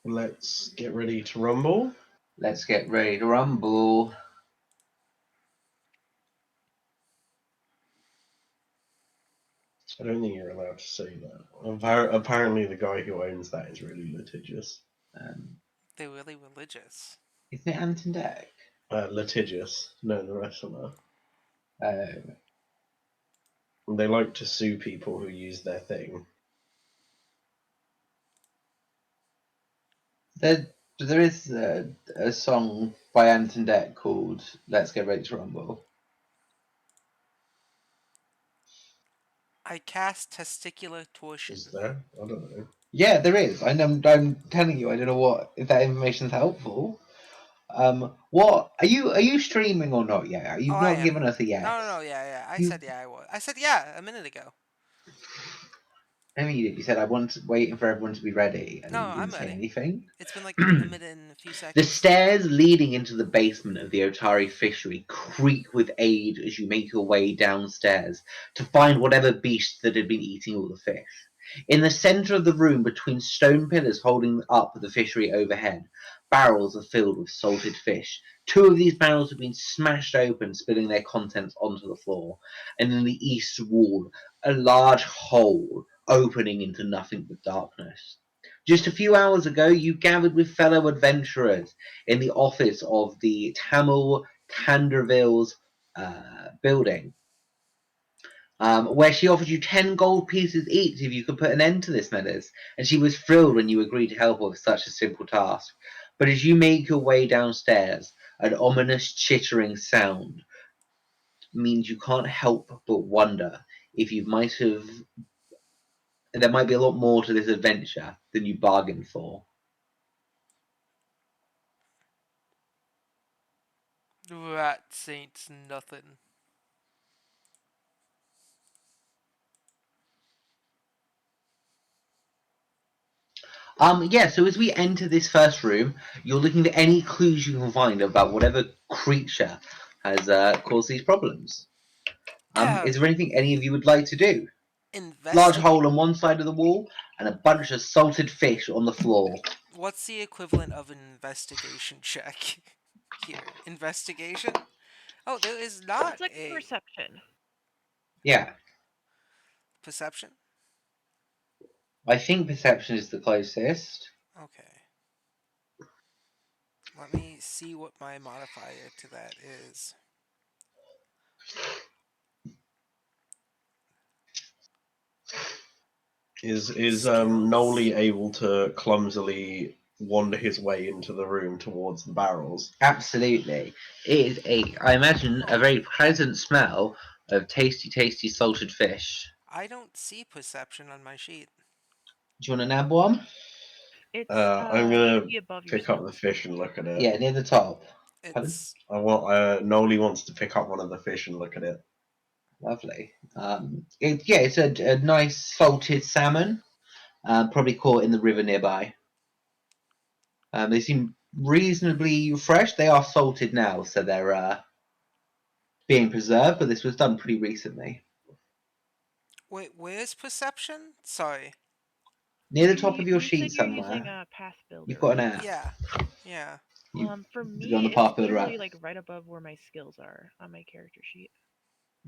Let's get ready to rumble. Let's get ready to rumble. I don't think you're allowed to say that. Apparently, the guy who owns that is really litigious. They're really religious. Isn't it Ant and Dec? Litigious. No, the wrestler. Oh. They like to sue people who use their thing. There is a song by Ant and Dec called "Let's Get Ready to Rumble." I cast testicular torsion. Is there? I don't know. Yeah, there is. I'm telling you, I don't know if that information is helpful. What are you streaming or not yet? You've I not am. given us a yes. No, yeah. I said yeah, I was. I said yeah a minute ago. I mean, you said I want waiting for everyone to be ready, and No, then you didn't I'm say ready. anything. It's been like a minute and a few seconds. The stairs leading into the basement of the Otari fishery creak with aid as you make your way downstairs to find whatever beast that had been eating all the fish. In the center of the room, between stone pillars holding up the fishery overhead, barrels are filled with salted fish. Two of these barrels have been smashed open, spilling their contents onto the floor. And in the east wall, a large hole opening into nothing but darkness. Just a few hours ago, you gathered with fellow adventurers in the office of the Tamil Tanderville's building, where she offered you 10 gold pieces each if you could put an end to this menace, and she was thrilled when you agreed to help her with such a simple task. But as you make your way downstairs, an ominous chittering sound means you can't help but wonder if you might have. There might be a lot more to this adventure than you bargained for. That ain't nothing. So as we enter this first room, you're looking for any clues you can find about whatever creature has caused these problems. Is there anything any of you would like to do? Large hole on one side of the wall and a bunch of salted fish on the floor. What's the equivalent of an investigation check? Here, investigation. Oh, there is not It's like a perception. Yeah, perception. I think perception is the closest. Okay. Let me see what my modifier to that is. Is Noli able to clumsily wander his way into the room towards the barrels? Absolutely. It is I imagine, a very pleasant smell of tasty, tasty salted fish. I don't see perception on my sheet. Do you want to nab one? It's I'm gonna above pick up the fish and look at it. Yeah, near the top. It's Noli wants to pick up one of the fish and look at it. Lovely. It's a nice salted salmon, probably caught in the river nearby. They seem reasonably fresh. They are salted now, so they're being preserved, but this was done pretty recently. Wait, where's perception? Sorry. Near the top of your you sheet said you're somewhere. using a Path Builder. You've got an app. Yeah. For me, on the it's Path Builder literally app. like right above where my skills are on my character sheet.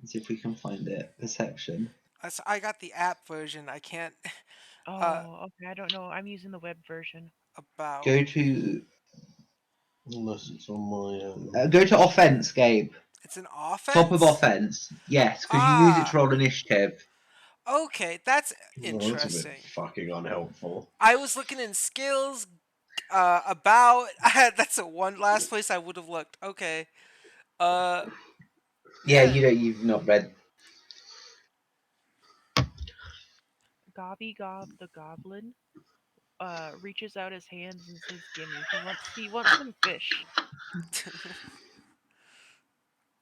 Let's see if we can find it. Perception. I got the app version. I can't. Okay. I don't know. I'm using the web version. About. Go to. Unless it's on my. Go to offense, Gabe. It's an offense. Top of offense. Yes, because you use it to roll initiative. Okay, that's interesting. That's a bit fucking unhelpful. I was looking in skills. About. That's the one last place I would have looked. Okay. Yeah, you've not read. Gobby Gob the Goblin reaches out his hands and says, "Gimme." He wants some fish.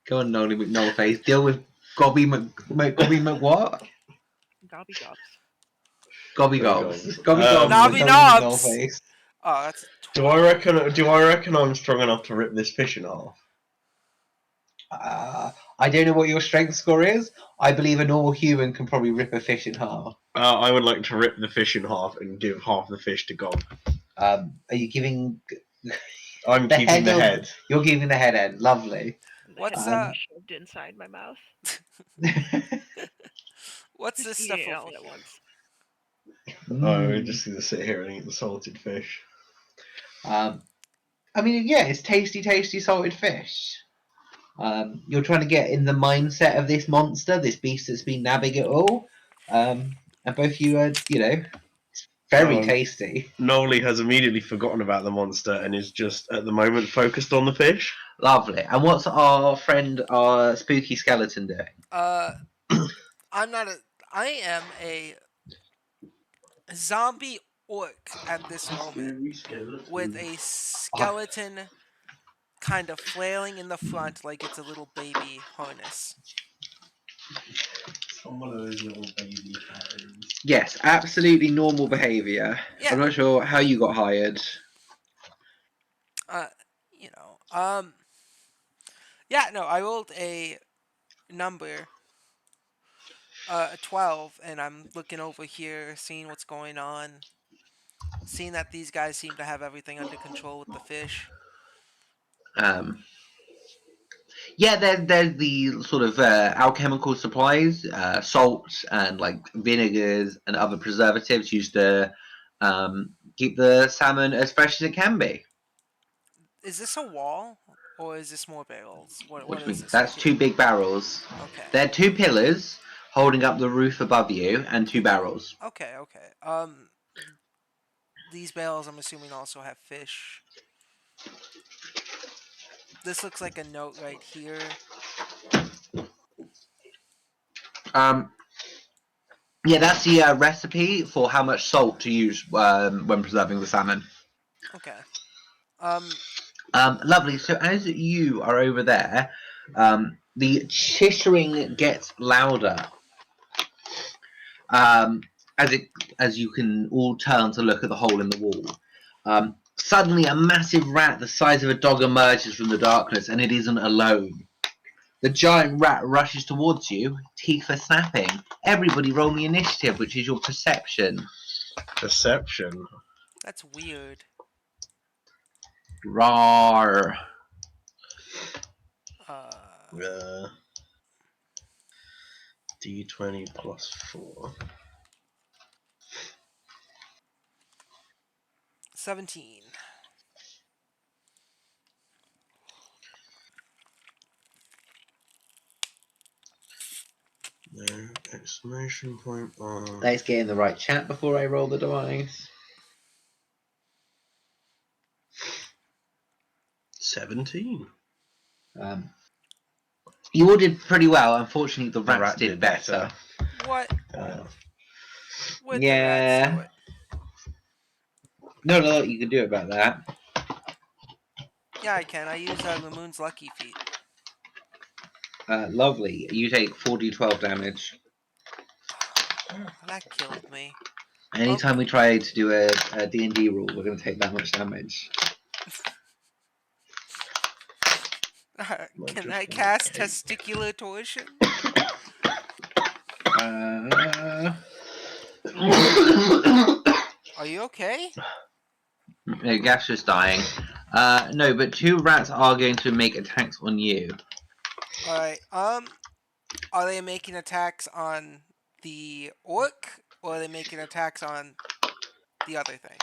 Go on, Noli McNullface. Deal with Gobby what? Gobby Gobs. Gobby Gobs. Nobby Knobs. Oh, that's. Do I reckon I'm strong enough to rip this fish in half? I don't know what your strength score is. I believe a normal human can probably rip a fish in half. I would like to rip the fish in half and give half the fish to Gob. Are you giving I'm the keeping the or- head. You're giving the head end. Lovely. The What's head Um, gets shoved inside my mouth. what's Just this eat stuff it over all at here? once. Oh, we Mm. just need to sit here and eat the salted fish. I mean, yeah, it's tasty, tasty salted fish. You're trying to get in the mindset of this monster, this beast that's been nabbing it all. And both you are, very Oh, tasty. Noli has immediately forgotten about the monster and is just at the moment focused on the fish. Lovely. And what's our friend, our spooky skeleton doing? I'm not a. I am a zombie orc at this moment with a skeleton kind of flailing in the front like it's a little baby harness. It's one of those little baby patterns. Yes, absolutely normal behaviour. Yeah. I'm not sure how you got hired. Uh, you know. Yeah. No, I rolled a number, a 12, and I'm looking over here, seeing what's going on, seeing that these guys seem to have everything under control with the fish. Um, yeah, there's the sort of alchemical supplies, salt and like vinegars and other preservatives used to keep the salmon as fresh as it can be. Is this a wall or is this more barrels? What Which is means this right that's here? two big barrels. Okay. They're two pillars holding up the roof above you and two barrels. Okay. Okay. These barrels, I'm assuming, also have fish. This looks like a note right here. Um, yeah, that's the recipe for how much salt to use when preserving the salmon. Okay. Lovely. So as you are over there, the chittering gets louder. Um, as you can all turn to look at the hole in the wall. Suddenly, a massive rat the size of a dog emerges from the darkness, and it isn't alone. The giant rat rushes towards you, teeth are snapping. Everybody roll me initiative, which is your perception. Perception. That's weird. Rawr. Uh, D20 plus 4. 17. No exclamation point on. Let's get in the right chat before I roll the dice. 17. You all did pretty well. Unfortunately, the rats rat did did better. What? Uh, What'd the rats do Yeah. it? Not a lot you can do about that. Yeah, I can. I use Lamoon's Lucky Feet. Lovely. You take 4d12 damage. That killed me. Anytime we try to do a D&D rule, we're going to take that much damage. Can I cast Testicular Torsion? Are you okay? No, Gas just dying. No, but two rats are going to make attacks on you. Alright, are they making attacks on the orc, or are they making attacks on the other thing?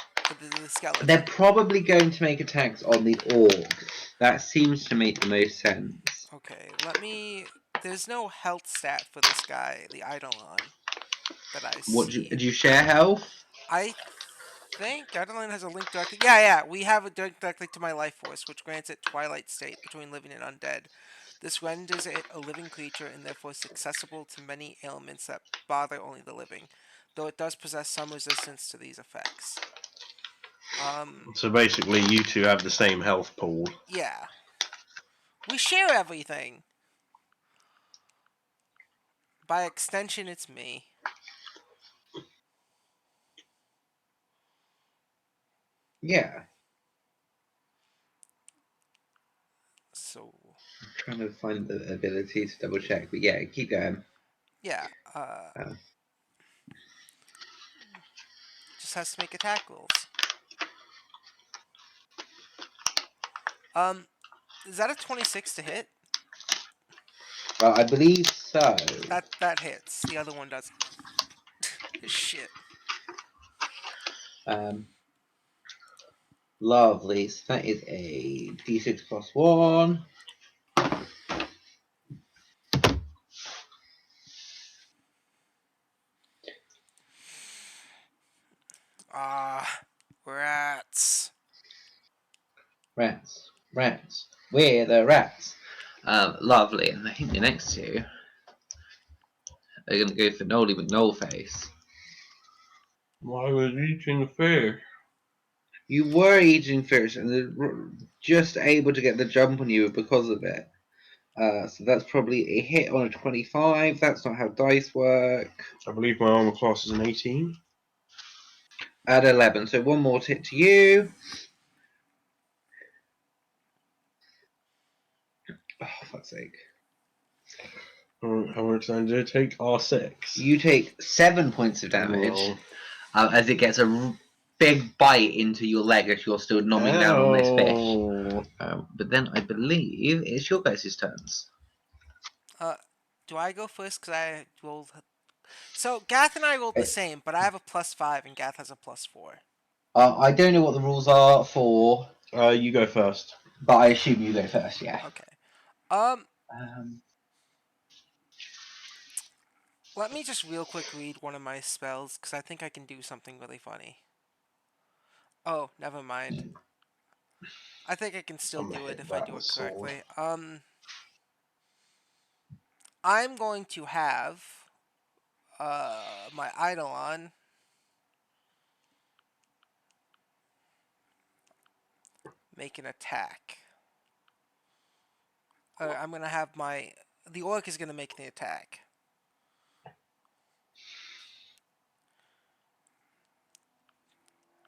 The skeleton? They're probably going to make attacks on the orc. That seems to make the most sense. Okay, let me... There's no health stat for this guy, the Eidolon, that I What see. do you share health? I think Eidolon has a link directly... Yeah, we have a direct link to my life force, which grants it Twilight State between living and undead. This renders it a living creature and therefore susceptible to many ailments that bother only the living, though it does possess some resistance to these effects. So basically, you two have the same health pool. Yeah. We share everything. By extension, it's me. Yeah. So, I'm trying to find the ability to double check, but yeah, keep going. yeah. Just has to make attack rolls. Is that a 26 to hit? I believe so. That hits. The other one doesn't. Shit. Lovely. So that is a d6 plus 1. Ah, rats. Rats. Rats. We're the rats. Lovely. And I think the next two are going to go for Nolly McNollface. Why was eating fish? You were eating fish and they're just able to get the jump on you because of it. So that's probably a hit on a 25. That's not how dice work. I believe my armor class is an 18. At 11. So one more hit to you. Oh, fuck's sake. How much damage did it take? R6. You take 7 points of damage as it gets a big bite into your leg as you're still nomming down on this fish. But then I believe it's your guys' turns. Do I go first? Because I rolled. So Gath and I rolled the same, but I have a +5 and Gath has a +4. I don't know what the rules are for. You go first. But I assume you go first, yeah. Okay. Um, Let me just real quick read one of my spells, because I think I can do something really funny. Oh, never mind. I think I can still do it if I do it correctly. I'm going to have my Eidolon make an attack. I'm going to have the orc is going to make the attack.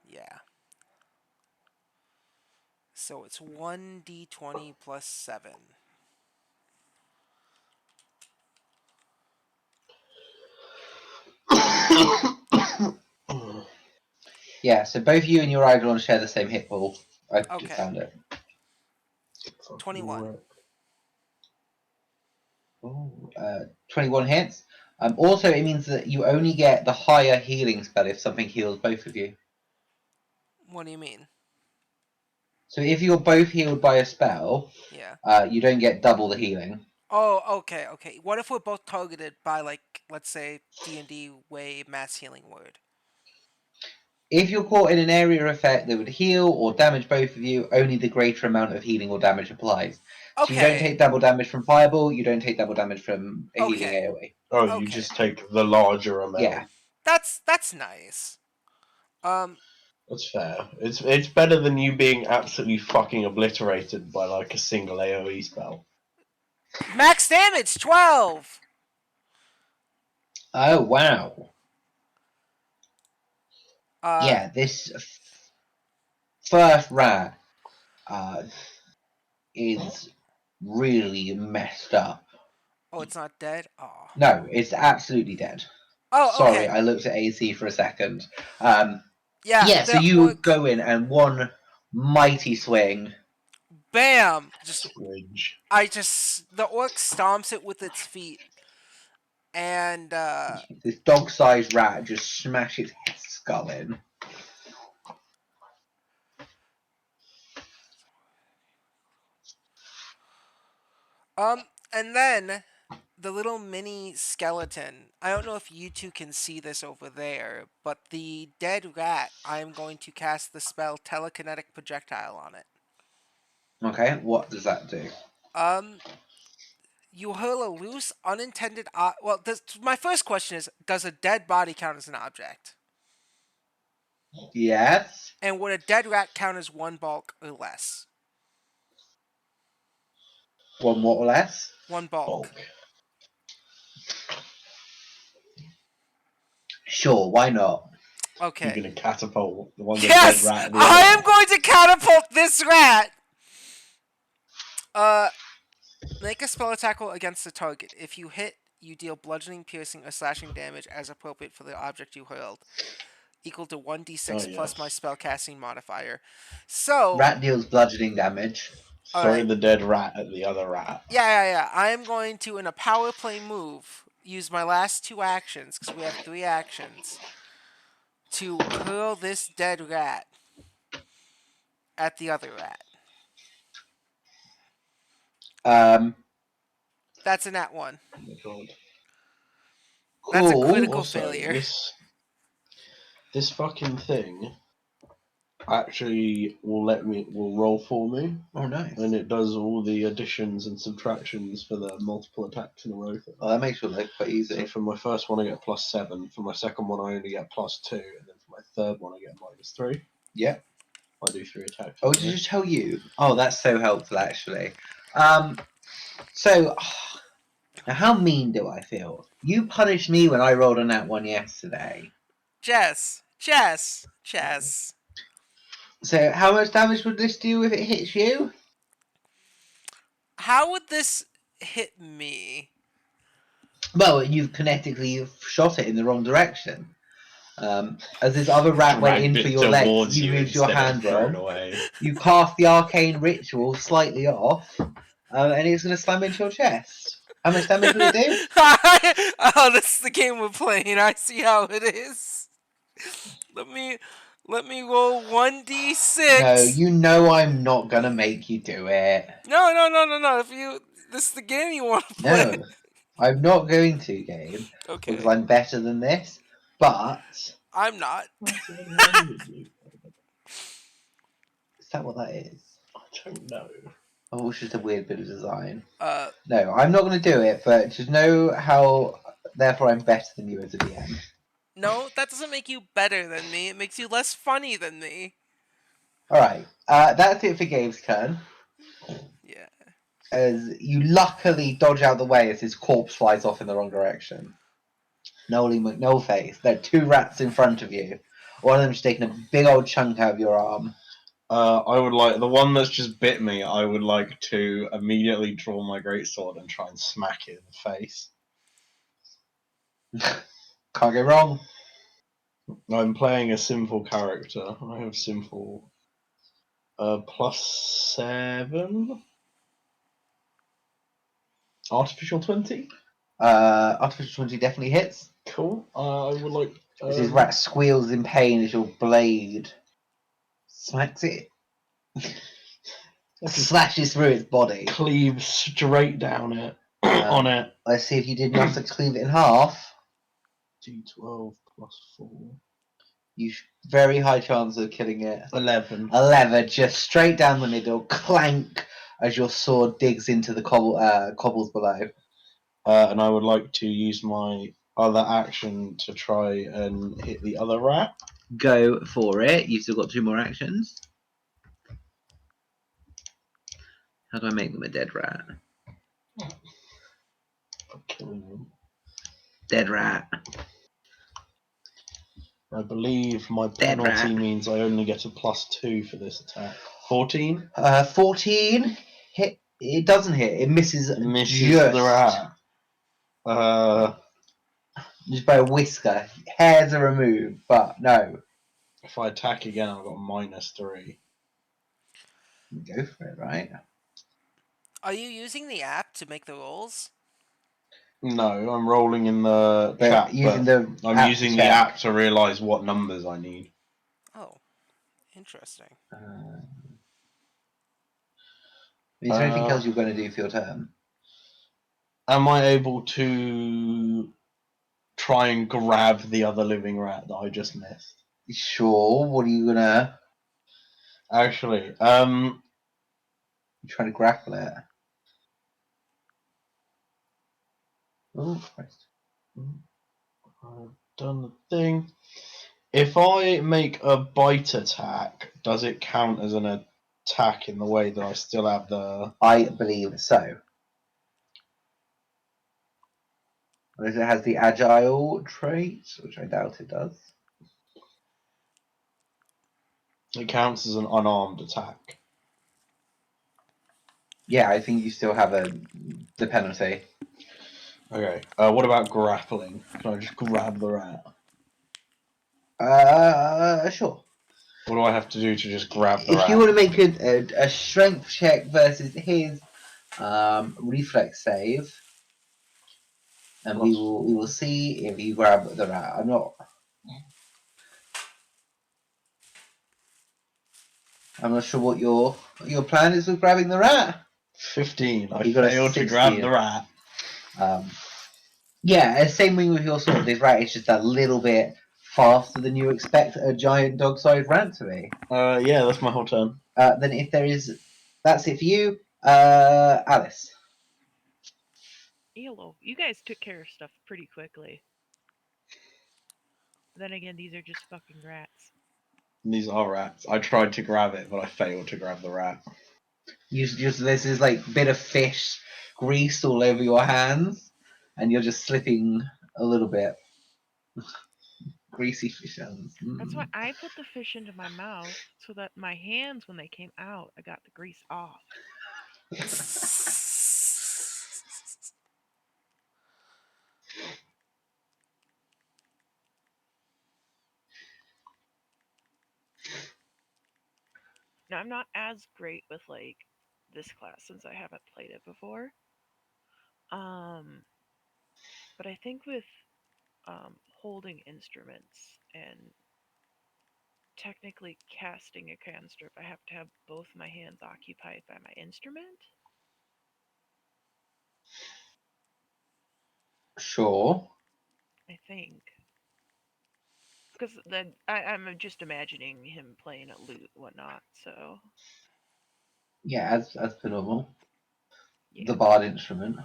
Yeah. So it's 1d20 plus 7. yeah, so both you and your Eidolon share the same hit pool. I Okay. just found it. 21. 21 hits. Also, it means that you only get the higher healing spell if something heals both of you. What do you mean? So if you're both healed by a spell, Yeah. you don't get double the healing. Oh, okay. What if we're both targeted by, like, let's say, D&D way mass healing word? If you're caught in an area effect that would heal or damage both of you, only the greater amount of healing or damage applies. So you don't take double damage from Fireball, you don't take double damage from a healing AoE. Oh, you just take the larger amount. Yeah. That's nice. That's fair. It's better than you being absolutely fucking obliterated by like a single AoE spell. Max damage 12. Oh wow. Yeah, this first rat is really messed up. Oh, it's not dead? Oh. No, it's absolutely dead. Oh, Sorry, okay. I looked at AC for a second. Yeah, so you go in and one mighty swing. Bam! Swidge. The orc stomps it with its feet. And, This dog-sized rat just smashes its skull in. and then the little mini skeleton. I don't know if you two can see this over there, but the dead rat, I am going to cast the spell Telekinetic Projectile on it. Okay, what does that do? You hurl a loose, unintended. My first question is: does a dead body count as an object? Yes. And would a dead rat count as one bulk or less? One more or less? One bulk. Sure, why not? Okay. You're gonna catapult the one Yes, dead rat. I am going to catapult this rat. Make a spell attack roll against the target. If you hit, you deal bludgeoning, piercing, or slashing damage as appropriate for the object you hurled, equal to 1d6 plus my spellcasting modifier. So rat deals bludgeoning damage. All Throw right. the dead rat at the other rat. Yeah. I am going to, in a power play move, use my last 2 actions, because we have 3 actions, to hurl this dead rat at the other rat. That's a nat 1. Oh my god. That's a Cool. critical Also, failure. this fucking thing actually will roll for me, Oh, nice. and it does all the additions and subtractions for the multiple attacks in a row. Oh, that makes your life quite easy. So for my first one I get +7, for my second one I only get +2, and then for my third one I get -3. Yeah. I do 3 attacks. Oh, did you tell you? Oh, that's so helpful, actually. So, now how mean do I feel? You punished me when I rolled a nat 1 yesterday. Chess. So, how much damage would this do if it hits you? How would this hit me? Well, you've kinetically shot it in the wrong direction. As this other rat went in Dragged for it your legs, towards you you moved your instead of hand thrown on. away. You cast the arcane ritual slightly off, and it's going to slam into your chest. How much damage would it do? Oh, this is the game we're playing. I see how it is. Let me roll 1d6. No, you know I'm not going to make you do it. No. If this is the game you want to play. No, I'm not going to, Gabe, Okay. because I'm better than this. But I'm not. is that what that is? I don't know. Oh, it's just a weird bit of design. Uh, No, I'm not going to do it, but just know how. Therefore, I'm better than you as a DM. no, that doesn't make you better than me. It makes you less funny than me. All right, that's it for Gabe's turn. Yeah. As you luckily dodge out the way as his corpse flies off in the wrong direction. Nolly McNollface. There are 2 rats in front of you. One of them's taking a big old chunk out of your arm. I would like the one that's just bit me. I would like to immediately draw my greatsword and try and smack it in the face. Can't go wrong. I'm playing a simple character. I have simple. +7. Artificial 20. Artificial 20 definitely hits. Cool. I would like. As his rat squeals in pain as your blade smacks it. Slashes through its body. Cleave straight down it. On it. Let's see if you did enough to cleave it in half. D12 +4. You very high chance of killing it. 11. 11, just straight down the middle, clank, as your sword digs into the cobbles below. And I would like to use my other action to try and hit the other rat. Go for it. You've still got 2 more actions. How do I make them a dead rat? For killing them. Dead rat. I believe my Dead penalty rat. means I only get a +2 for this attack. 14? 14. Hit. It doesn't hit. It misses Misses just. the rat. Just by a whisker. Hairs are removed, but no. If I attack again, I've got a -3. Go for it, right? Are you using the app to make the rolls? No, I'm rolling in the chat, I'm using the app to realise what numbers I need. Oh, interesting. Is there anything else you're going to do for your turn? Am I able to try and grab the other living rat that I just missed? Sure. What are you gonna? Actually, You're trying to grapple it. Oh Christ! I've done the thing. If I make a bite attack, does it count as an attack in the way that I still have the... I believe so. Unless it has the agile trait, which I doubt it does. It counts as an unarmed attack. Yeah, I think you still have the penalty. Okay. What about grappling? Can I just grab the rat? Sure. What do I have to do to just grab the If rat? you want to make a strength check versus his reflex save, and we will see if you grab the rat. I'm not sure what your plan is with grabbing the rat. 15. I You got a failed to grab 16. the rat. Yeah, same thing with your sword. This rat is just a little bit faster than you expect a giant dog-sized rat to be. Yeah, that's my whole turn. Then if there is, that's it for you, Alice. Elo, you guys took care of stuff pretty quickly. Then again, these are just fucking rats. These are rats. I tried to grab it, but I failed to grab the rat. This is like bit of fish grease all over your hands, and you're just slipping a little bit. Greasy fish hands. That's why I put the fish into my mouth so that my hands, when they came out, I got the grease off. Now, I'm not as great with like this class since I haven't played it before. But I think with holding instruments and technically casting a cantrip, I have to have both my hands occupied by my instrument. Sure. I think. Because then I'm just imagining him playing a lute, whatnot. So Yeah, as per normal. yeah, The bard instrument.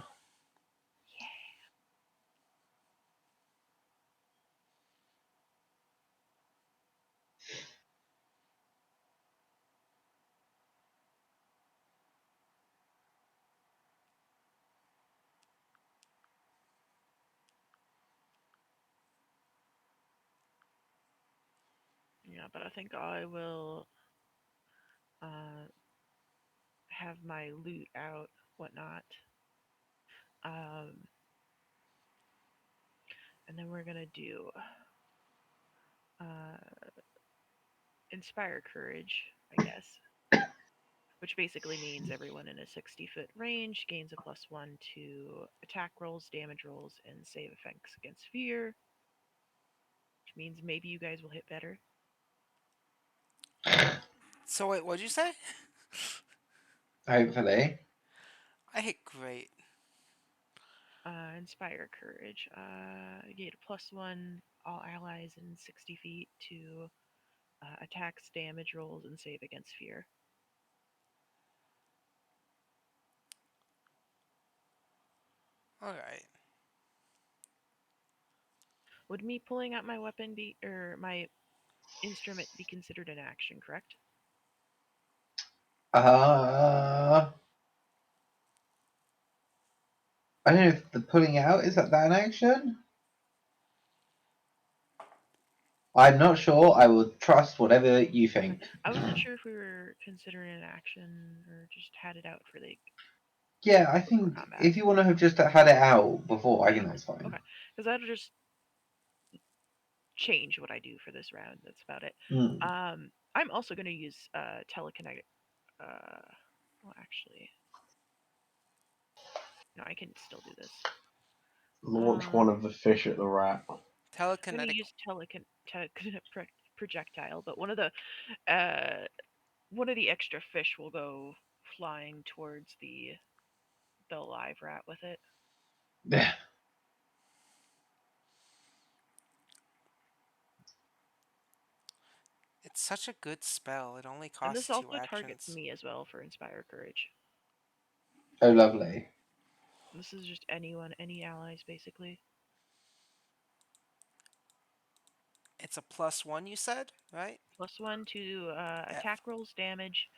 yeah. But I think I will uh, have my lute out, whatnot. Um, and then we're gonna do uh, inspire courage, I guess. Which basically means everyone in a 60-foot range gains a +1 to attack rolls, damage rolls, and save effects against fear. Which means maybe you guys will hit better. So wait, what'd you say? Hopefully. I hit great. Inspire courage. You get a +1 all allies in 60 feet to attacks, damage rolls, and save against fear. All right. Would me pulling out my weapon be or my instrument be considered an action? Correct. I don't know if the pulling out is that an action? I'm not sure. I will trust whatever you Okay. think. I wasn't sure if we were considering an action or just had it out for like Yeah, I before think combat. if you want to have just had it out before, I think that's fine. Okay, because that'll just change what I do for this round. That's about it. Mm. I'm also going to use telekinetic. Well, actually, no, I can still do this. Launch one of the fish at the rat. I'm going to Telekinetic. use projectile, but uh, one of the extra fish will go flying towards the live rat with it. It's such a good spell. It only And this costs two also targets actions. me as well for Inspire Courage. Oh, lovely. This is just anyone, any allies, basically. It's a +1, you said, right? +1 to Yeah. attack rolls, damage,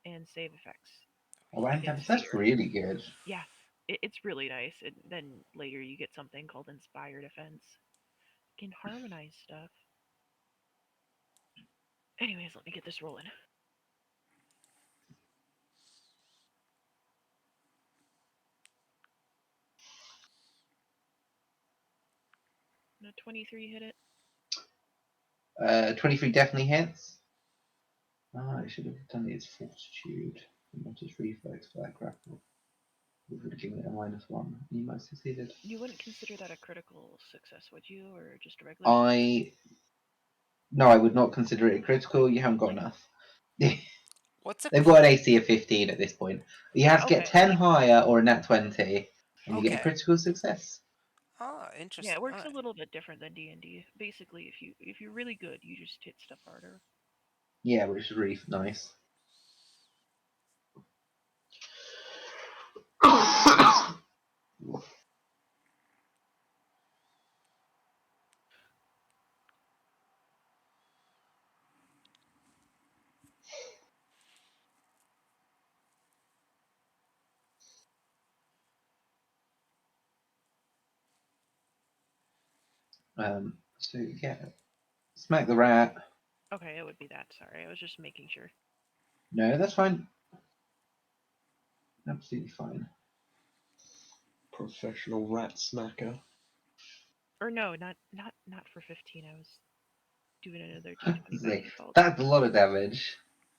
and save effects Oh, wow, against that's fear. really good. Yeah, it's really nice. And then later you get something called Inspire Defense. You can harmonize stuff. Anyways, let me get this rolling. No, 23 hit it. 23 definitely hits. I should have done its fortitude, not its reflex for that grapple. Which would have given it a -1. You might have succeeded. You wouldn't consider that a critical success, would you, or just a regular success? No, I would not consider it a critical. You haven't got enough. What's a They've got an AC of 15 at this point. You have to get Okay. 10 higher or a nat 20, and you get a Okay. critical success. Oh, Yeah, interesting. it works Alright. a little bit different than D&D. Basically, if you're really good, you just hit stuff harder. Yeah, which is really nice. So yeah, smack the rat. Okay, it would be that. Sorry, I was just making sure. No, that's fine. Absolutely fine. Professional rat smacker. Or no, not for 15. I was doing another D20 by default. That's a lot of damage.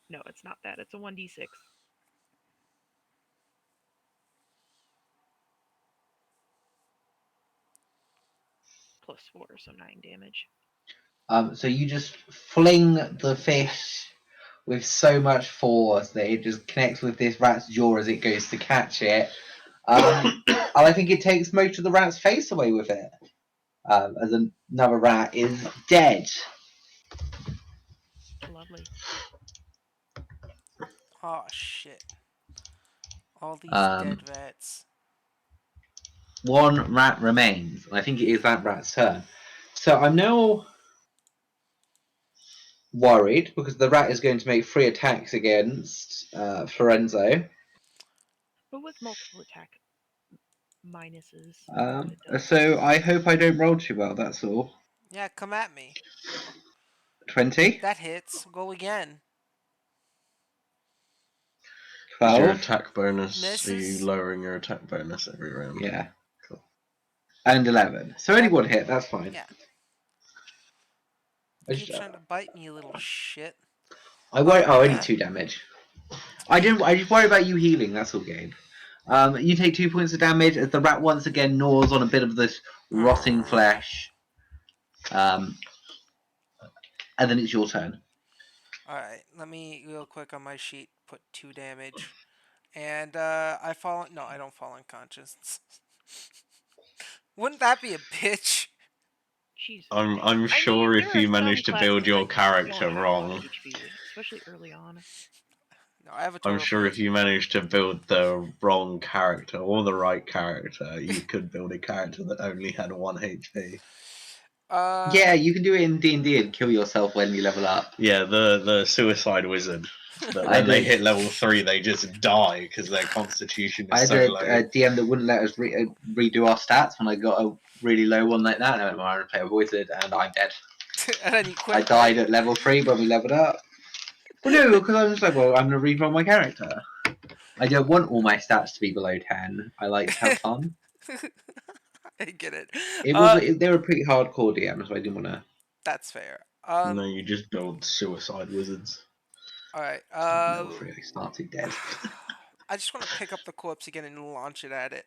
No, it's not that. It's a 1d6. +4, so 9 damage. So you just fling the fish with so much force that it just connects with this rat's jaw as it goes to catch it. And I think it takes most of the rat's face away with it. As another rat is dead. Lovely. Oh shit. All these Um, dead rats. One rat remains. I think it is that rat's turn. So I'm now worried because the rat is going to make 3 attacks against Florenzo. But with multiple attack minuses, it does. So I hope I don't roll too well, that's all. Yeah, come at me. 20, That hits. Go again. Is your 12, attack bonus? Are you Misses. lowering your attack bonus every round? yeah, Cool. and 11. So only Yep. one hit, that's fine. Yeah. I, Keep just, trying to bite me, you little shit. I worry. Oh, only 2 damage. I just worry about you healing. That's all, Gabe. You take 2 points of damage as the rat once again gnaws on a bit of this rotting flesh. And then it's your turn. Alright, let me real quick on my sheet put 2 damage. And I fall. No, I don't fall unconscious. Wouldn't that be a bitch? Jesus. I'm I sure mean, if there are you some manage to build classes your that don't character have a lot of wrong, HP, especially early on. No, I have a I'm total sure of if you manage to build the wrong character or the right character, you could build a character that only had 1 HP. Yeah, you can do it in D&D and kill yourself when you level up. Yeah, the suicide wizard. That when they hit level 3, they just die because their constitution I is had so a low. DM that wouldn't let us redo our stats when I got a really low one like that. And I went, well, I'm going to play a wizard, and I'm dead. and then you quit, I died at level 3 when we leveled up. Well, no, because I was like, well, I'm going to reroll my character. I don't want all my stats to be below 10. I like to have fun. I get it. They were pretty hardcore DMs, so I didn't want to. That's fair. No, you just build suicide wizards. Alright. Level 3, I started dead. I just want to pick up the corpse again and launch it at it.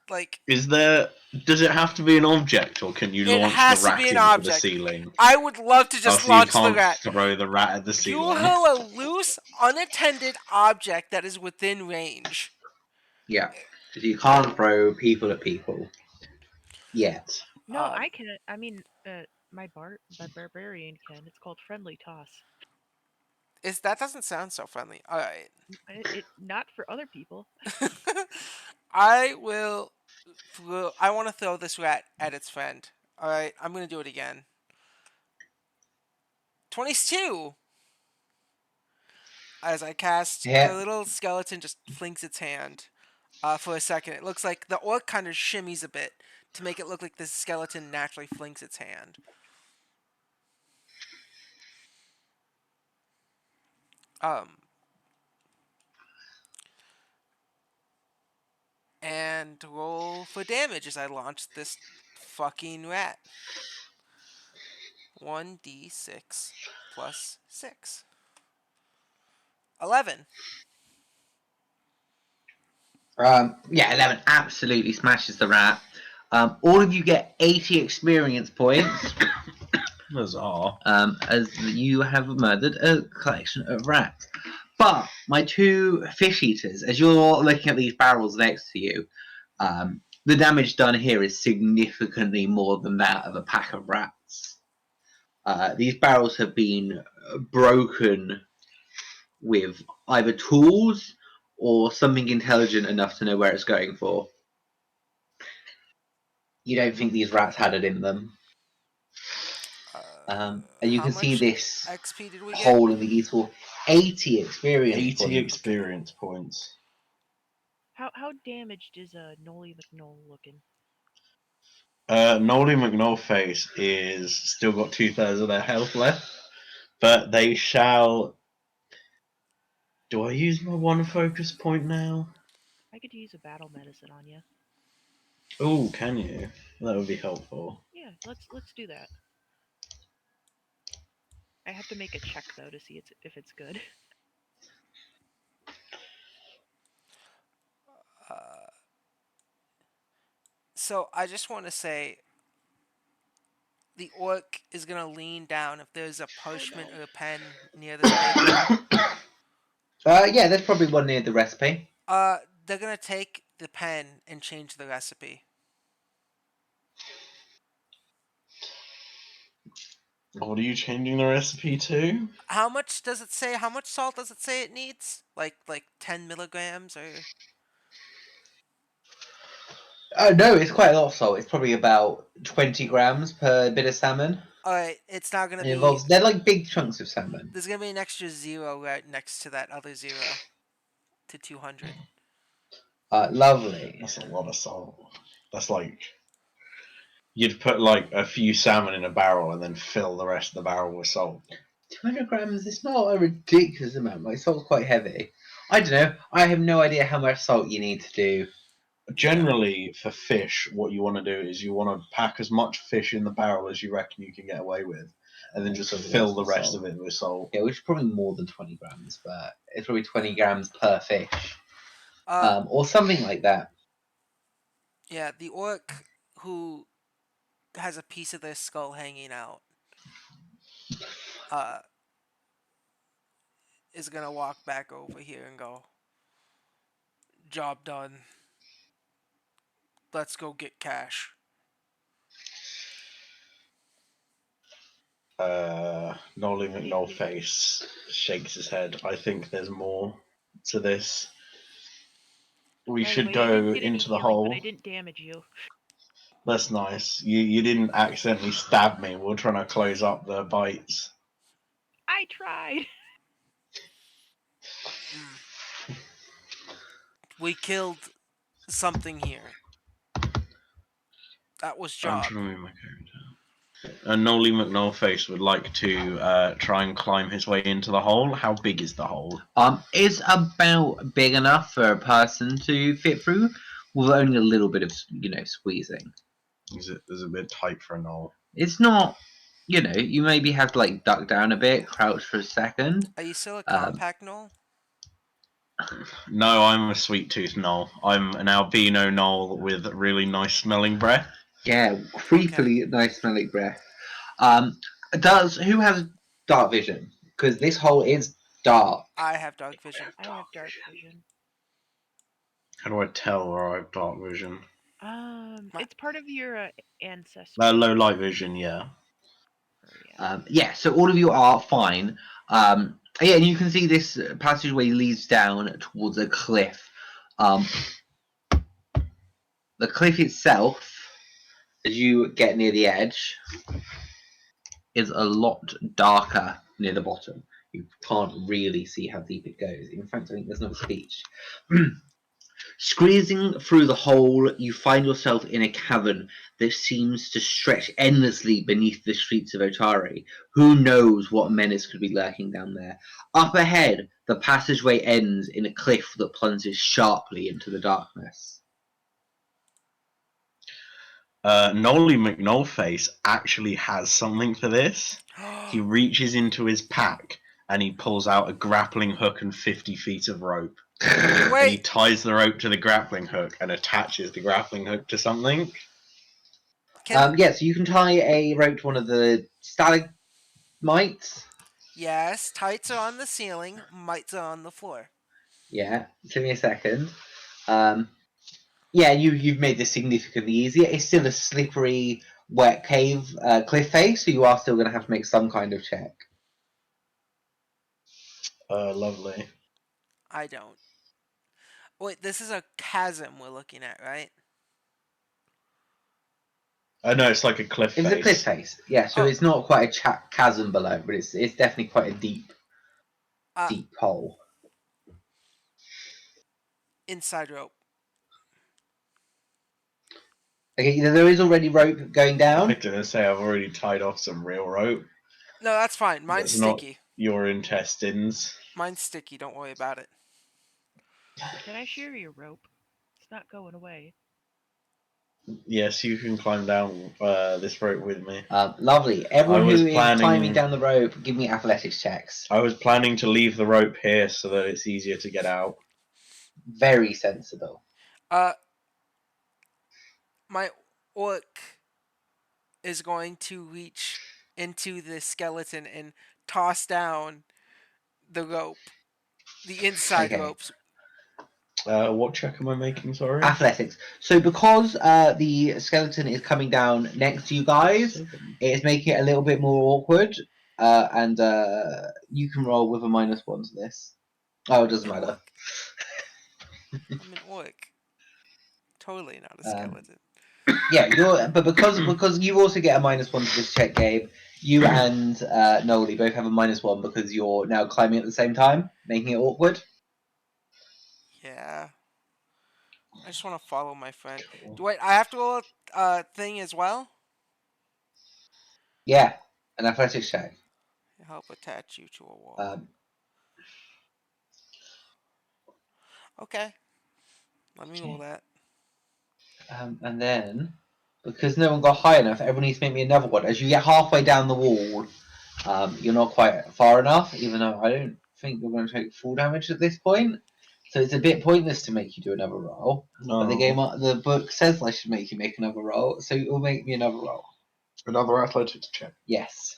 Like, Does it have to be an object, or can you it launch the has to rat be an into the object. ceiling? I would love to just So you launch the can't rat. throw the rat at the You ceiling. have a loose, unattended object that is within range. Yeah. Because you can't throw people at people. Yet. No, I can. I mean, my barbarian can. It's called friendly toss. That doesn't sound so friendly. All right. It not for other people. I will. I want to throw this rat at its friend. All right. I'm gonna do it again. 22. As I cast, the Yeah. little skeleton just flings its hand. For a second, it looks like the orc kind of shimmies a bit to make it look like the skeleton naturally flings its hand. And roll for damage as I launch this fucking rat. 1d6 plus 6. 11. Yeah, 11 absolutely smashes the rat. All of you get 80 experience points Huzzah. as you have murdered a collection of rats. But my two fish eaters, as you're looking at these barrels next to you, the damage done here is significantly more than that of a pack of rats. These barrels have been broken with either tools or something intelligent enough to know where it's going for. You don't think these rats had it in them. And you How can see much this XP did we get? hole in the east wall. 80 experience 80 points. experience points. How damaged is Noli McNoll looking? Nolly McNollface is still got 2/3 of their health left, but they shall. Do I use my one focus point now? I could use a battle medicine on you. Oh, can you? That would be helpful. Yeah, let's do that. I have to make a check though to see if it's good. So I just want to say the orc is going to lean down if there's a parchment or a pen near this bakery. Yeah, there's probably one near the recipe. They're going to take the pen and change the recipe. What are you changing the recipe to? How much does it say? How much salt does it say it needs? Like 10 milligrams or? No, it's quite a lot of salt. It's probably about 20 grams per bit of salmon. All right, it's not going to It be. involves, they're like big chunks of salmon. There's going to be an extra 0 right next to that other 0 to 200. Lovely. That's a lot of salt. That's like you'd put like a few salmon in a barrel and then fill the rest of the barrel with salt. 200 grams is not a ridiculous amount. My salt's quite heavy. I don't know. I have no idea how much salt you need to do. Generally, for fish, what you want to do is you want to pack as much fish in the barrel as you reckon you can get away with, and then just fill the rest of it with salt. Yeah, which is probably more than 20 grams, but it's probably 20 grams per fish. Or something like that. Yeah, the orc who has a piece of their skull hanging out is going to walk back over here and go, job done. Let's go get cash. Nolly McNollface shakes his head. I think there's more to this. We By the should way, I go didn't get any into the healing, hole. but I didn't damage you. That's nice. You didn't accidentally stab me. We're trying to close up the bites. I tried. We killed something here. That was I'm job. trying to move my character. And Nolly McNollface would like to try and climb his way into the hole. How big is the hole? It's about big enough for a person to fit through, with only a little bit of squeezing. Is it a bit tight for a knoll? It's not. You maybe have to like duck down a bit, crouch for a second. Are you still a compact knoll? No, I'm a sweet tooth knoll. I'm an albino knoll with really nice smelling breath. Yeah, creepily nice smelling breath. Who has dark vision? Because this hole is dark. I have dark vision. I have dark vision. How do I tell where I have dark vision? It's part of your ancestry. Low light vision, yeah. Yeah, so all of you are fine. Yeah, and you can see this passageway leads down towards a cliff. The cliff itself, as you get near the edge, is a lot darker near the bottom. You can't really see how deep it goes. In fact, I think there's no speech. Squeezing through the hole, you find yourself in a cavern that seems to stretch endlessly beneath the streets of Otari. Who knows what menace could be lurking down there? Up ahead, the passageway ends in a cliff that plunges sharply into the darkness. Nolly McNollface actually has something for this. He reaches into his pack and he pulls out a grappling hook and 50 feet of rope. And he Wait, ties the rope to the grappling hook and attaches the grappling hook to something. can Yeah, so you can tie a rope to one of the stalagmites. yes, tights are on the ceiling, mites are on the floor. Yeah, give me a second. Yeah, you've made this significantly easier. It's still a slippery, wet cave cliff face, so you are still going to have to make some kind of check. Lovely. I don't. Wait, this is a chasm we're looking at, right? No, it's like a cliff It's face. a cliff face, yeah. So Oh. it's not quite a chasm below, but it's definitely quite a deep Uh, hole. inside rope. Okay, there is already rope going I down. was going to say I've already tied off some real rope. No, that's fine. Mine's That's not sticky. your intestines. Mine's sticky. Don't worry about it. Can I share your rope? It's not going away. Yes, you can climb down this rope with me. Lovely. Everyone I who was is planning- climbing down the rope, give me athletics checks. I was planning to leave the rope here so that it's easier to get out. Very sensible. My orc is going to reach into the skeleton and toss down the rope, the inside Okay. ropes. What check am I making, sorry? Athletics. So because the skeleton is coming down next to you guys, it is making it a little bit more awkward. And you can roll with a -1 to this. Oh, it doesn't An matter. orc. I'm an orc. Totally not a skeleton. Yeah, but because you also get a -1 to this check, Gabe. You and Noli both have a -1 because you're now climbing at the same time, making it awkward. Yeah. I just want to follow my friend. Cool. Do I have to roll a thing as well? Yeah, an athletics check. Help attach you to a wall. Okay. Let me roll that. And then, because no one got high enough, everyone needs to make me another one. As you get halfway down the wall, you're not quite far enough, even though I don't think you're going to take full damage at this point. So it's a bit pointless to make you do another roll. No. But the book says I should make you make another roll, so it will make me another roll. Another athletics check. Yes.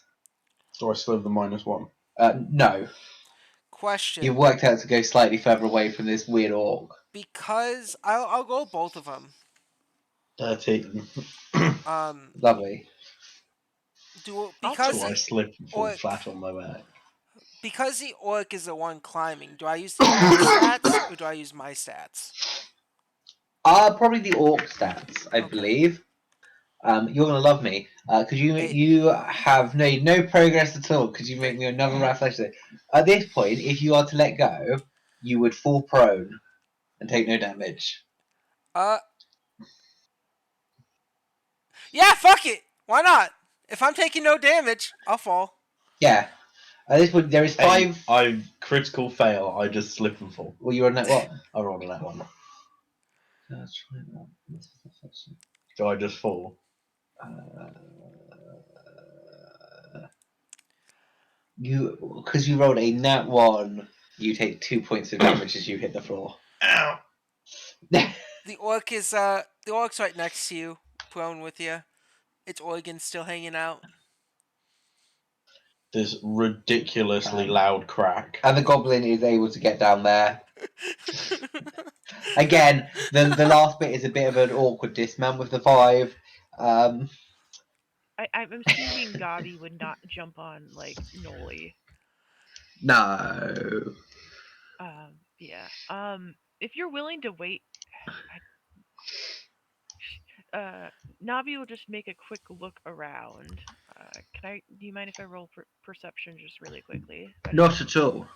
So I still have the -1. No. Question. You've worked out to go slightly further away from this weird orc. Because I'll go both of them. 13. Lovely. Because So I slip and fall orc, flat on my back. because the orc is the one climbing, do I use the orc stats or do I use my stats? Probably the orc stats, I Okay. believe. You're gonna love me. Could you Hey. you have made no progress at all? Could you make me another athletics? At this point, if you are to let go, you would fall prone and take no damage. Yeah, fuck it. Why not? If I'm taking no damage, I'll fall. Yeah. At this point, there is 5. Hey, I critical fail. I just slip and fall. Well, you're on that one. I rolled on that one. So I just fall. Because you rolled a nat 1, you take 2 points of damage as you hit the floor. Ow! The orc's right next to you, prone with you. Its organ's still hanging out. This ridiculously loud crack. And the goblin is able to get down there. Again, the last bit is a bit of an awkward dismount with the 5. I'm assuming Gabi would not jump on like Noli. No. Yeah. If you're willing to wait, Navi will just make a quick look around. Do you mind if I roll perception just really quickly? Not at all.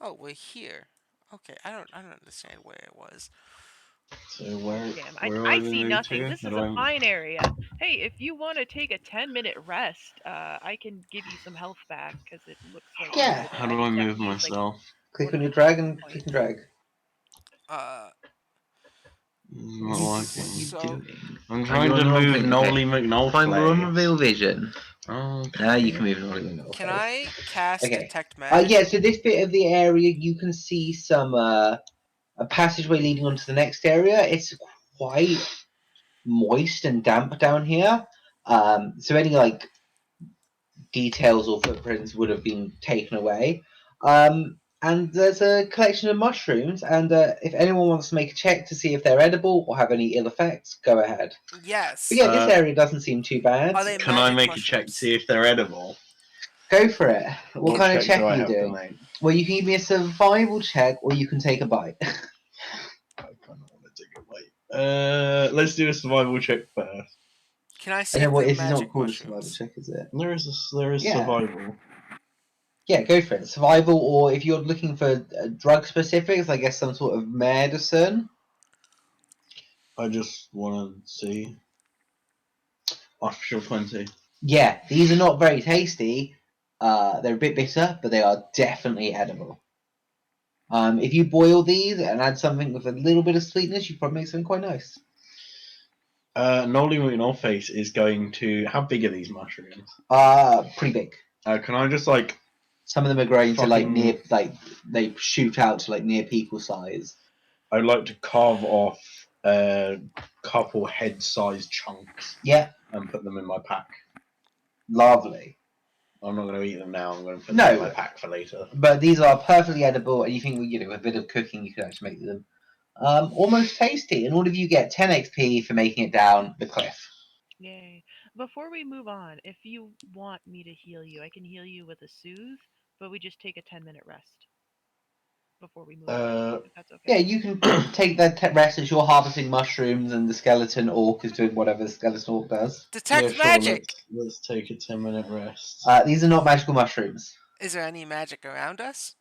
Oh, we're here. Okay, I don't understand where it was. So where? Damn, where I are we see moved nothing. to? This How is do a I- fine area. Hey, if you want to take a 10-minute rest, I can give you some health back because it looks like Yeah. How do I move myself? Click on your drag and click and drag. Not What working. are you So- doing? I'm Are trying you on to the wrong move thing? Nolly McNolly. Fine, we're on reveal vision. Oh, Now you can move Nolly McNolly. Can I cast Okay. detect magic? Yeah, so this bit of the area, you can see some a passageway leading onto the next area. It's quite moist and damp down here. So any like details or footprints would have been taken away. And there's a collection of mushrooms, and if anyone wants to make a check to see if they're edible or have any ill effects, go ahead. Yes. But yeah, this area doesn't seem too bad. Are they Can I magic make a check to mushrooms? see if they're edible? Go for it. What kind of check do I are you have to doing? make? Well, you can give me a survival check, or you can take a bite. I kind of want to take a bite. Let's do a survival check first. Can I see I know if what they're this is not magic called a survival mushrooms? check, is it? There is Yeah. survival. Yeah, go for it. Survival, or if you're looking for drug specifics, I guess some sort of medicine. I just want to see. Artificial 20. Yeah, these are not very tasty. They're a bit bitter, but they are definitely edible. If you boil these and add something with a little bit of sweetness, you probably make something quite nice. Nolly McNollface is going to. How big are these mushrooms? Pretty big. Can I just like. Some of them are growing to like Fucking- near, like they shoot out to like near people size. I'd like to carve off a couple head-sized chunks Yeah, and put them in my pack. lovely. I'm not going to eat them now. I'm going to put No. them in my pack for later. But these are perfectly edible, and you think with a bit of cooking, you can actually make them almost tasty. And all of you get 10 XP for making it down the cliff. Yay. Before we move on, if you want me to heal you, I can heal you with a soothe, but we just take a 10-minute rest before we move on, if that's okay. Yeah, you can take that rest as you're harvesting mushrooms, and the skeleton orc is doing whatever the skeleton orc does. Detect magic! Let's take a 10-minute rest. These are not magical mushrooms. Is there any magic around us?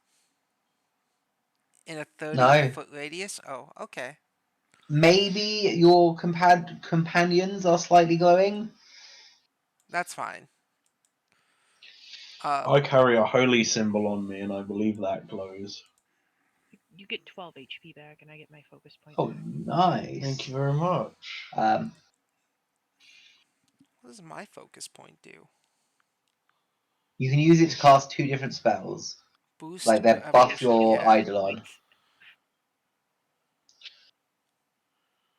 In a 30-foot radius? Oh, okay. Maybe your companions are slightly glowing. That's fine. I carry a holy symbol on me, and I believe that glows. You get 12 HP back, and I get my focus point Oh, back. nice. Thank you very much. What does my focus point do? You can use it to cast 2 different spells. Boost Like they whatever- buff your yeah. Eidolon.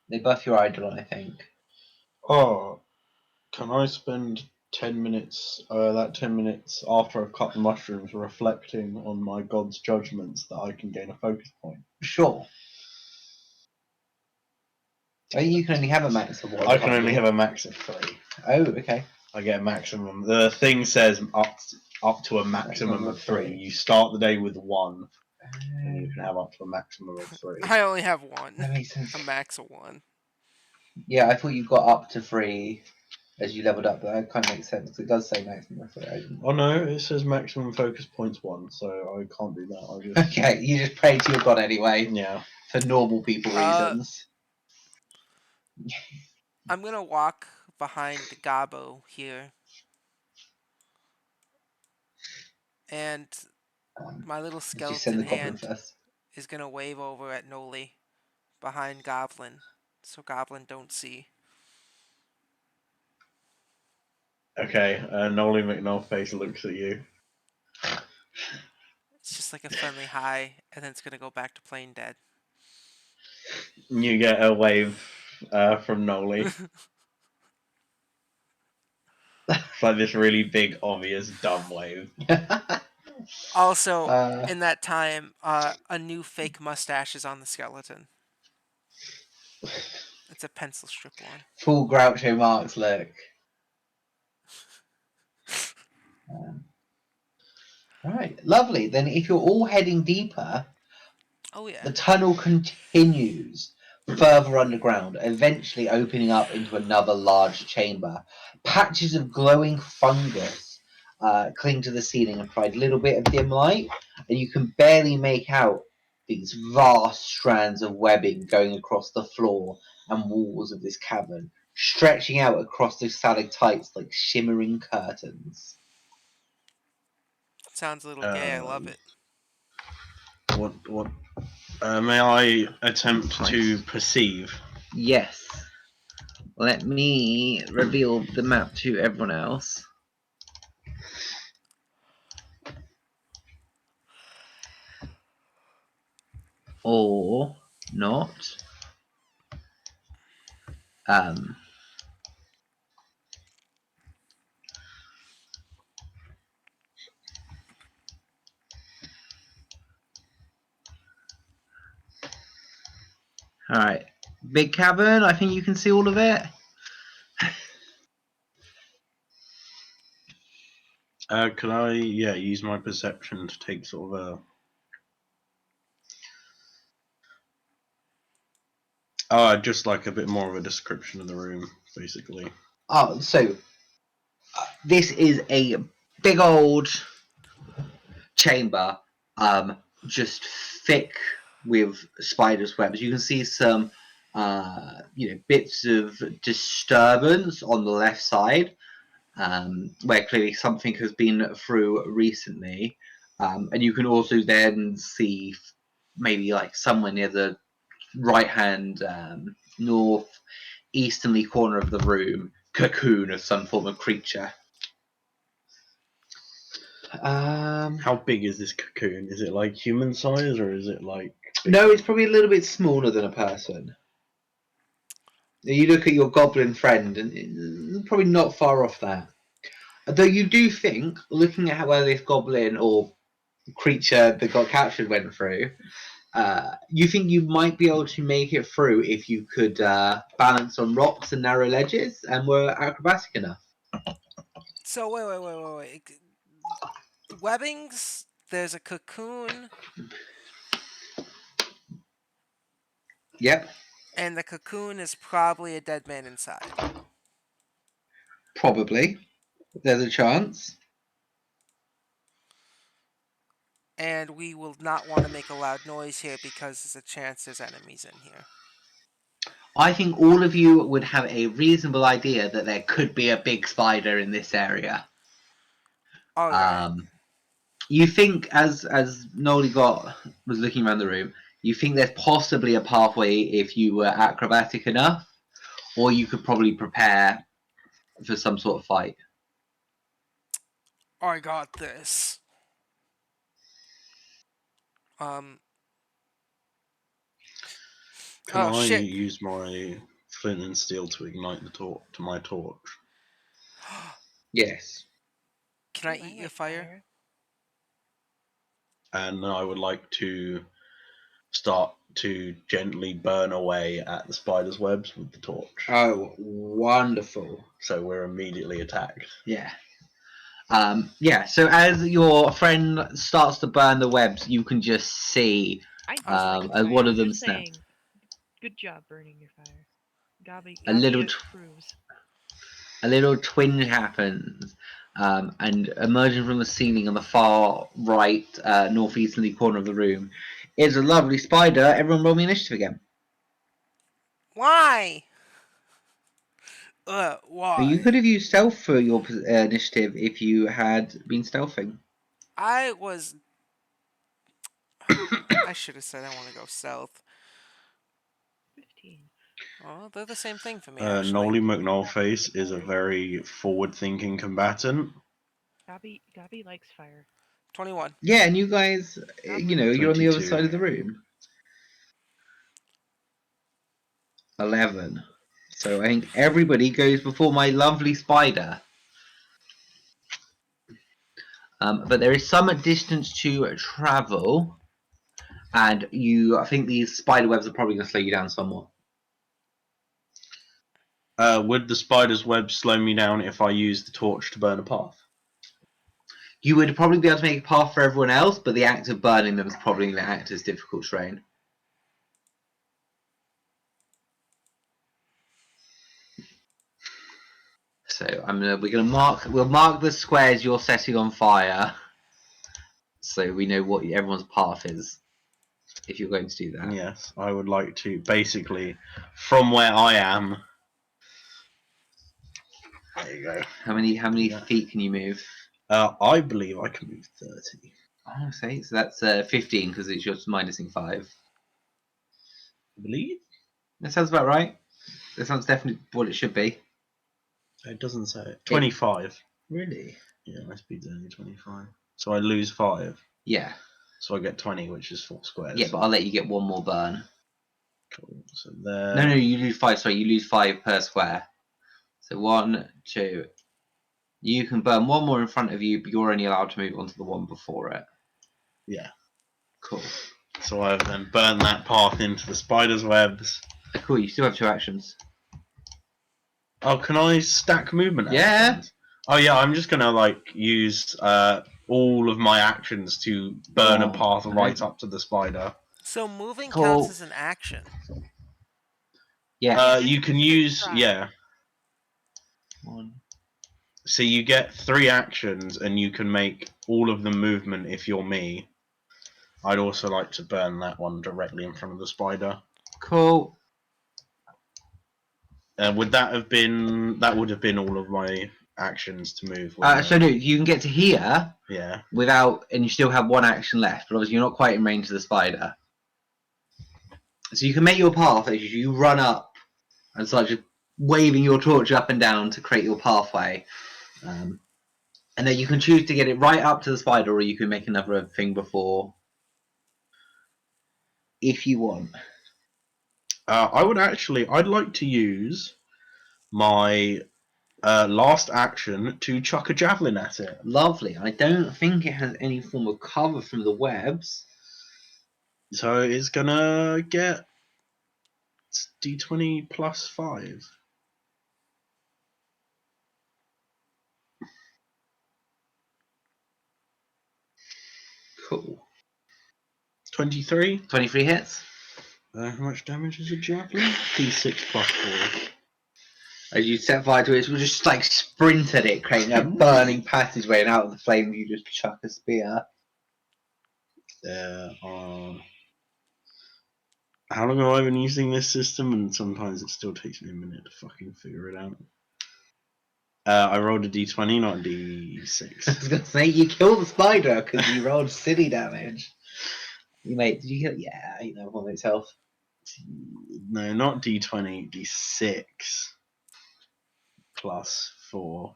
They buff your Eidolon, I think. Oh, can I spend 10 minutes, that 10 minutes after I've cut the mushrooms, reflecting on my god's judgments that I can gain a focus point? Sure. I think you can only have a max of 1. I can only have a max of 3. Oh, okay. I get a maximum. The thing says up to a maximum of 3. You start the day with 1, and you can have up to a maximum of 3. I only have 1. That makes sense. A max of 1. Yeah, I thought you got up to 3 as you leveled up. That kind of makes sense. It does say maximum of 3. Oh no, it says maximum focus points 1, so I can't do that. I just Okay, you just pray to your god anyway, yeah. for normal people reasons. I'm gonna walk behind Gabo here. And my little Let's just send skeleton the goblin hand first. is gonna wave over at Noli behind Goblin, so Goblin don't see. Okay, Nolly McNollface looks at you. It's just like a friendly hi, and then it's gonna go back to playing dead. You get a wave from Nolly. It's like this really big, obvious, dumb wave. Also, in that time, a new fake mustache is on the skeleton. It's a pencil strip one. Full Groucho Marx look. Right, lovely. Then if you're all heading deeper, Oh yeah. the tunnel continues further underground, eventually opening up into another large chamber. Patches of glowing fungus cling to the ceiling and provide a little bit of dim light, and you can barely make out these vast strands of webbing going across the floor and walls of this cavern, stretching out across the stalactites like shimmering curtains. Sounds a little gay. I love it. What? May I attempt to perceive? Yes. Let me reveal the map to everyone else. Or not. Alright. Big cavern, I think you can see all of it. Can I, use my perception to take sort of just like a bit more of a description of the room, basically. Oh, so this is a big old chamber, just thick with spiders' webs. You can see some, bits of disturbance on the left side, where clearly something has been through recently, and you can also then see maybe like somewhere near the right-hand north easterly corner of the room, cocoon of some form of creature. How big is this cocoon? Is it like human size, or is it like... No, it's probably a little bit smaller than a person. You look at your goblin friend, and it's probably not far off that. Though you do think, looking at where this goblin or creature that got captured went through, you think you might be able to make it through if you could balance on rocks and narrow ledges and were acrobatic enough. So wait. Webbings. There's a cocoon, Yep, and the cocoon is probably a dead man inside. probably. There's a chance. And we will not want to make a loud noise here because there's a chance there's enemies in here. I think all of you would have a reasonable idea that there could be a big spider in this area. All right. You think, as Nolly was looking around the room, you think there's possibly a pathway if you were acrobatic enough, or you could probably prepare for some sort of fight. I got this. Can Oh I shit. use my flint and steel to ignite my torch? Yes. Can I Ooh, eat your like fire? And I would like to start to gently burn away at the spider's webs with the torch. Oh, wonderful. So we're immediately attacked. Yeah. So as your friend starts to burn the webs, you can just see I do like as fire. one of I'm them just snaps. saying, good job burning your fire. Gabby A little approves. A little twinge happens, and emerging from the ceiling on the far right, northeasterly corner of the room is a lovely spider. Everyone roll me initiative again. Why? But Why? you could have used stealth for your initiative if you had been stealthing. I was. I should have said I want to go stealth. 15. Oh, they're the same thing for me, actually. Nolly McNollface is a very forward-thinking combatant. Gabby likes fire. 21. Yeah, and you guys, you're on the other 22. side of the room. 11. So I think everybody goes before my lovely spider. But there is some distance to travel, and I think these spider webs are probably going to slow you down somewhat. Would the spider's web slow me down if I use the torch to burn a path? You would probably be able to make a path for everyone else, but the act of burning them is probably going to act as difficult terrain. So we'll mark the squares you're setting on fire, so we know what everyone's path is. If you're going to do that. Yes, I would like to basically, from where I am. There you go. How many feet can you move? I believe I can move 30. Oh, say so that's 15 because it's just minusing 5. I believe. That sounds about right. That sounds definitely what it should be. It doesn't say it. 25. Really? Yeah, my speed's only 25. So I lose 5. Yeah. So I get 20, which is 4 squares. Yeah, but I'll let you get one more burn. Cool. So there. No, you lose 5. Sorry, you lose 5 per square. So 1, 2. You can burn one more in front of you, but you're only allowed to move on to the one before it. Yeah. Cool. So I've then burned that path into the spider's webs. Cool, you still have 2 actions. Oh, can I stack movement Yeah. actions? Oh yeah, I'm just gonna like use all of my actions to burn a path right up to the spider. So moving Cool. counts as an action. Yeah. You can Just use try. 1. So you get 3 actions, and you can make all of the movement if you're me. I'd also like to burn that one directly in front of the spider. Cool. Would that have been? That would have been all of my actions to move. So no, you can get to here Yeah. without, and you still have 1 action left, but obviously you're not quite in range of the spider. So you can make your path as you run up and start just waving your torch up and down to create your pathway. And then you can choose to get it right up to the spider, or you can make another thing before, if you want. I'd like to use my last action to chuck a javelin at it. Lovely. I don't think it has any form of cover from the webs. So it's gonna get d20 plus 5. Cool. 23. 23 hits. How much damage is a javelin? d6 plus 4. As you set fire to it, we'll just like sprint at it, creating a burning passageway, and out of the flames you just chuck a spear. How long have I been using this system? And sometimes it still takes me a minute to fucking figure it out. I rolled a d20, not a d6. I was gonna say you killed the spider because you rolled city damage. You mate, did you kill? Yeah, you know, on its health. No, not d20, d6 plus 4.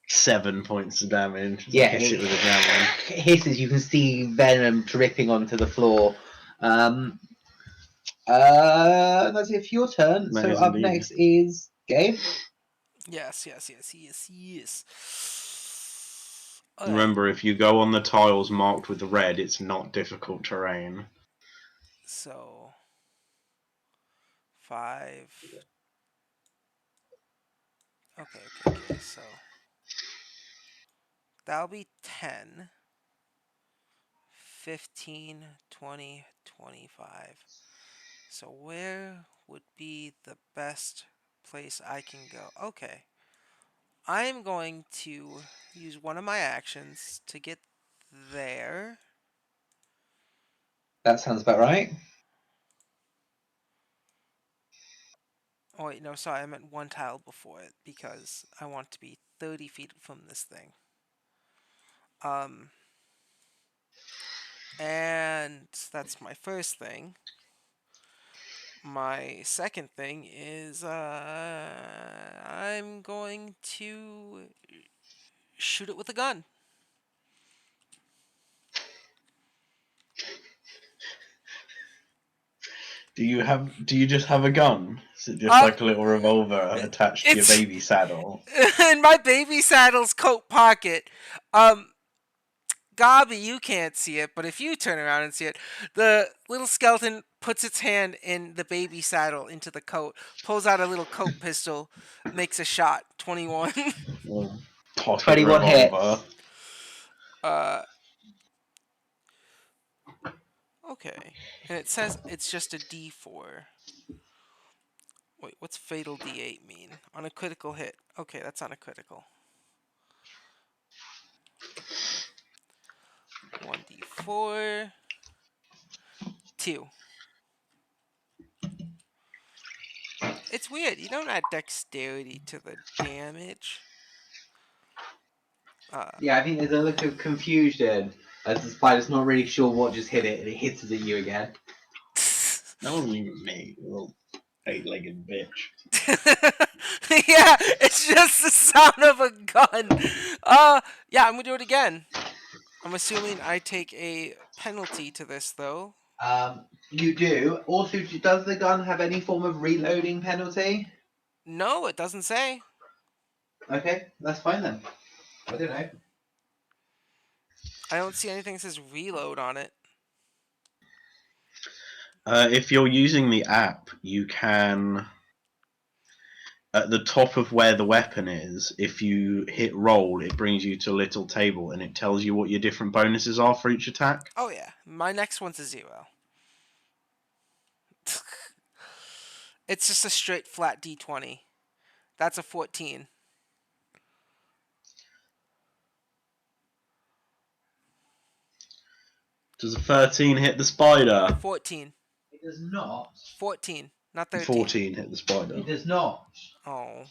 7 points of damage. Yeah, Hit it with a javelin. It hisses. You can see venom dripping onto the floor. That's it for your turn. That So is up indeed. next is Gabe. Yes. All right. Remember, if you go on the tiles marked with red, it's not difficult terrain. So 5. Okay. So that'll be 10, 15, 20, 25. So where would be the best place I can go? Okay. I'm going to use one of my actions to get there. That sounds about right. Oh wait, no, sorry, I meant one tile before it because I want to be 30 feet from this thing. And that's my first thing. My second thing is I'm going to shoot it with a gun. Do you just have a gun? Is it just like a little revolver attached to your baby saddle? In my baby saddle's coat pocket. Gobby, you can't see it, but if you turn around and see it, the little skeleton puts its hand in the baby saddle into the coat, pulls out a little coat pistol, makes a shot. 21. Well, pocket 21 revolver. hits. Okay. And it says it's just a D4. Wait, what's fatal D8 mean? On a critical hit. Okay, that's on a critical. 1d4. 2. It's weird. You don't add dexterity to the damage. Yeah, I think there's a look of confusion as the spider's not really sure what just hit it, and it hits it at you again. That wasn't even me. Well, Eight-legged bitch. Yeah, it's just the sound of a gun. Yeah, I'm gonna do it again. I'm assuming I take a penalty to this, though. You do. Also, does the gun have any form of reloading penalty? No, it doesn't say. Okay, that's fine then. I don't know. I don't see anything that says reload on it. If you're using the app, you can. At the top of where the weapon is, if you hit roll, it brings you to a little table and it tells you what your different bonuses are for each attack. Oh yeah, my next one's a 0. It's just a straight flat D20. That's a 14. Does a 13 hit the spider? 14. It does not. 14, not 13. 14 hit the spider. It does not. Oh.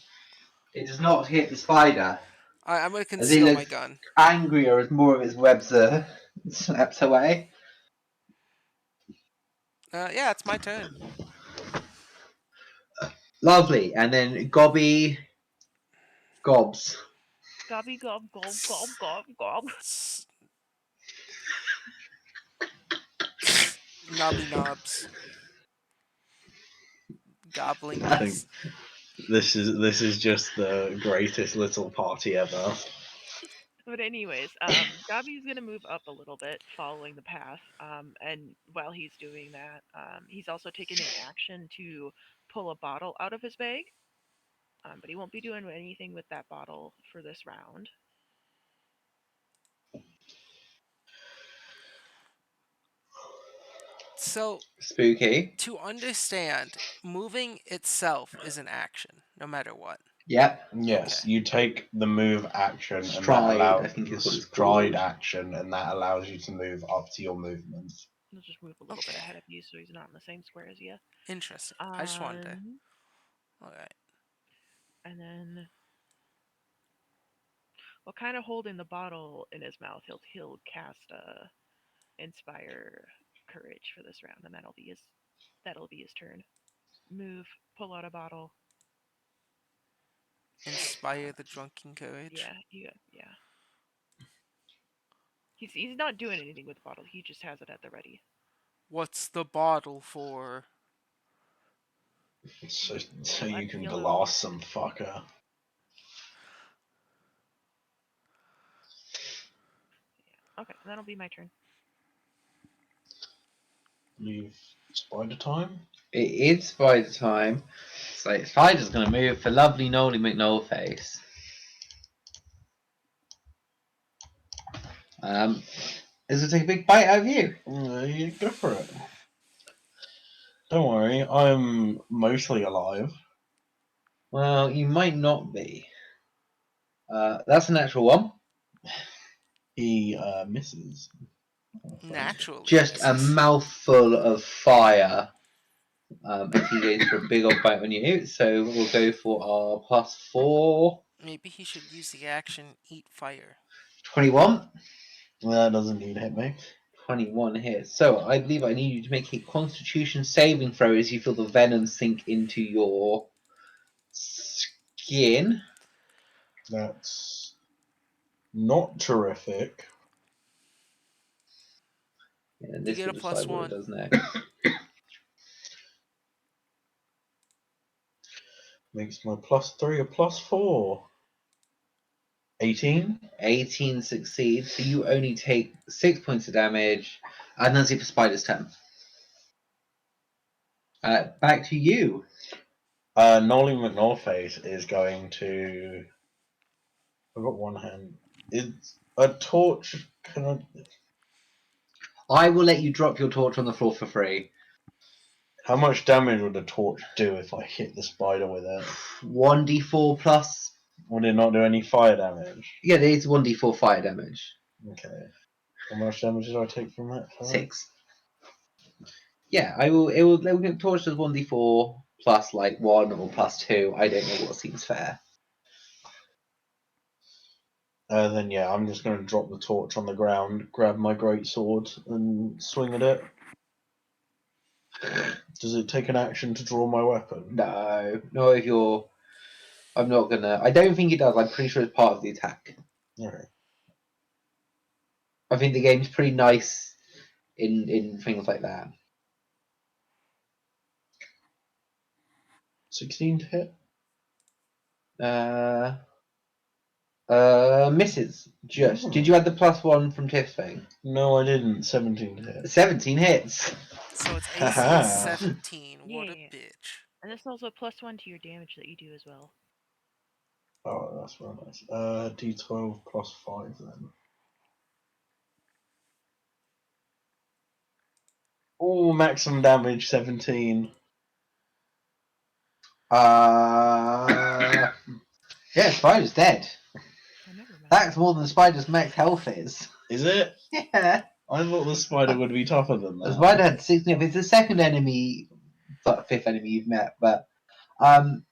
It does not hit the spider. I'm gonna As he conceal my looks gun. angrier as more of its webs are snapped away. Yeah, it's my turn. Lovely. And then Gobby gobs. Gobby gob gob gob gob gob. Knobby knobs. Gobbling I think these. this is just the greatest little party ever. But anyways, Gobby's gonna move up a little bit, following the path. And while he's doing that, he's also taking an action to pull a bottle out of his bag. But he won't be doing anything with that bottle for this round. So, Spooky. to understand, moving itself is an action, no matter what. Yep. Yes, Okay. you take the move action and Stride, that allows I think is what it's stride called. action, and that allows you to move up to your movements. He'll just move a little bit Okay. ahead of you, so he's not in the same square as you. Interesting. I just wanted to. Alright. And then, while kind of holding the bottle in his mouth, he'll cast inspire courage for this round, and that'll be his turn. Move, pull out a bottle. Inspire the drunken courage. Yeah. He's not doing anything with the bottle. He just has it at the ready. What's the bottle for? So Black, you can yellow. glass some fucker. Okay, that'll be my turn. Leave spider time. It is spider time. So Spider's going to move for lovely Nolly McNollface. Is it take a big bite out of you? You go for it. Don't worry, I'm mostly alive. Well, you might not be. That's a natural one. He misses. Naturally. Just a misses. mouthful of fire. If he goes for a big old bite on you. So we'll go for our +4. Maybe he should use the action Eat Fire. 21. That doesn't need to hit me. 21 hits. So I believe I need you to make a Constitution saving throw as you feel the venom sink into your skin. That's not terrific. Yeah, You this get will a decide what +1. it does next. Makes my +3 a +4. 18. 18 succeeds, so you only take 6 points of damage. And that's it for Spider's turn. Back to you. Nolly McNollface is going to. I've got one hand. It's a torch. Can I? I will let you drop your torch on the floor for free. How much damage would a torch do if I hit the spider with it? 1d4 plus. Would it not do any fire damage? Yeah, there is 1d4 fire damage. Okay. How much damage did I take from that? 6. Yeah, I will. It will. Torch does 1d4 plus like 1 or plus 2. I don't know what seems fair. Then yeah, I'm just going to drop the torch on the ground, grab my great sword, and swing at it. Does it take an action to draw my weapon? No, not if you're. I'm not gonna. I don't think it does. I'm pretty sure it's part of the attack. Okay. I think the game's pretty nice in things like that. 16 to hit? Misses. Just. Oh. Did you add the +1 from Tiff's thing? No, I didn't. 17 to hit. 17 hits. So it's AC Haha. is 17. What a Yeah. bitch. And this is also +1 to your damage that you do as well. Oh, that's very nice. D12 plus 5 then. Oh, maximum damage 17. Yeah, Spider's dead. Oh, never mind. That's more than Spider's max health is. Is it? Yeah. I thought the spider would be tougher than The that. Spider had 16. It's the second enemy, but fifth enemy you've met, but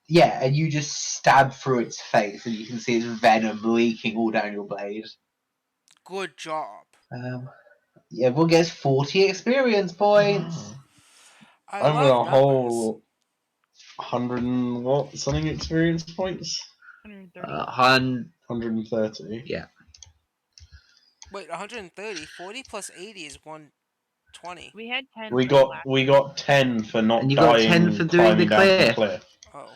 yeah, and you just stab through its face, and you can see its venom leaking all down your blade. Good job. Yeah, everyone gets 40 experience points. I I've got love a numbers. whole 100 and what something experience points? 130. 130. Yeah. Wait, 130. 40 plus 80 is 120. We had 10 We for the last. got 10 for not And you got dying 10 for doing the climbing down the cliff. cliff. Oh.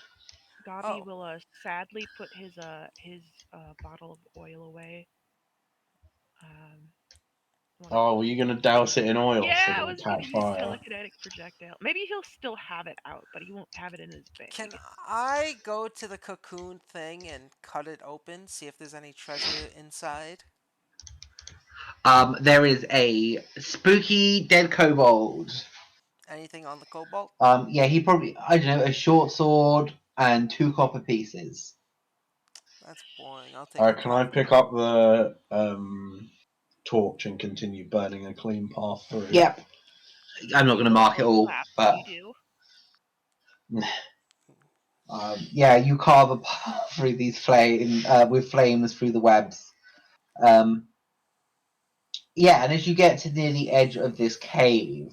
Gobby Oh. will sadly put his bottle of oil away. Oh, were you gonna douse it in oil so Yeah, I it'll was gonna catch use fire? telekinetic projectile. Maybe he'll still have it out, but he won't have it in his bag. Can I go to the cocoon thing and cut it open, see if there's any treasure inside? There is a spooky dead kobold. Anything on the cobalt? Yeah, he probably, I don't know, a short sword and 2 copper pieces. That's boring. I'll take Alright, a can I copper. pick up the torch and continue burning a clean path through? Yep. I'm not going to mark it all, but You yeah, you carve a path through these with flames through the webs. Yeah, and as you get to near the edge of this cave,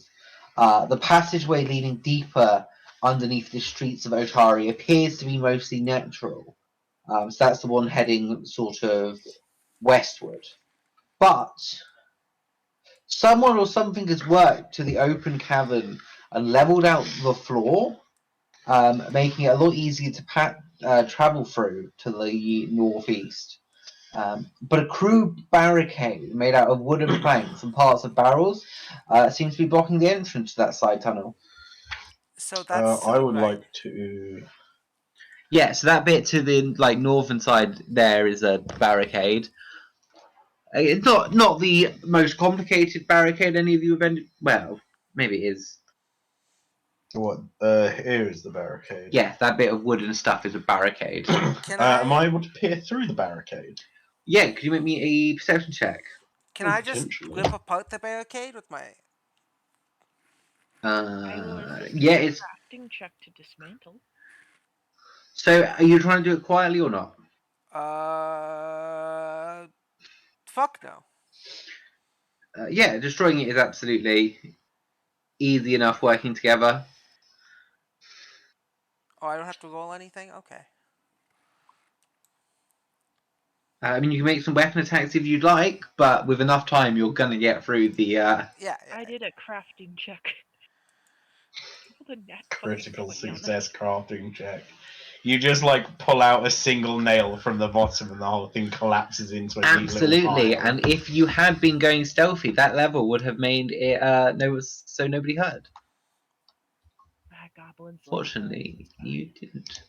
the passageway leading deeper underneath the streets of Otari appears to be mostly natural. So that's the one heading sort of westward. But someone or something has worked to the open cavern and leveled out the floor, making it a lot easier to travel through to the northeast. But a crude barricade made out of wooden planks and parts of barrels seems to be blocking the entrance to that side tunnel. So that's to I the would right. like to. Yeah, so that bit to the northern side there is a barricade. It's not the most complicated barricade any of you have ended. Well, maybe it is. What? Here is the barricade. Yeah, that bit of wooden stuff is a barricade. Can Am I I able to peer through the barricade? Yeah, could you make me a perception check? can I just Potentially. rip apart the barricade with my I will assist Yeah, with it's. a crafting check to dismantle. So, are you trying to do it quietly or not? fuck no. Yeah, destroying it is absolutely easy enough working together. Oh, I don't have to roll anything? Okay. I mean, you can make some weapon attacks if you'd like, but with enough time, you're gonna get through the. Yeah. I did a crafting check. Critical success crafting check. You just like pull out a single nail from the bottom and the whole thing collapses into a neat little Absolutely, pile. and if you had been going stealthy, that level would have made it so nobody heard. Goblins. Fortunately, you didn't.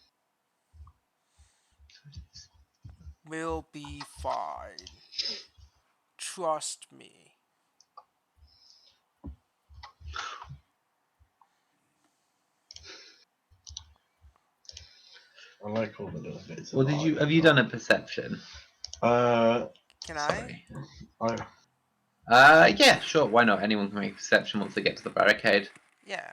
We'll be fine. Trust me. I like all the little bits. Well, have you done a perception? Can Sorry. I Yeah, sure. Why not? Anyone can make a perception once they get to the barricade. Yeah.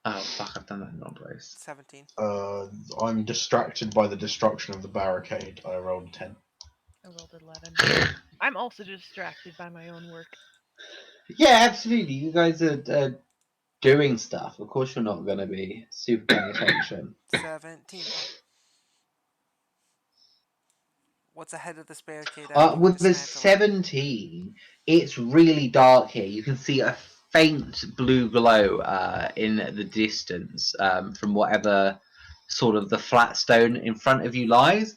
Oh fuck! I've done that in the wrong place. 17. I'm distracted by the destruction of the barricade. I rolled 10. I rolled 11. I'm also distracted by my own work. Yeah, absolutely. You guys are doing stuff. Of course, you're not going to be super paying attention. 17. What's ahead of this barricade after we With the dismantle it? 17, it's really dark here. You can see a faint blue glow in the distance from whatever sort of the flat stone in front of you lies.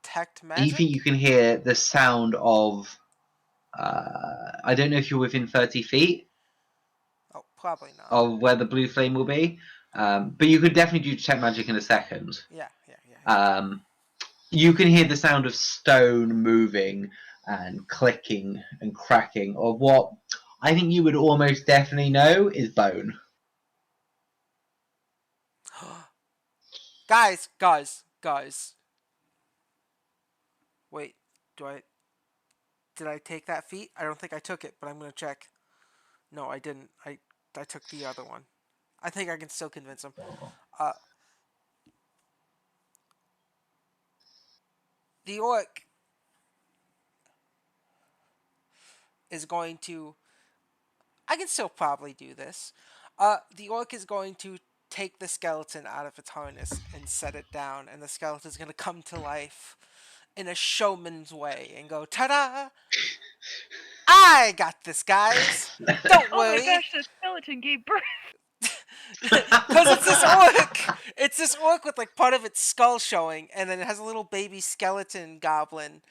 Detect Even you magic? can hear the sound of. I don't know if you're within 30 feet Oh, probably not. of where the blue flame will be, but you could definitely do detect magic in a second. Yeah. You can hear the sound of stone moving and clicking and cracking, or what I think you would almost definitely know is bone. Guys. Wait, did I take that feat? I don't think I took it, but I'm gonna check. No, I didn't. I took the other one. I think I can still convince him. Uh, the orc is going to. I can still probably do this. The orc is going to take the skeleton out of its harness and set it down, and the skeleton is going to come to life in a showman's way and go, ta-da! I got this, guys. Don't Oh my worry. gosh, that skeleton gave birth. Because it's this orc. It's this orc with like part of its skull showing, and then it has a little baby skeleton goblin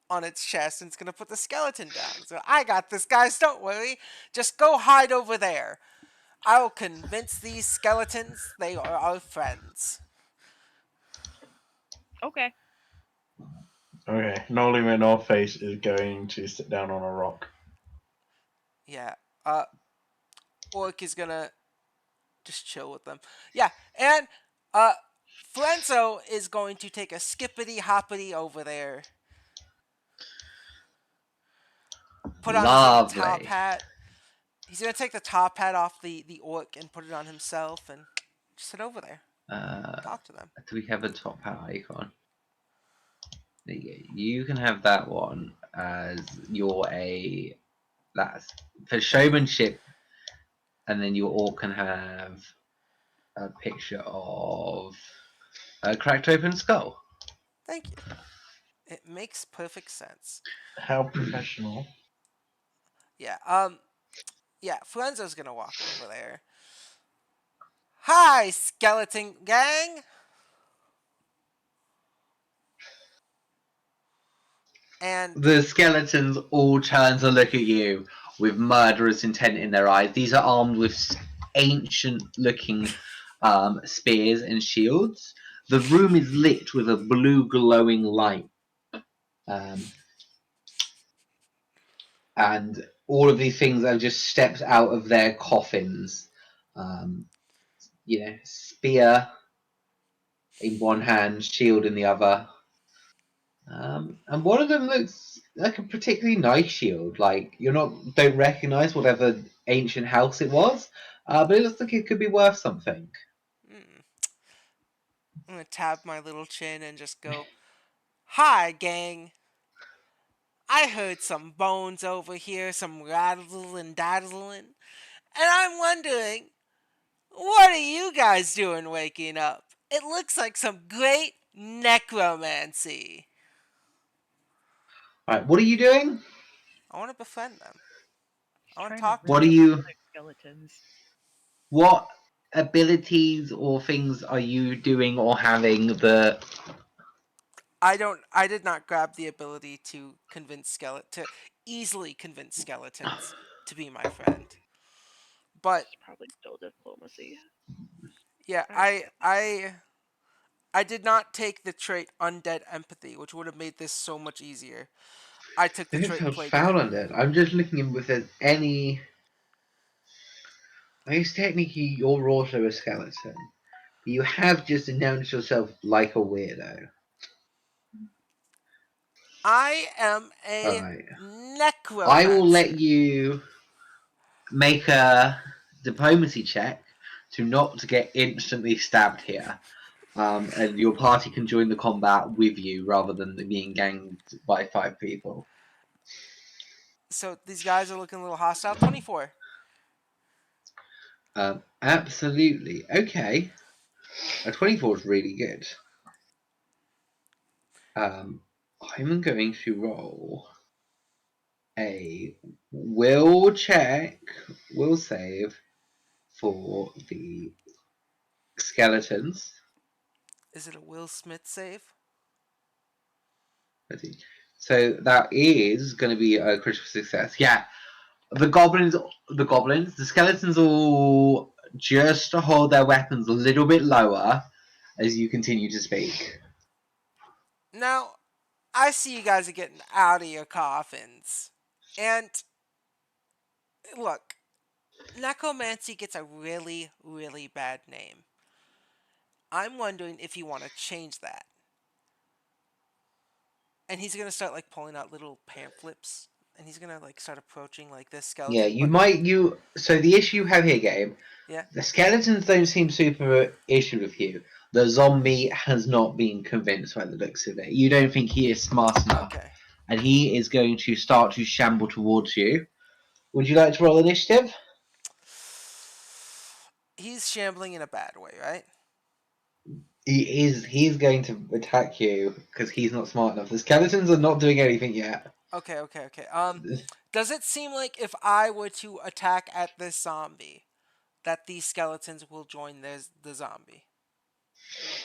on its chest, and it's gonna put the skeleton down. So I got this, guys. Don't worry. Just go hide over there. I'll convince these skeletons they are our friends. Okay. Okay, Nolly Northface is going to sit down on a rock. Yeah. Orc is gonna just chill with them. Yeah, and Flenzo is going to take a skippity hoppity over there, put on his little top Lovely. hat. He's gonna take the top hat off the orc and put it on himself and just sit over there, talk to them. Do we have a top hat icon? There you go. You can have that one as that's for showmanship, and then your orc can have a picture of a cracked open skull. Thank you. It makes perfect sense. How professional. Yeah. Yeah. Flenzo's gonna walk over there. Hi, skeleton gang. And The skeletons all turn to look at you with murderous intent in their eyes. These are armed with ancient-looking spears and shields. The room is lit with a blue glowing light. And all of these things have just stepped out of their coffins. Spear in one hand, shield in the other. And one of them looks like a particularly nice shield. Like don't recognize whatever ancient house it was, but it looks like it could be worth something. I'm gonna tap my little chin and just go, "Hi, gang. I heard some bones over here, some rattling dazzling, and I'm wondering, what are you guys doing waking up? It looks like some great necromancy. All right, what are you doing? I want to befriend them. He's I want to trying to talk to What round are them. up you? the skeletons. What abilities or things are you doing or having that? I did not grab the ability to easily convince skeletons to be my friend. But It's probably still diplomacy. yeah, I I forget. I I did not take the trait undead empathy, which would have made this so much easier. I took the I think trait sounds plague foul healing. on it. I'm just looking if there's any. I guess technically you're also a skeleton. You have just announced yourself like a weirdo. I am a Alright. I will let necromancer. you make a diplomacy check to not get instantly stabbed here. And your party can join the combat with you rather than being ganged by 5 people. So these guys are looking a little hostile. 24. Absolutely. Okay. A 24 is really good. I'm going to roll a will save for the skeletons. Is it a Will Smith save? So that is going to be a critical success. Yeah, the skeletons will just hold their weapons a little bit lower as you continue to speak. Now, I see you guys are getting out of your coffins. And look, necromancy gets a really, really bad name. I'm wondering if you want to change that. And he's gonna start like pulling out little pamphlets, and he's gonna like start approaching like this Yeah, skeleton. you might. So the issue you have here, Gabe. Yeah. The skeletons don't seem super issued with you. The zombie has not been convinced by the looks of it. You don't think he is smart enough, Okay. and he is going to start to shamble towards you. Would you like to roll initiative? He's shambling in a bad way, right? He is. He's going to attack you because he's not smart enough. The skeletons are not doing anything yet. Okay. Does it seem like if I were to attack at this zombie, that these skeletons will join the zombie?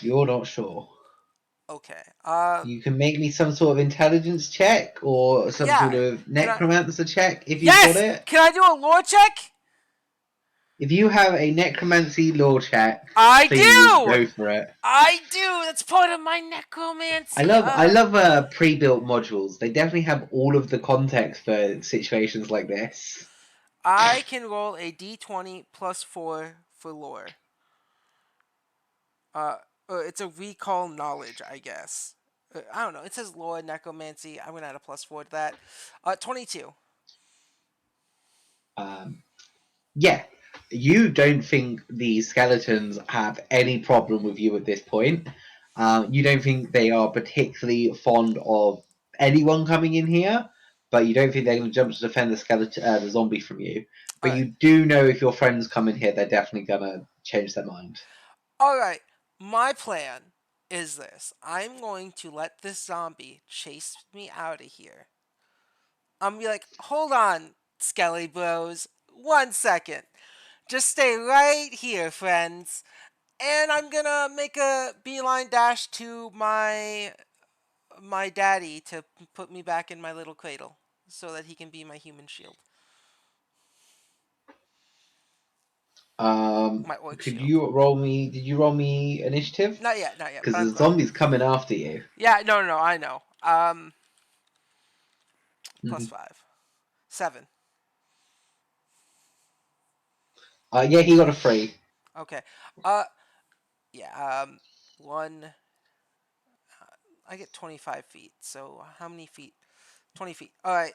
You're not sure. Okay. You can make me some sort of intelligence check or some sort Yeah. of Can I? necromancer check if you've got Yes. it. Can I do a lore check? If you have a necromancy law check, I please do. go for it. I do. That's part of my necromancy. I love pre-built modules. They definitely have all of the context for situations like this. I can roll a d20 plus 4 for lore. It's a recall knowledge, I guess. I don't know. It says lore necromancy. I'm gonna add a plus 4 to that. 22. Yeah, you don't think the skeletons have any problem with you at this point. You don't think they are particularly fond of anyone coming in here, but you don't think they're going to jump to defend the zombie from you. But Alright. you do know if your friends come in here, they're definitely going to change their mind. Alright. My plan is this. I'm going to let this zombie chase me out of here. I'm gonna be like, hold on, Skelly Bros. 1 second. Just stay right here, friends. And I'm gonna make a beeline dash to my daddy to put me back in my little cradle so that he can be my human shield. My orc Could shield. you roll me? Did you roll me initiative? Not yet. Because But the zombie's coming after you. yeah, no, I know. Plus 5. 7. Yeah, he got a 3. Okay. Yeah, 1. I get 25 feet. So how many feet? 20 feet. Alright.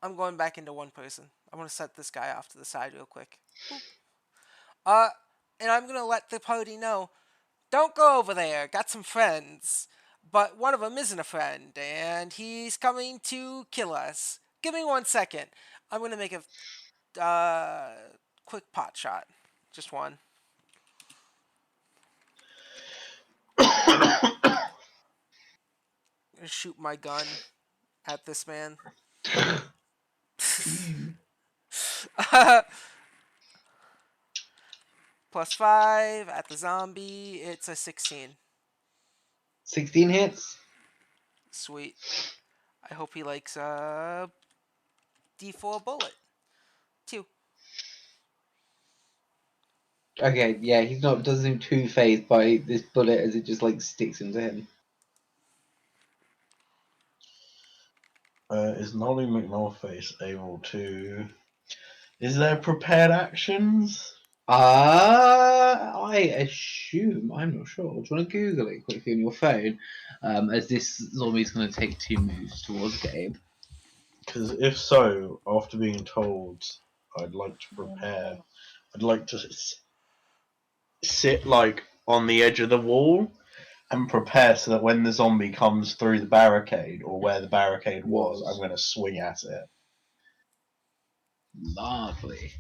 I'm going back into one person. I'm gonna set this guy off to the side real quick. Boop. And I'm gonna let the party know, don't go over there. Got some friends. But one of them isn't a friend, and he's coming to kill us. Give me 1 second. I'm gonna make a quick pot shot. Just one. I'm gonna shoot my gun at this man. Plus 5 at the zombie. It's a 16. 16 hits. Sweet. I hope he likes a D4 bullet. 2. Okay, yeah, doesn't seem too phased by this bullet as it just like sticks into him. Is Nolly McNorface able to? Is there prepared actions? I assume, I'm not sure. Do you want to Google it quickly on your phone? As this zombie's going to take 2 moves towards Gabe. Because if so, after being told, I'd like to prepare. I'd like to sit like on the edge of the wall And prepare so that when the zombie comes through the barricade, or where the barricade was, I'm going to swing at it. Lovely.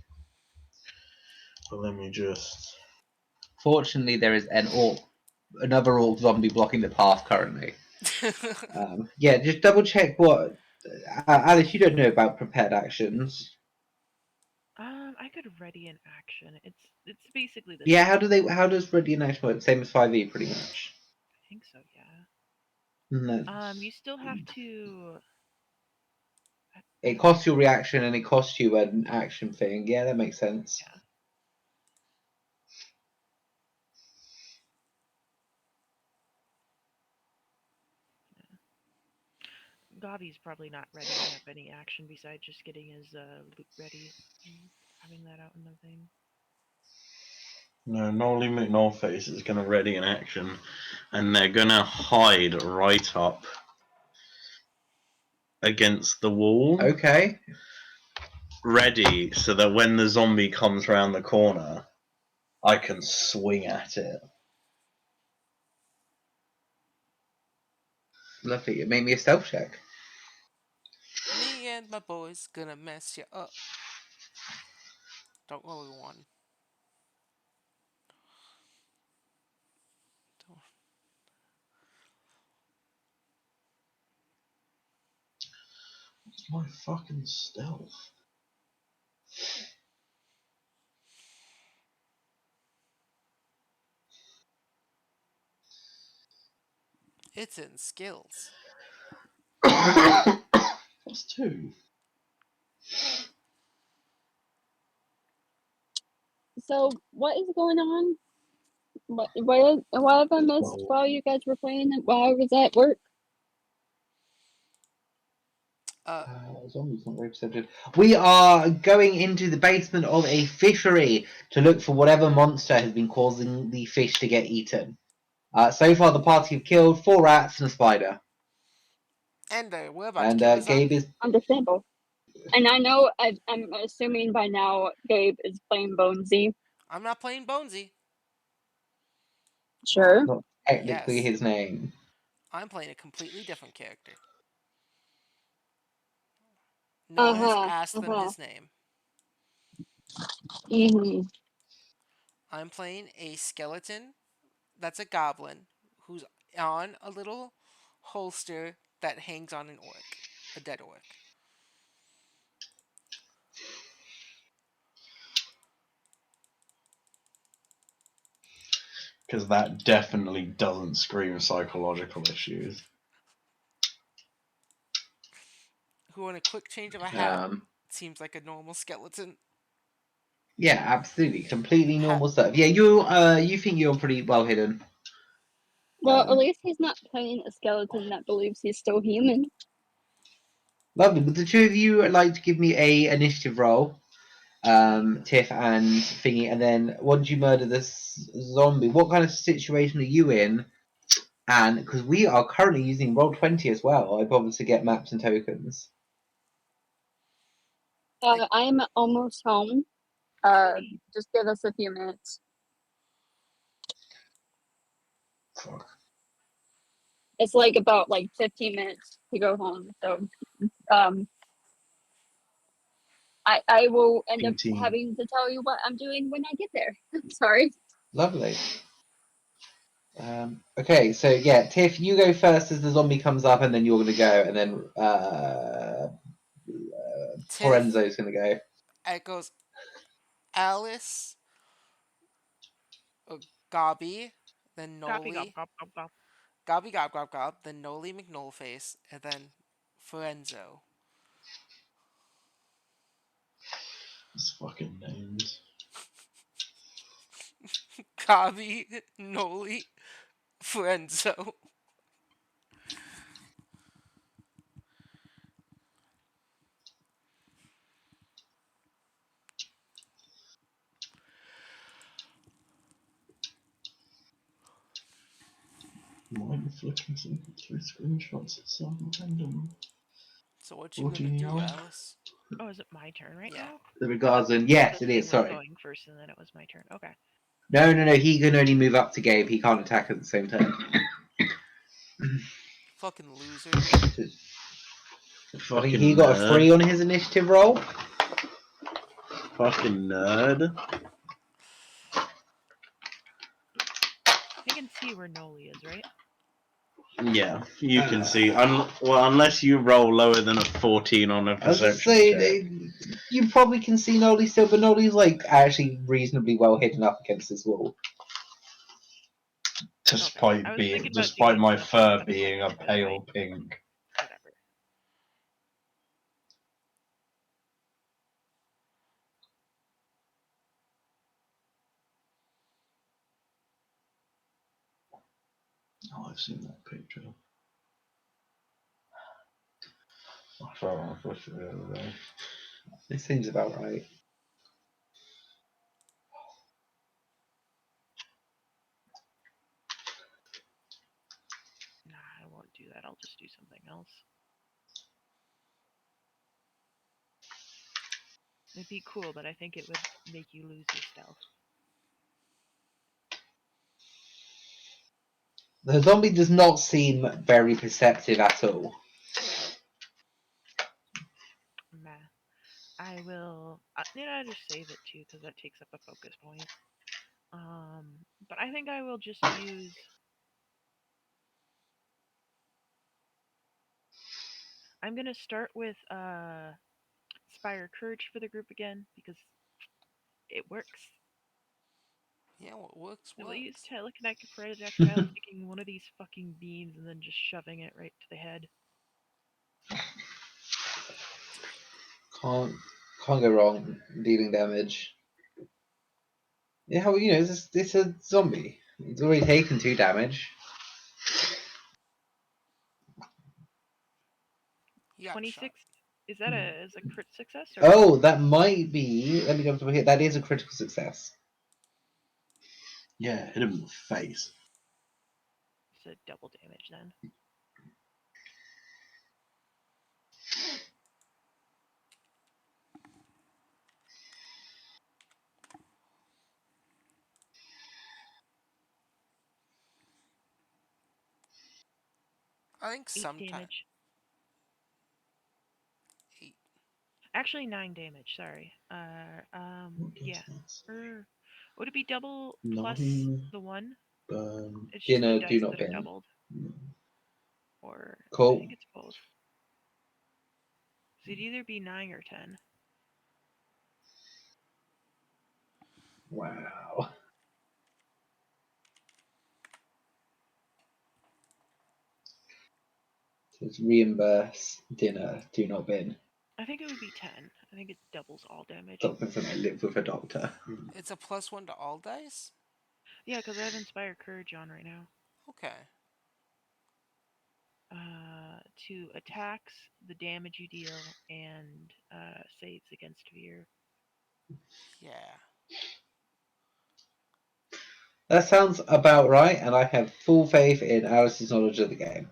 Well, let me just... Fortunately, there is another orc zombie blocking the path currently. Yeah, just double check what... Alice, you don't know about prepared actions. I could ready an action. It's basically the Yeah, same. how does ready an action work? Same as 5e, pretty much. I think so, yeah. No. You still have to. It costs you a reaction and it costs you an action thing. Yeah, that makes sense. Yeah. Gavi's probably not readying up any action besides just getting his loot ready and having that out in the thing. No, Nolly McNollface is going to ready an action, and they're going to hide right up against the wall. Okay. Ready, so that when the zombie comes round the corner, I can swing at it. Lovely. It made me a stealth check. Me and my boys gonna mess you up. Don't roll a 1. Don't. It's my fucking stealth. It's in skills. That's 2. So what is going on? What have I missed while you guys were playing it while I was at work? Zombies not represented. We are going into the basement of a fishery to look for whatever monster has been causing the fish to get eaten. So far, the party have killed 4 rats and a spider. And we're about And to kill a Gabe zombie. is Understandable. And I know I'm assuming by now Gabe is playing Bonesy. I'm not playing Bonesy. Sure. not technically Yes. his name. I'm playing a completely different character. No one has asked them his name. Mm-hmm. I'm playing a skeleton that's a goblin who's on a little holster that hangs on an orc, a dead orc. Because that definitely doesn't scream psychological issues. Who, on a quick change of a hat, Um, seems like a normal skeleton. yeah, absolutely, completely Ha- normal stuff. Yeah, you think you're pretty well hidden. Well, at least he's not playing a skeleton that believes he's still human. Lovely. Would the two of you like to give me a initiative roll? Tiff and Thingy, and then once you murder this zombie, what kind of situation are you in? And because we are currently using Roll20 as well, I bothered to get maps and tokens. I'm almost home. Just give us a few minutes. Fuck. It's like about 15 minutes to go home. So I will end up 18. having to tell you what I'm doing when I get there. Sorry. Lovely. Okay, so yeah, Tiff, you go first as the zombie comes up, and then you're gonna go, and then Tiff Lorenzo's gonna go. echoes Alice, Gobby, then Copy, Noli, gop, gop, gop, gop. Gobby Gob Gob Gob, then Noli McNollface, and then Forenzo. These fucking names. Gobby, Noli, Forenzo. Mind flicking through screenshots at some random. So what you What do gonna you do, know? Alice? Oh, is it my turn right Yeah. now? The regards, and I yes, thought it the is. thing was Sorry. going first, and then it was my turn. Okay. No. He can only move up to Gabe. He can't attack at the same time. Fucking loser. I think Fucking he got a nerd. 3 on his initiative roll. Fucking nerd. I can see where Noli is, right? Yeah, you can see. Well, unless you roll lower than a 14 on a I was just perception check. saying, you probably can see Noli still, but Noli's like actually reasonably well hidden up against this wall. Despite I was being, thinking about despite doing my something fur about being a it, but pale pink. whatever. Oh, I've seen that picture. I saw it on Twitter the other day. This seems about right. Nah, I won't do that. I'll just do something else. It'd be cool, but I think it would make you lose your stealth. The zombie does not seem very perceptive at all. Meh. I will. I just save it too because that takes up a focus point. But I think I will just use. I'm gonna start with Inspire Courage for the group again because it works. Yeah, what works, We'll use works. telekinetic projectile, taking one of these fucking beams and then just shoving it right to the head. Can't go wrong dealing damage. Yeah, how it's a zombie. It's already taken 2 damage. He got 26. shot. Is that a crit success or? Oh, that might be. Let me go over here. That is a critical success. Yeah, hit him in the face. It's a double damage then. I think 8 sometime damage. 8. Actually, 9 damage. Sorry. Yeah. Would it be double plus Nine, the 1? burn. It's just the Dinner, do dice not that are bin. doubled, or I Cool. think it's both. So it'd either be 9 or 10. Wow. So it's reimburse, dinner, do not bin. I think it would be 10. I think it doubles all damage. Doctor said I live with a doctor. It's a +1 to all dice? Yeah, because I have Inspire Courage on right now. Okay. To attacks, the damage you deal, and saves against fear. Yeah. That sounds about right, and I have full faith in Alice's knowledge of the game.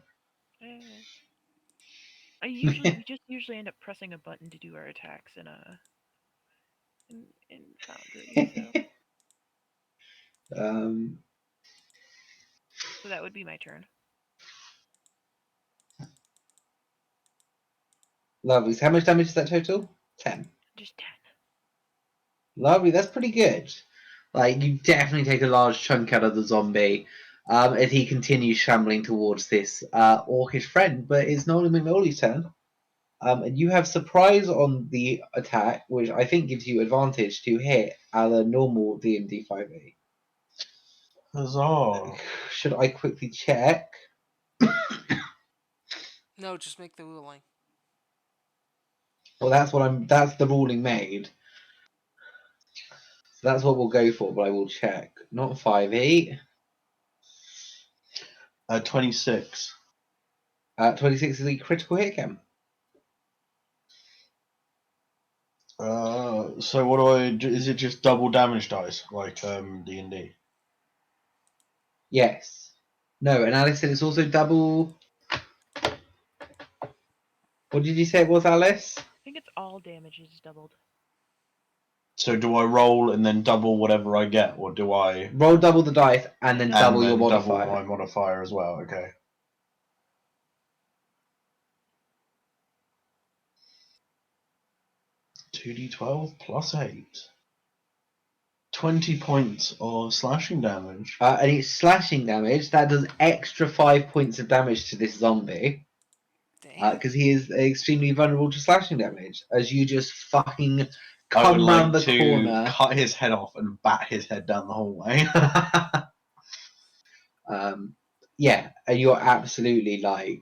We just usually end up pressing a button to do our attacks in Foundry, so that would be my turn. Lovely. So how much damage is that total? 10. Just 10. Lovely, that's pretty good. Like, you definitely take a large chunk out of the zombie as he continues shambling towards this orcish friend, but it's Nolan McNally's turn. And you have surprise on the attack, which I think gives you advantage to hit at a normal DND 5e. Huzzah! Should I quickly check? No, just make the ruling. Well, that's the ruling made. So that's what we'll go for, but I will check. Not 5e. 26. 26 is a critical hit, Cam. So what do I do? Is it just double damage dice like D&D? Yes. No, and Alice said it's also double. What did you say it was, Alice? I think it's all damage is doubled. So do I roll and then double whatever I get, or do I Roll double the dice and then And double and your then double modifier. my modifier as well? Okay. 2d12 plus 8. 20 points of slashing damage. And it's slashing damage. That does extra 5 points of damage to this zombie. Damn. Because he is extremely vulnerable to slashing damage. As you just fucking I would come like round the to corner. cut his head off and bat his head down the hallway. Yeah, and you're absolutely like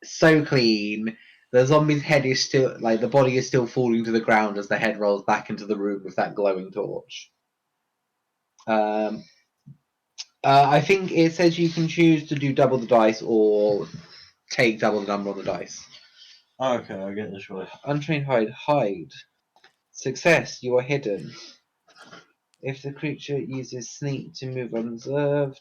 so clean. The zombie's head is still like the body is still falling to the ground as the head rolls back into the room with that glowing torch. I think it says you can choose to do double the dice or take double the number on the dice. Okay, I get the choice. Untrained hide. Success, you are hidden. If the creature uses sneak to move unobserved,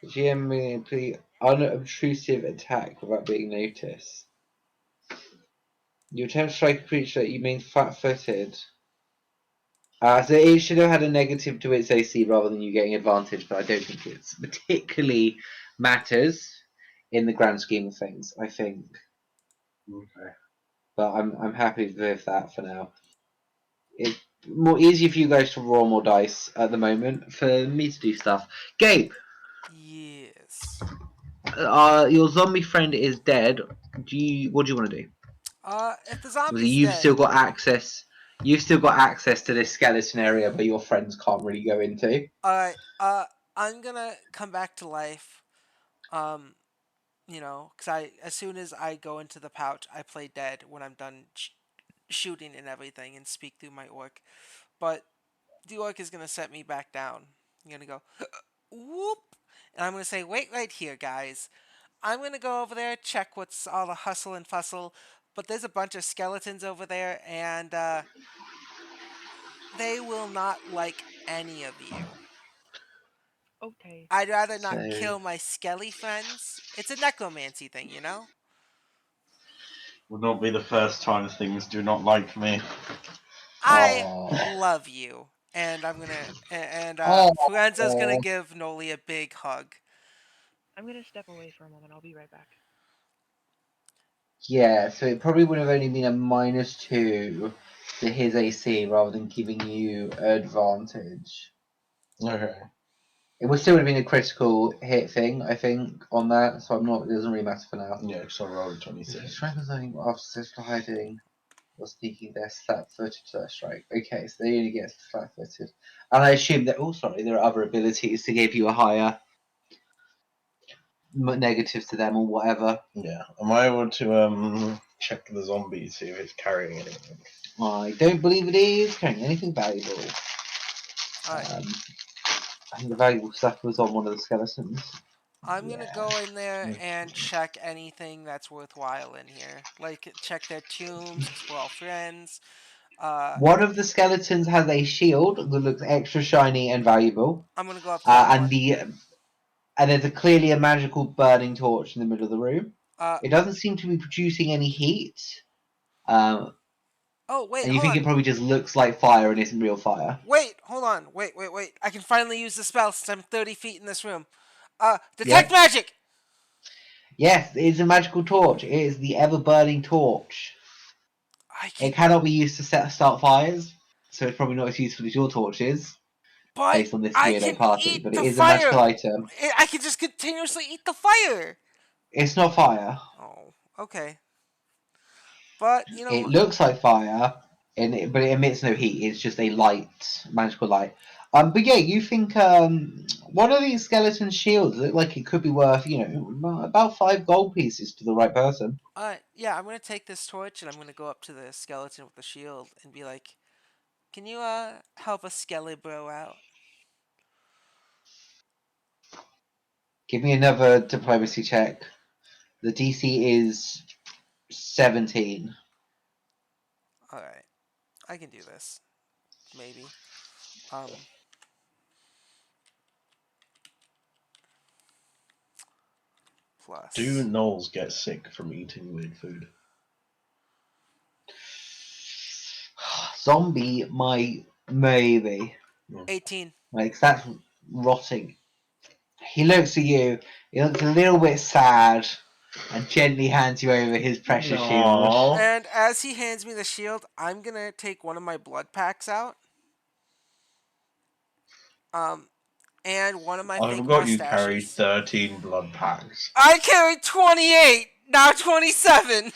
the GM may play unobtrusive attack without being noticed. You attempt to strike a creature that you mean flat-footed. So it should have had a negative to its AC rather than you getting advantage, but I don't think it's particularly matters in the grand scheme of things, I think. Okay. But I'm happy with that for now. It's more easier for you guys to roll more dice at the moment for me to do stuff. Gabe, Yes. your zombie friend is dead. What do you want to do? If the Obviously, zombie's you've dead, still got access. You've still got access to this skeleton area, but your friends can't really go into. alright, I'm gonna come back to life. Um, cause as soon as I go into the pouch, I play dead when I'm done shooting and everything and speak through my orc. But the orc is gonna set me back down. I'm gonna go, whoop, and I'm gonna say, wait right here, guys. I'm gonna go over there, check what's all the hustle and fussle. But there's a bunch of skeletons over there, and they will not like any of you. Okay. I'd rather not So kill my skelly friends. It's a necromancy thing, you know? Will not be the first time things do not like me. I oh, love you. And I'm gonna and Fuenza's gonna oh, give Noli a big hug. I'm gonna step away for a moment. I'll be right back. yeah. So it probably would have only been a -2 to his AC rather than giving you advantage. Okay. It would still have been a critical hit thing, I think, on that. So I'm not. It doesn't really matter for now. Yeah, because I rolled a 26. Strike something after successful hiding or sneaking, they're flat-footed to that strike. Okay, so they only get flat-footed, and I assume that. Oh, sorry, there are other abilities to give you a higher negative to them or whatever. Yeah. Am I able to check the zombie, see if it's carrying anything? I don't believe it is carrying anything valuable. Alright. I think the valuable stuff was on one of the skeletons. I'm gonna Yeah. go in there and check anything that's worthwhile in here. Like check their tombs, because we're all friends. One of the skeletons has a shield that looks extra shiny and valuable, I'm gonna go up to that one. and there's clearly a magical burning torch in the middle of the room. Uh It doesn't seem to be producing any heat, um, oh wait, and you hold think on. it probably just looks like fire and isn't real fire. Wait, hold on. Wait. I can finally use the spell since I'm 30 feet in this room. Detect Yeah. magic! Yes, it is a magical torch. It is the ever-burning torch. I It can, cannot be used to start fires, so it's probably not as useful as your torch is, but based on this I weirdo can party. eat But the it is a magical fire. item. I can just continuously eat the fire. It's not fire. Oh, okay. But It looks like fire, but it emits no heat. It's just a light, magical light. But yeah, you think one of these skeleton shields look like it could be worth, about 5 gold pieces to the right person. yeah, I'm gonna take this torch and I'm gonna go up to the skeleton with the shield and be like, "Can you help a skelly bro out?" Give me another diplomacy check. The DC is 17. All right, I can do this. Maybe. Um, Do plus gnolls get sick from eating weird food? Zombie might, maybe. 18. Like, that's rotting. He looks at you. He looks a little bit sad. and gently hands you over his precious shield. Aw. And as he hands me the shield, I'm gonna take one of my blood packs out. And one of my I fake forgot you carry mustaches. 13 blood packs. I carry 28, now 27.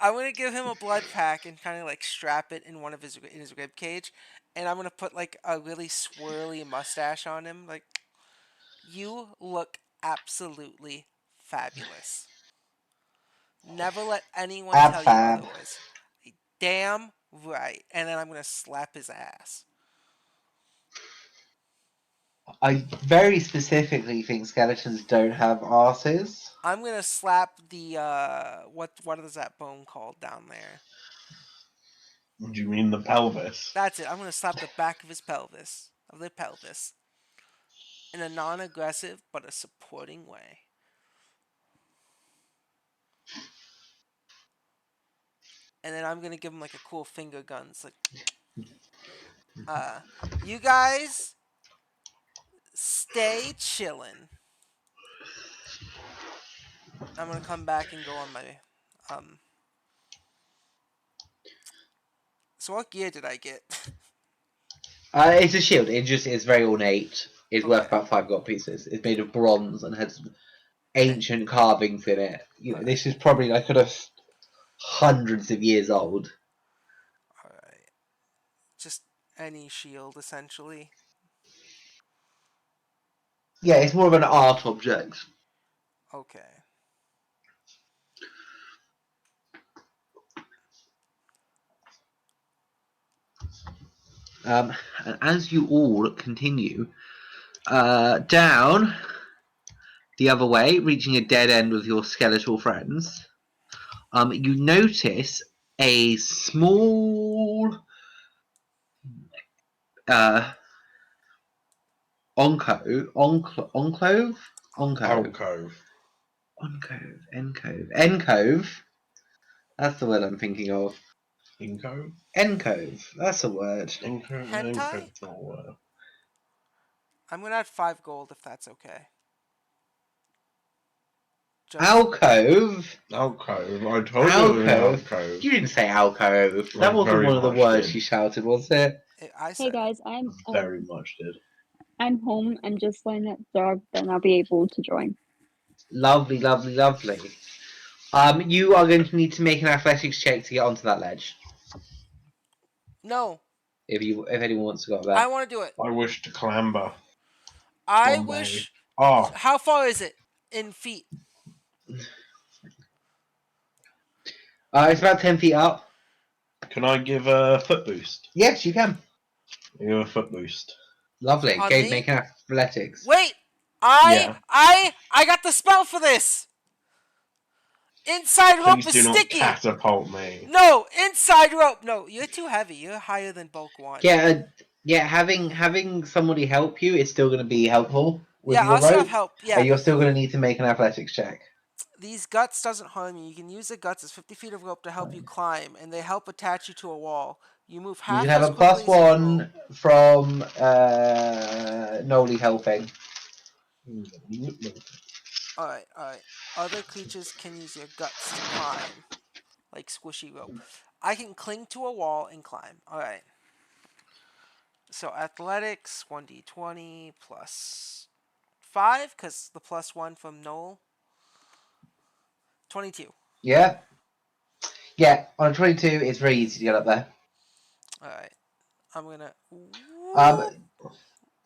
I'm gonna give him a blood pack and kind of like strap it in his rib cage, and I'm gonna put like a really swirly mustache on him. Like, you look absolutely fabulous. Never let anyone Ab tell you fab. otherwise. Damn right. And then I'm gonna slap his ass. I very specifically think skeletons don't have asses. I'm gonna slap the what is that bone called down there? Do you mean the pelvis? That's it. I'm gonna slap the back of his pelvis. In a non-aggressive but a supporting way. And then I'm gonna give him like a cool finger guns, like you guys stay chillin'. I'm gonna come back and go on my So what gear did I get? It's a shield. It just is very ornate. It's worth Okay. about 5 gold pieces. It's made of bronze and has ancient carvings in it. You know, this is probably like hundreds of years old. Alright. Just any shield essentially. Yeah, it's more of an art object. Okay. And as you all continue down the other way, reaching a dead end with your skeletal friends, you notice a small enclave. That's the word I'm thinking of. Incove? Encove. That's a word. Hentai? Not a word. I'm gonna add 5 gold if that's okay. Just Alcove. Alcove. I told you it was an alcove. You didn't say alcove. That I wasn't very one of the much words did. you shouted, was it? I Hey said guys, I'm Very much did. I'm home. I'm just letting that dog. Then I'll be able to join. Lovely, lovely, lovely. You are going to need to make an athletics check to get onto that ledge. no. If anyone wants to go up there. I want to do it. I wish to clamber. I One day. wish. Ah, How far is it in feet? It's about 10 feet up. can I give a foot boost? Yes, you can. I give a foot boost. Lovely. On Go me? make an athletics. Wait. Yeah. I got the spell for this. Inside rope Please is do not sticky. catapult me. No, inside rope. No, you're too heavy. You're higher than bulk 1. Yeah. Having somebody help you is still going to be helpful with Yeah, your I'll still rope. have help. Yeah. And you're still going to need to make an athletics check. These guts doesn't harm you. You can use the guts as 50 feet of rope to help you climb, and they help attach you to a wall. You move You half can have as a quickly as usual. +1 from Noli helping. Alright. Other creatures can use your guts to climb, like squishy rope. I can cling to a wall and climb. Alright. So athletics, 1d20 plus 5, because the +1 from Noel. 22. Yeah. Yeah, on 22, it's very easy to get up there. Alright. I'm gonna.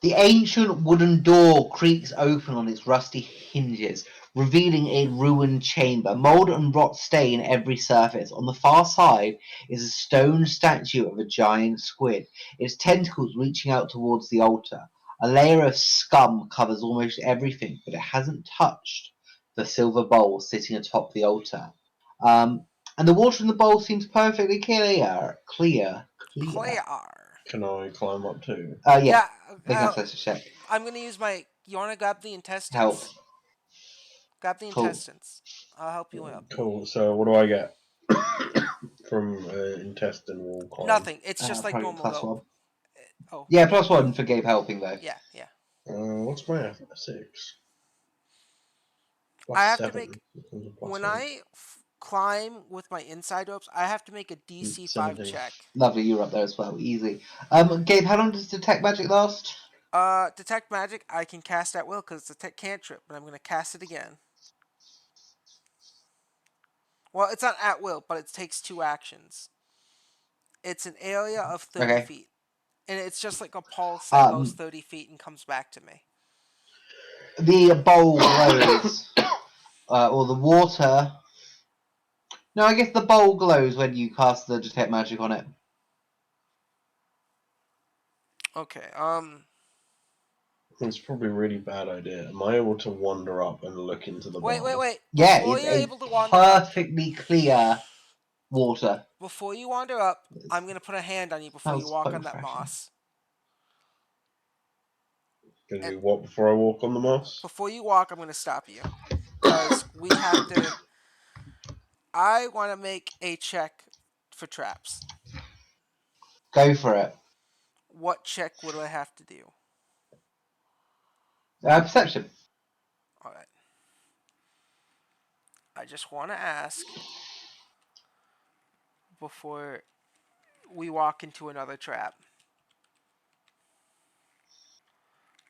The ancient wooden door creaks open on its rusty hinges, revealing a ruined chamber. Mold and rot stain every surface. On the far side is a stone statue of a giant squid, its tentacles reaching out towards the altar. A layer of scum covers almost everything, but it hasn't touched the silver bowl sitting atop the altar. And the water in the bowl seems perfectly clear. Clear. Can I climb up too? Yeah. Make an athletics check. I'm gonna use my. You wanna grab the intestines? Help. Grab the Cool. intestines. I'll help you out. Cool. So what do I get from intestinal climb? Nothing. It's just like Probably normal +1. rope. Oh. Yeah, +1 for Gabe helping though. Yeah. What's my athletics? Plus I have to 7. make Becomes a plus when 1. I climb with my inside ropes. I have to make a DC 5 17. check. Lovely, you're up there as well. Easy. Gabe, how long does detect magic last? Detect magic. I can cast at will because it's a cantrip, but I'm gonna cast it again. Well, it's not at will, but it takes 2 actions. It's an area of 30 Okay. feet, and it's just like a pulse that goes Um, 30 feet and comes back to me. the bowl glows, or the water. No, I guess the bowl glows when you cast the detect magic on it. Okay. It's probably a really bad idea. Am I able to wander up and look into the Wait, bowl? wait, wait. Yeah, Before it's you're a able to wander up, perfectly clear water. before you wander up, I'm gonna put a hand on you before you Smells walk quite on that refreshing. moss. Gonna And do what before I walk on the moss? before you walk, I'm gonna stop you, cause we have to. I want to make a check for traps. Go for it. What check would I have to do? Perception. All right. I just want to ask before we walk into another trap.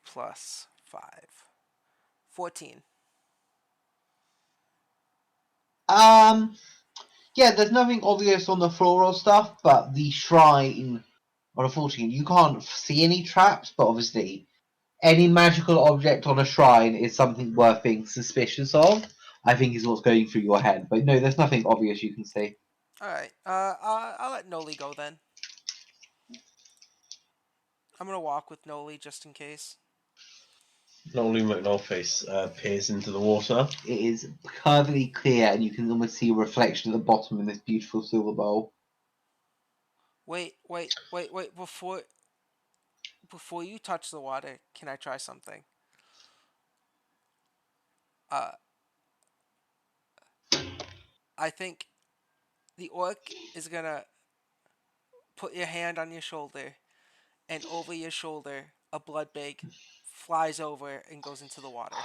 Plus 5. 14. Yeah, there's nothing obvious on the floor or stuff, but the shrine on a 14, you can't see any traps, but obviously any magical object on a shrine is something worth being suspicious of, I think is what's going through your head. But no, there's nothing obvious you can see. All right. I'll let Noli go then. I'm gonna walk with Noli just in case. Nolly McNolface peers into the water. It is perfectly clear, and you can almost see a reflection at the bottom in this beautiful silver bowl. Wait. Before you touch the water, can I try something? Uh, I think the orc is gonna put your hand on your shoulder, and over your shoulder, a blood bag flies over and goes into the water.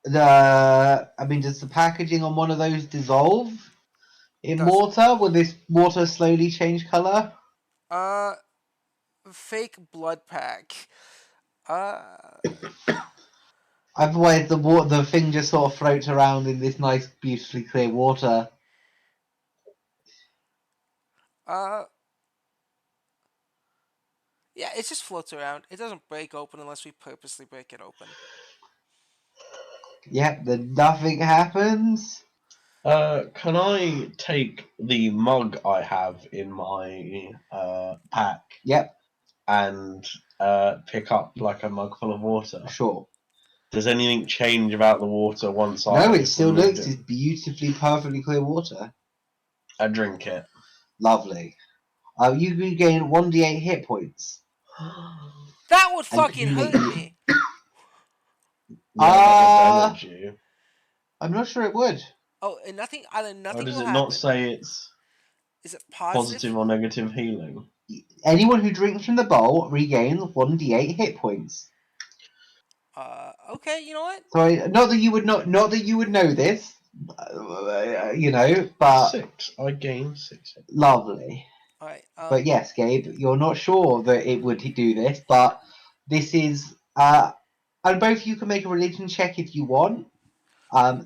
Does the packaging on one of those dissolve in Doesn't. water? Will this water slowly change color? Uh, fake blood pack. Uh, Otherwise, the thing just sort of floats around in this nice, beautifully clear water. uh, yeah, it just floats around. It doesn't break open unless we purposely break it open. Yep, then nothing happens. Can I take the mug I have in my pack Yep, and pick up like a mug full of water? sure. Does anything change about the water once No, I it still removed looks it? as beautifully, perfectly clear water. I drink it. Lovely. You regain 1d8 hit points. That would And fucking hurt me. Yeah, that will damage you. I'm not sure it would. Oh, and nothing. Either nothing Does will it not happen. say it's Is it positive? positive or negative healing? Anyone who drinks from the bowl regains 1d8 hit points. Okay. You know what? So not that you would know this, but 6. I gain 6. lovely. All right. But yes, Gabe, you're not sure that it would do this, but this is and both you can make a religion check if you want.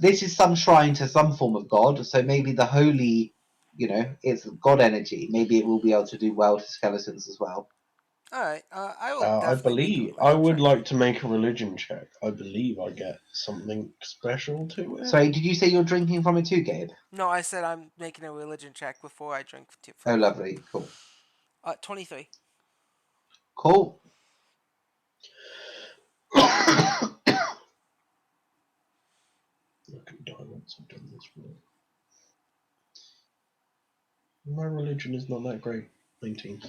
This is some shrine to some form of god, so maybe the holy, it's god energy. Maybe it will be able to do well to skeletons as well. All right. I will I definitely make a believe I religion would check. like to make a religion check. I believe I get something special to it. Sorry, did you say you're drinking from it too, Gabe? No, I said I'm making a religion check before I drink Oh, from it. lovely, cool, 23. cool. Look at diamonds. I've done this wrong. My religion is not that great. 19.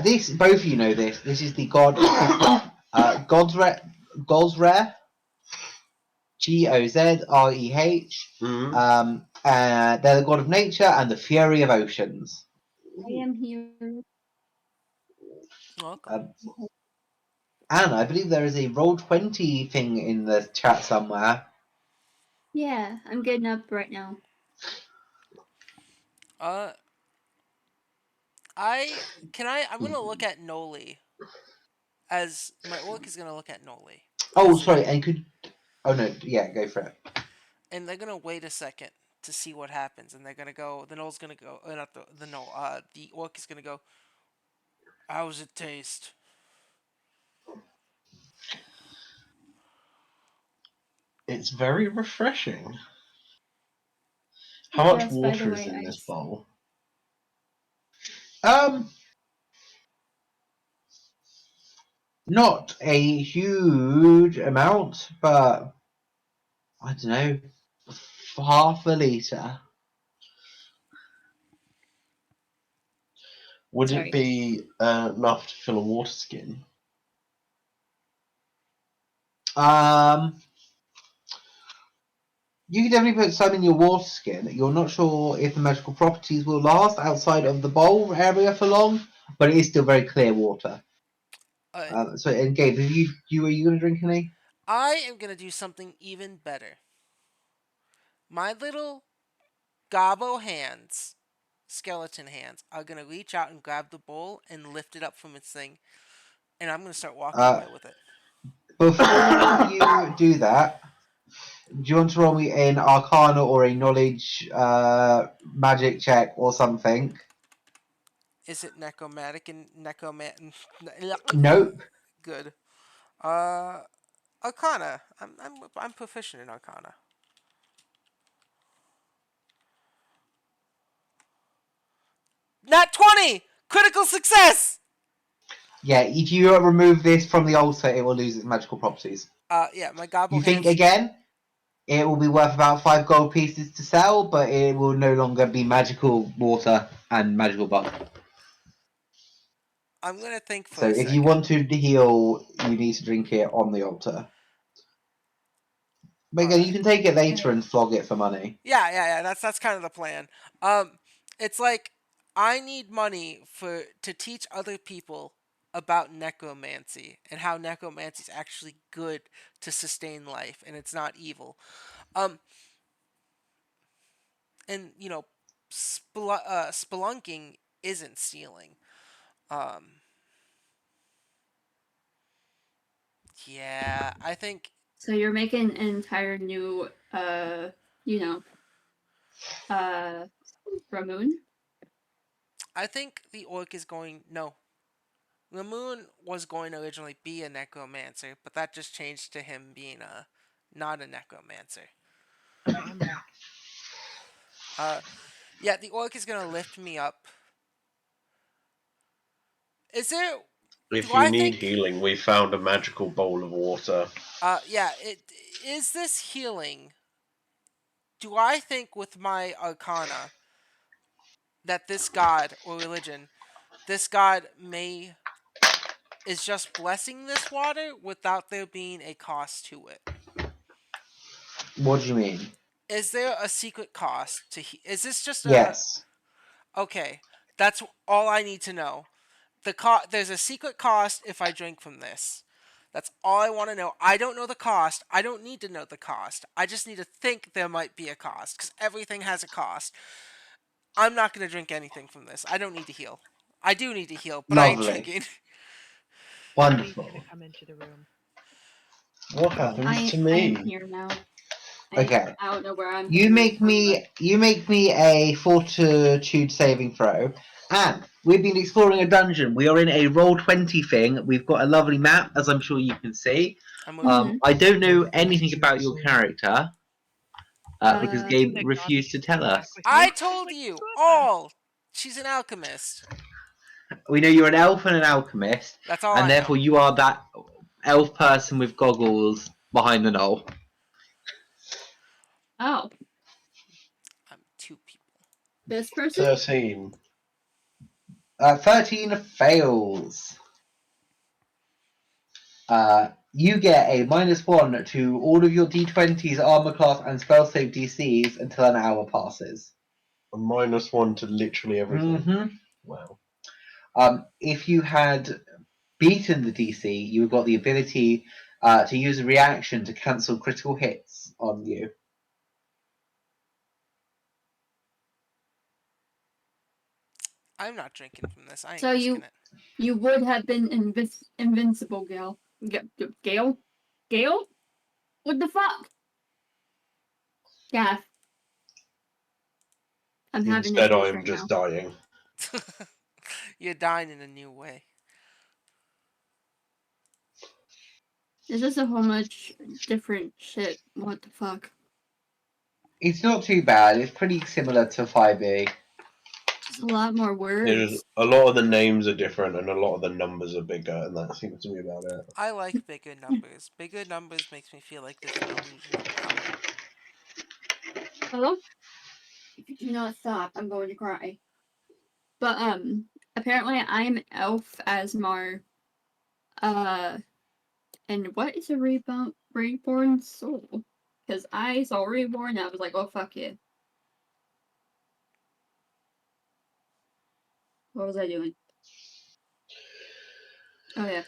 This both of you know this. This is the god Gozreh, Gozreh. Mm-hmm. They're the god of nature and the fury of oceans. I am here. Welcome. Um, Anne, I believe there is a Roll20 thing in the chat somewhere. Yeah, I'm getting up right now. I'm gonna look at Noli. As my orc is gonna look at Noli. Oh, As sorry, and could... Oh, no, yeah, go for it. and they're gonna wait a second to see what happens, and they're gonna go. The Nol's gonna go. Not the Nol. The orc is gonna go. How's it taste? It's very refreshing. How much Yes, by the water is way, in this Ice. bowl? Not a huge amount, but I don't know, half a litre. Would Sorry. it be enough to fill a water skin? You can definitely put some in your water skin. You're not sure if the magical properties will last outside of the bowl area for long, but it is still very clear water. So, and Gabe, are you going to drink any? I am gonna do something even better. My little gobbo hands, skeleton hands, are gonna reach out and grab the bowl and lift it up from its thing, and I'm gonna start walking away with it. Before you do that, do you want to roll me an Arcana or a Knowledge magic check or something? Is it necromantic and necroman? Nope. Good. Arcana. I'm proficient in Arcana. Nat 20! Critical success! Yeah, if you remove this from the altar, it will lose its magical properties. Yeah, my gobble You hands. think again, it will be worth about 5 gold pieces to sell, but it will no longer be magical water and magical buff. I'm gonna think for So a if second. you want to heal, you need to drink it on the altar. But again, you can take it later and flog it for money. Yeah. That's kind of the plan. It's like I need money to teach other people about necromancy and how necromancy is actually good to sustain life and it's not evil. And spelunking isn't stealing. Yeah, I think So you're making an entire new, Ramoon? the orc is going. No, Ramoon was going to originally be a necromancer, but that just changed to him being not a necromancer. Okay, I'm back. Yeah, the orc is gonna lift me up. Is there? If Do you I need think? healing, we found a magical bowl of water. Yeah. It is this healing. Do I think with my arcana that this god or religion, this god is just blessing this water without there being a cost to it? What do you mean? Is there a secret cost to? Is this just a? Yes. Okay, that's all I need to know. There's a secret cost if I drink from this. That's all I want to know. I don't know the cost. I don't need to know the cost. I just need to think there might be a cost because everything has a cost. I'm not going to drink anything from this. I don't need to heal. I do need to heal, but I ain't Lovely. drinking. Arnie's Wonderful. gonna come into the room. What happens to me? I'm here now. Okay. I don't know where I'm. You make me a fortitude saving throw. And we've been exploring a dungeon. We are in a Roll20 thing. We've got a lovely map, as I'm sure you can see. I'm moving. I don't know anything about your character because Gabe Thank God refused to he's tell back us. with I me. told Like, you what? all. She's an alchemist. We know you're an elf and an alchemist, That's all and I therefore know. you are that elf person with goggles behind the knoll. Oh, I'm two people. this person? 13. 13 fails. You get a -1 to all of your d20's armor class and spell save DCs until an hour passes. A -1 to literally everything. Mm-hmm. Wow. If you had beaten the DC, you've got the ability to use a reaction to cancel critical hits on you. I'm not drinking from this. I ain't So risking it. you would have been invincible, Gale. Gale? What the fuck? Gaff. I'm having Instead, issues I'm right just now. dying. You're dying in a new way. There's just a whole much different shit. What the fuck? It's not too bad. It's pretty similar to 5e. Just a lot more There's words. a lot of the names are different, and a lot of the numbers are bigger, and that seems to be about it. I like bigger numbers. Bigger numbers makes me feel like there's an illusion of power. Hello? If you do not stop, I'm going to cry. But apparently I'm Elf Asmar. And what is a reborn soul? Because I saw reborn and I was like, oh fuck yeah. What was I doing? Oh yeah.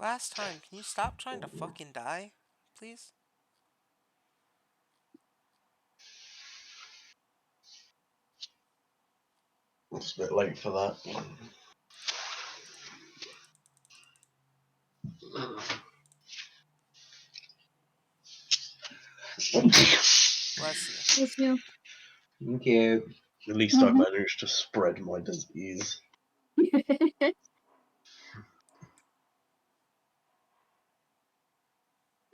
Last time, can you stop trying to fucking die? Please? It's a bit late for that. Bless you. Bless you. Thank you. At least I managed to spread my disease.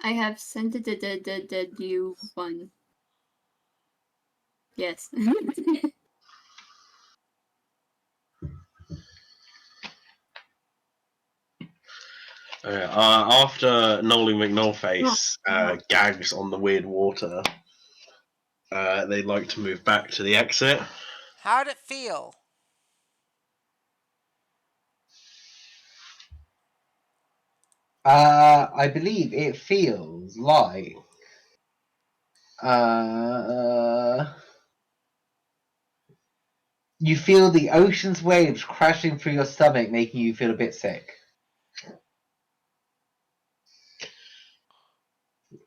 I have sent you one. Yes. After Nolly McNollface gags on the weird water, they'd like to move back to the exit. How'd it feel? I believe it feels like you feel the ocean's waves crashing through your stomach, making you feel a bit sick.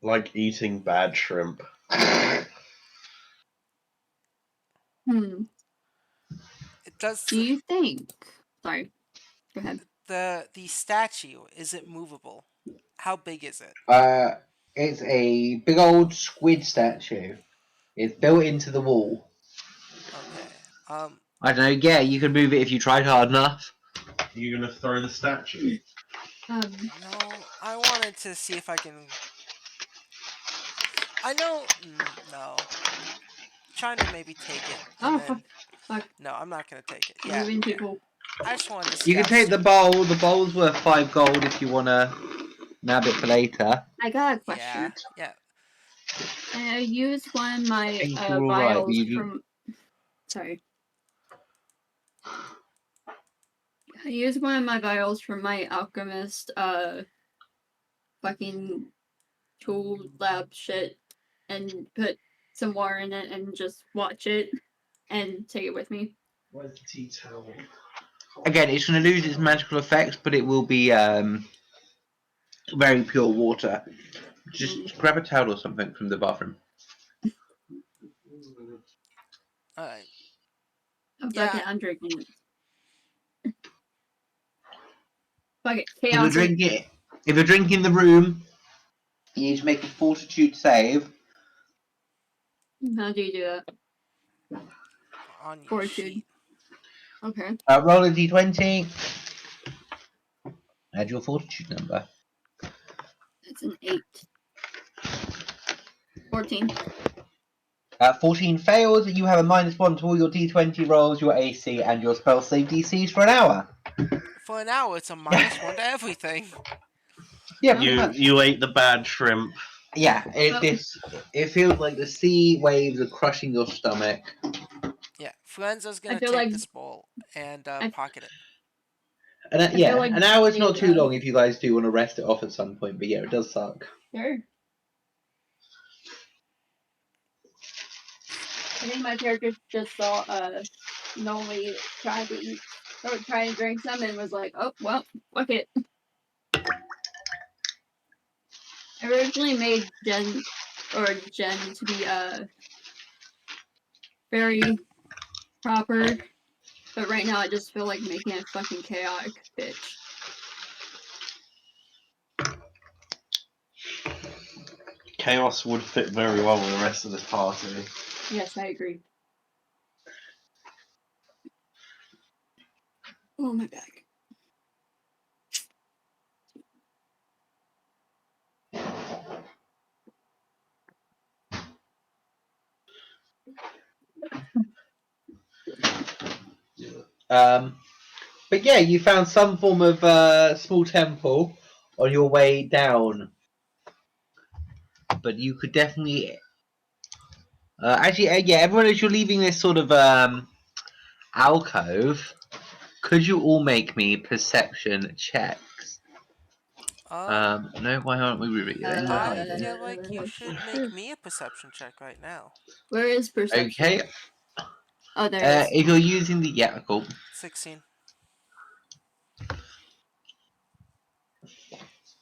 Like eating bad shrimp. It does. Do you think? Sorry. Go ahead. The statue, is it movable? How big is it? It's a big old squid statue. It's built into the wall. Okay. I don't know. Yeah, you could move it if you tried hard enough. Are you gonna throw the statue? No, I wanted to see if I can. I know. No. Trying to maybe take it, and Oh then. fuck. No, I'm not gonna take it. Yeah. Moving people. I just wanted to see You can how take the sweet. bowl. The bowl's worth 5 gold if you wanna nab it for later. I got a Yeah. question. Yeah. I used one of my think you're all right, vials you- from. Sorry. I used one of my vials from my alchemist fucking tool lab shit and put some water in it and just watch it and take it with me. Where's the tea towel? Again, it's going to lose its magical effects, but it will be very pure water. Just grab a towel or something from the bathroom. Alright. Fuck Yeah. it, I'm drinking it. Fuck it, If chaos. you're drinking the room, you need to make a fortitude save. How do you do that? On your Fortitude. sheet. Okay. Roll a d20. Add your fortitude number. It's an 8. 14. 14 fails. You have a -1 to all your d20 rolls, your AC, and your spell save DCs for an hour. For an hour, it's a -1 to everything. Yeah, pretty much. You ate the bad shrimp. Yeah, it feels like the sea waves are crushing your stomach. Yeah, Florenzo's gonna feel take like- this bowl and pocket it. And I feel like an hour's not drinking, too long if you guys do want to rest it off at some point, but yeah, it does suck. Sure. I think my character just saw Noli tried to eat or tried to drink some and was like, oh well, fuck it. I originally made Jen to be very proper, but right now I just feel like making a fucking chaotic bitch. Chaos would fit very well with the rest of this party. Yes, I agree. Oh, my back. But yeah, you found some form of small temple on your way down. But you could definitely yeah, everyone, as you're leaving this sort of alcove, could you all make me perception checks? No, why aren't we reading? I feel like you should make me a perception check right now. Where is perception? Okay. Oh, there it is. If you're using the cool. 16.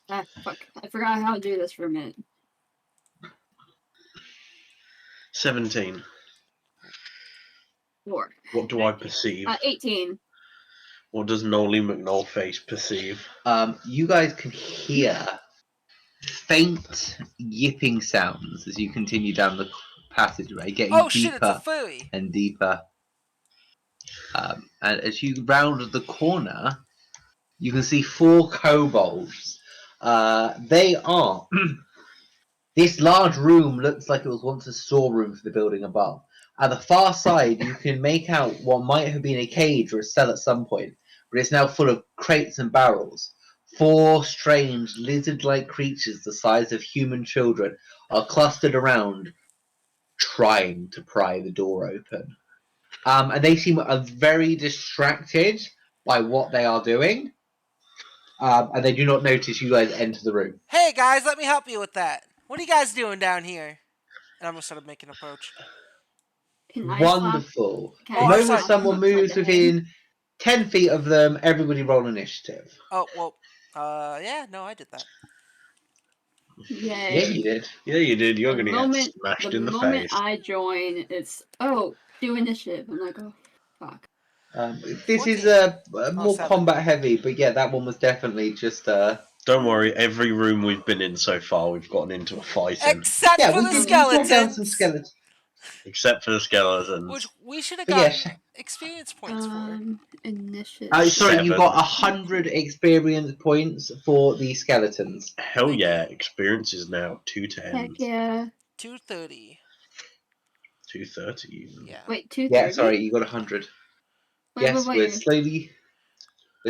Ah, fuck. I forgot how to do this for a minute. 17. 4. What do I perceive? 18. What does Nolly McNollface perceive? You guys can hear faint yipping sounds as you continue down the passageway, getting Oh shit, it's a deeper furry! and deeper. And as you round the corner, you can see 4 kobolds. They are. This large room looks like it was once a storeroom for the building above. At the far side, you can make out what might have been a cage or a cell at some point, but it's now full of crates and barrels. 4 strange lizard-like creatures the size of human children are clustered around, trying to pry the door open. And they seem very distracted by what they are doing, and they do not notice you guys enter the room. Hey guys, let me help you with that. What are you guys doing down here? And I'm gonna start making an approach. Can I Wonderful. Can Oh, The I'm moment sorry. someone upside moves the head? within 10 feet of them, everybody roll initiative. Oh, well, yeah, no, I did that. Yeah, Yay. you did. Yeah, you did. You're The going to get moment, smashed in the face. I join, it's, oh, do initiative. I'm like, oh, fuck. This is 14. more 7. combat heavy, but yeah, that one was definitely just. Don't worry, every room we've been in so far, we've gotten into a fight in. Except Yeah, for we the did drop down some skeletons! skeletons. Except for the skeletons. Which we should have But yeah, gotten experience points for. Initiative. sorry, you 7. got 100 experience points for the skeletons. Hell Thank yeah, you. experience is now 210. Heck yeah. 230. 230 even. Yeah. Wait, 230? Yeah, sorry, you got 100. Wait, Yes, wait, we're wait.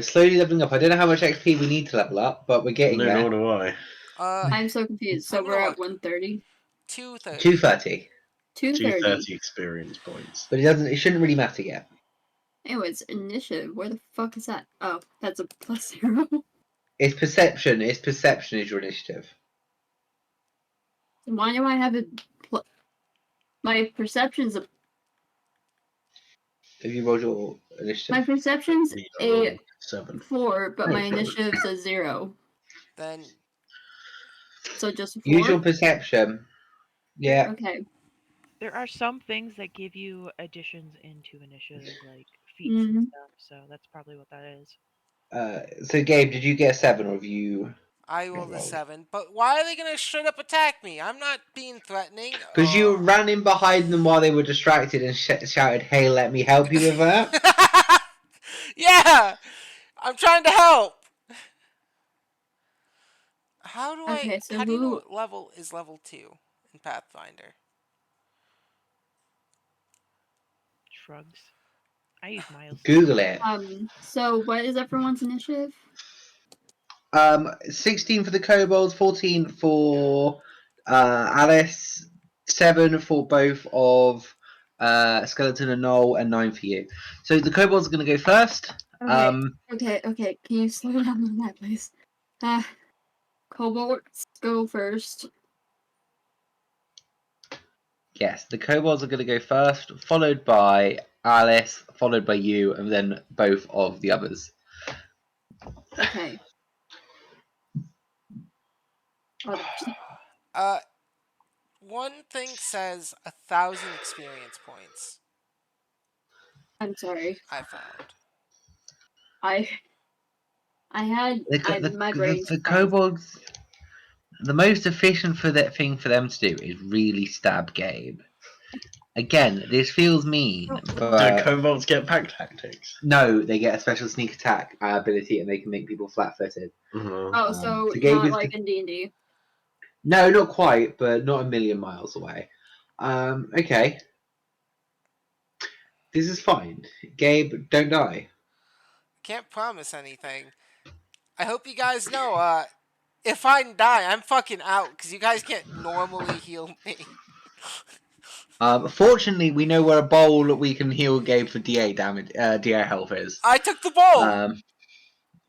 slowly leveling up. I don't know how much XP we need to level up, but we're getting No, there. nor do I. I'm so confused. So I'm we're gonna at look. 130? 230. 230. 230. 230 experience points. But it shouldn't really matter yet. Anyways, initiative. Where the fuck is that? Oh, that's a +0. It's perception. It's perception is your initiative. Why do I have a my perception's a Have you rolled your initiative? my perception's You a rolled 7. 4, but my Oh. initiative's a 0. Then So just a 4. Use your perception. Yeah. Okay. There are some things that give you additions into initiative, like feats and stuff. So that's probably what that is. So Gabe, did you get a 7 or have you? I rolled a rolled. 7. But why are they gonna straight up attack me? I'm not being threatening. Because you ran in behind them while they were distracted and shouted, "Hey, let me help you with that." Yeah! I'm trying to help! How do Okay, so how do you know who what level is level 2 in Pathfinder? Shrugs. I use Miles. Google it. So what is everyone's initiative? 16 for the kobolds, 14 for Alice, 7 for both of Skeleton and Knoll, and 9 for you. So the kobolds are going to go first. Okay. Can you slow down on that, please? Kobolds go first. Yes, the kobolds are going to go first, followed by Alice, followed by you, and then both of the others. Okay. One thing says 1,000 experience points. I'm sorry. I found. I had my brain's The fuzzy. kobolds. The most efficient thing for them to do is really stab Gabe. Again, this feels mean, Do but kobolds get pack tactics? no, they get a special sneak attack ability, and they can make people flat-footed. Mm-hmm. Oh, so so Gabe not is like in D&D. No, not quite, but not a million miles away. Okay. This is fine. Gabe, don't die. Can't promise anything. I hope you guys know, if I die, I'm fucking out, because you guys can't normally heal me. Fortunately, we know where a bowl we can heal Gabe for DA damage, DA health is. I took the bowl!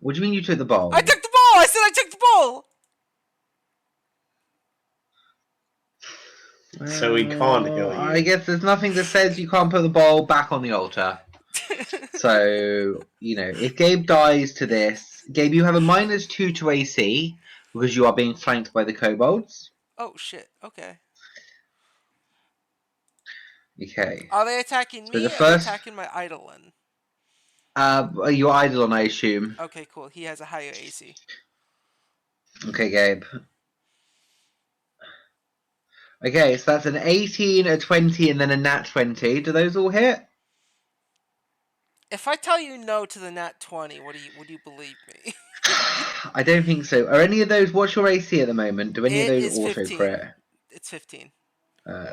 What do you mean you took the bowl? I took the bowl! I said I took the bowl! So we can't heal you. I guess there's nothing that says you can't put the bowl back on the altar. So, if Gabe dies to this, Gabe, you have a -2 to AC because you are being flanked by the kobolds. Oh shit, okay. Okay. Are they attacking So me the or are they first, attacking my Eidolon? your Eidolon, I assume. Okay, cool. He has a higher AC. Okay, Gabe. Okay, so that's an 18, a 20, and then a nat 20. Do those all hit? If I tell you no to the nat 20, would you believe me? I don't think so. Are any of those? What's your AC at the moment? Do any of It those is auto 15. crit? It's 15.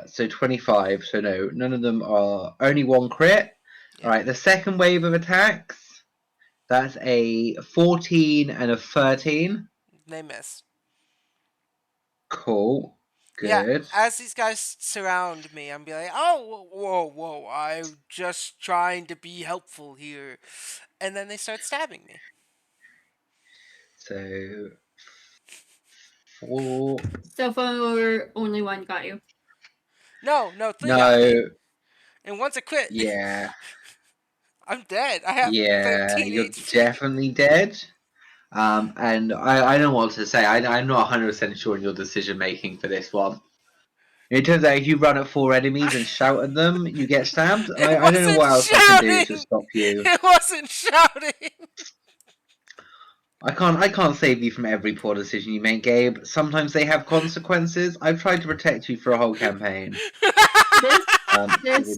So 25. So no, none of them are. Only one crit. Yeah. All right. The second wave of attacks. That's a 14 and a 13. They miss. Cool. Good. Yeah, as these guys surround me, I'm be like, oh, whoa, I'm just trying to be helpful here. And then they start stabbing me. So 4. So far, only one got you. No, 3 got me. No. And one's a crit. Yeah. I'm dead. I have Yeah. 13 You're HP. definitely dead. And I don't want to say I'm not 100% sure in your decision making for this one. It turns out if you run at 4 enemies and shout at them, you get stabbed. I don't know wasn't what else I can do to shouting! stop you. It wasn't shouting! I can't save you from every poor decision you make, Gabe. Sometimes they have consequences. I've tried to protect you for a whole campaign. This This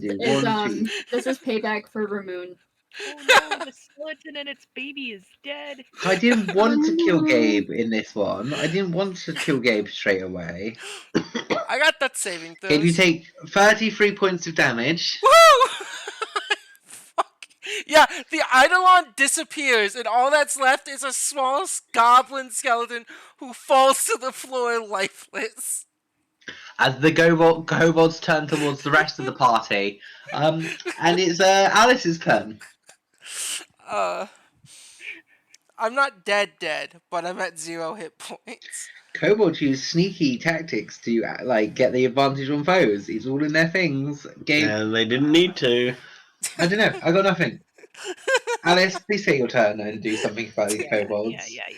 this is payback for Ramoon. Oh no, the skeleton and its baby is dead. I didn't want to kill Gabe in this one. I didn't want to kill Gabe straight away. I got that saving throws. Gabe, you take 33 points of damage. Woo! Fuck. Yeah, the Eidolon disappears, and all that's left is a small goblin skeleton who falls to the floor lifeless. As the kobolds turn towards the rest of the party, and it's Alice's turn. I'm not dead, but I'm at 0 hit points. Kobolds use sneaky tactics to get the advantage on foes. It's all in their things. Gabe, And they didn't need to. I don't know. I got nothing. Alice, please take your turn and do something about these kobolds. Yeah.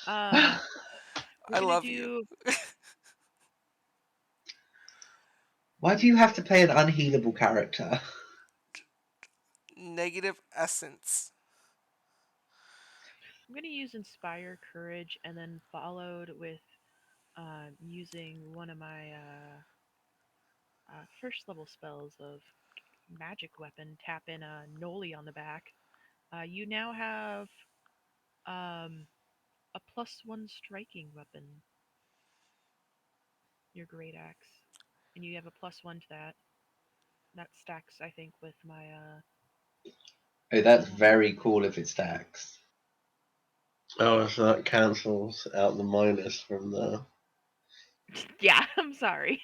I love you. Why do you have to play an unhealable character? Negative essence. I'm gonna use Inspire Courage and then followed with using one of my first level spells of Magic Weapon. Tap in a Noli on the back. You now have a +1 striking weapon. Your Great Axe, and you have a +1 to that. That stacks, I think, with my Oh, that's very cool if it stacks. Oh, so that cancels out the minus from the. Yeah, I'm sorry.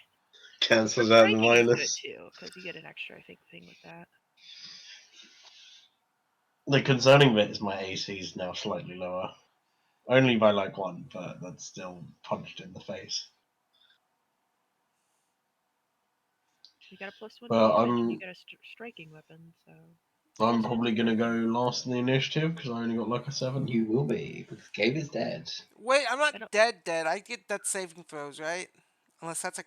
Cancels out the Striking is good minus. too, because you get an extra, I think, thing with that. The concerning bit is my AC is now slightly lower. Only by like 1, but that's still punched in the face. You got a +1 Well, damage, and you got a striking weapon, so. I'm probably gonna go last in the initiative because I only got like a 7. You will be, because Gabe is dead. Wait, I'm I not don't- dead. I get that saving throws, right? Unless that's a.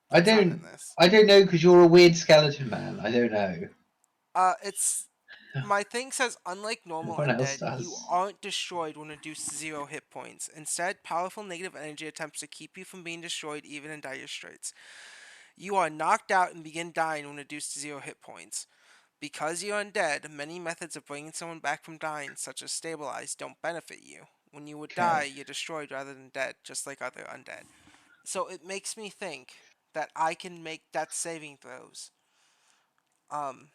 I That's not in don't this. know because you're a weird skeleton man. I don't know. It's my thing says unlike normal Everyone else undead, you does. aren't destroyed when reduced 0 hit points. Instead, powerful negative energy attempts to keep you from being destroyed even in dire straits. You are knocked out and begin dying when reduced to 0 hit points. Because you're undead, many methods of bringing someone back from dying, such as stabilize, don't benefit you. When you would die, Okay. you're destroyed rather than dead, just like other undead. So it makes me think that I can make death saving throws. Um,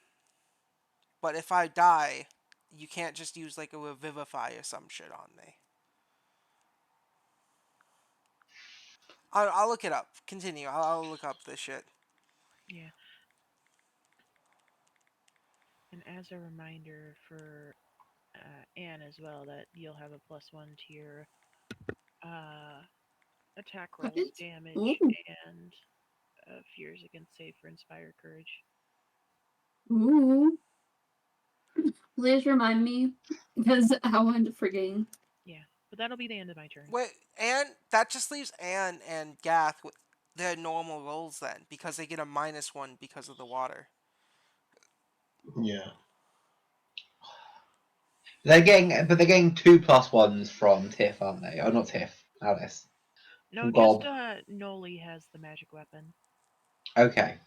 but if I die, you can't just use like a revivify or some shit on me. I'll look it up. Continue. I'll look up this shit. Yeah. And as a reminder for Anne as well, that you'll have a +1 to your uh, attack rolls, Weapons? damage, Ooh. and fears against save for Inspire Courage. Ooh. Please remind me, because I wanted to forgetting. Yeah, but that'll be the end of my turn. Wait, Anne. That just leaves Anne and Gath with their normal rolls then, because they get a -1 because of the water. Yeah. They're getting 2 +1s from Tiff, aren't they? Oh, not Tiff. Alice. No, From just Gob. Noli has the magic weapon. Okay.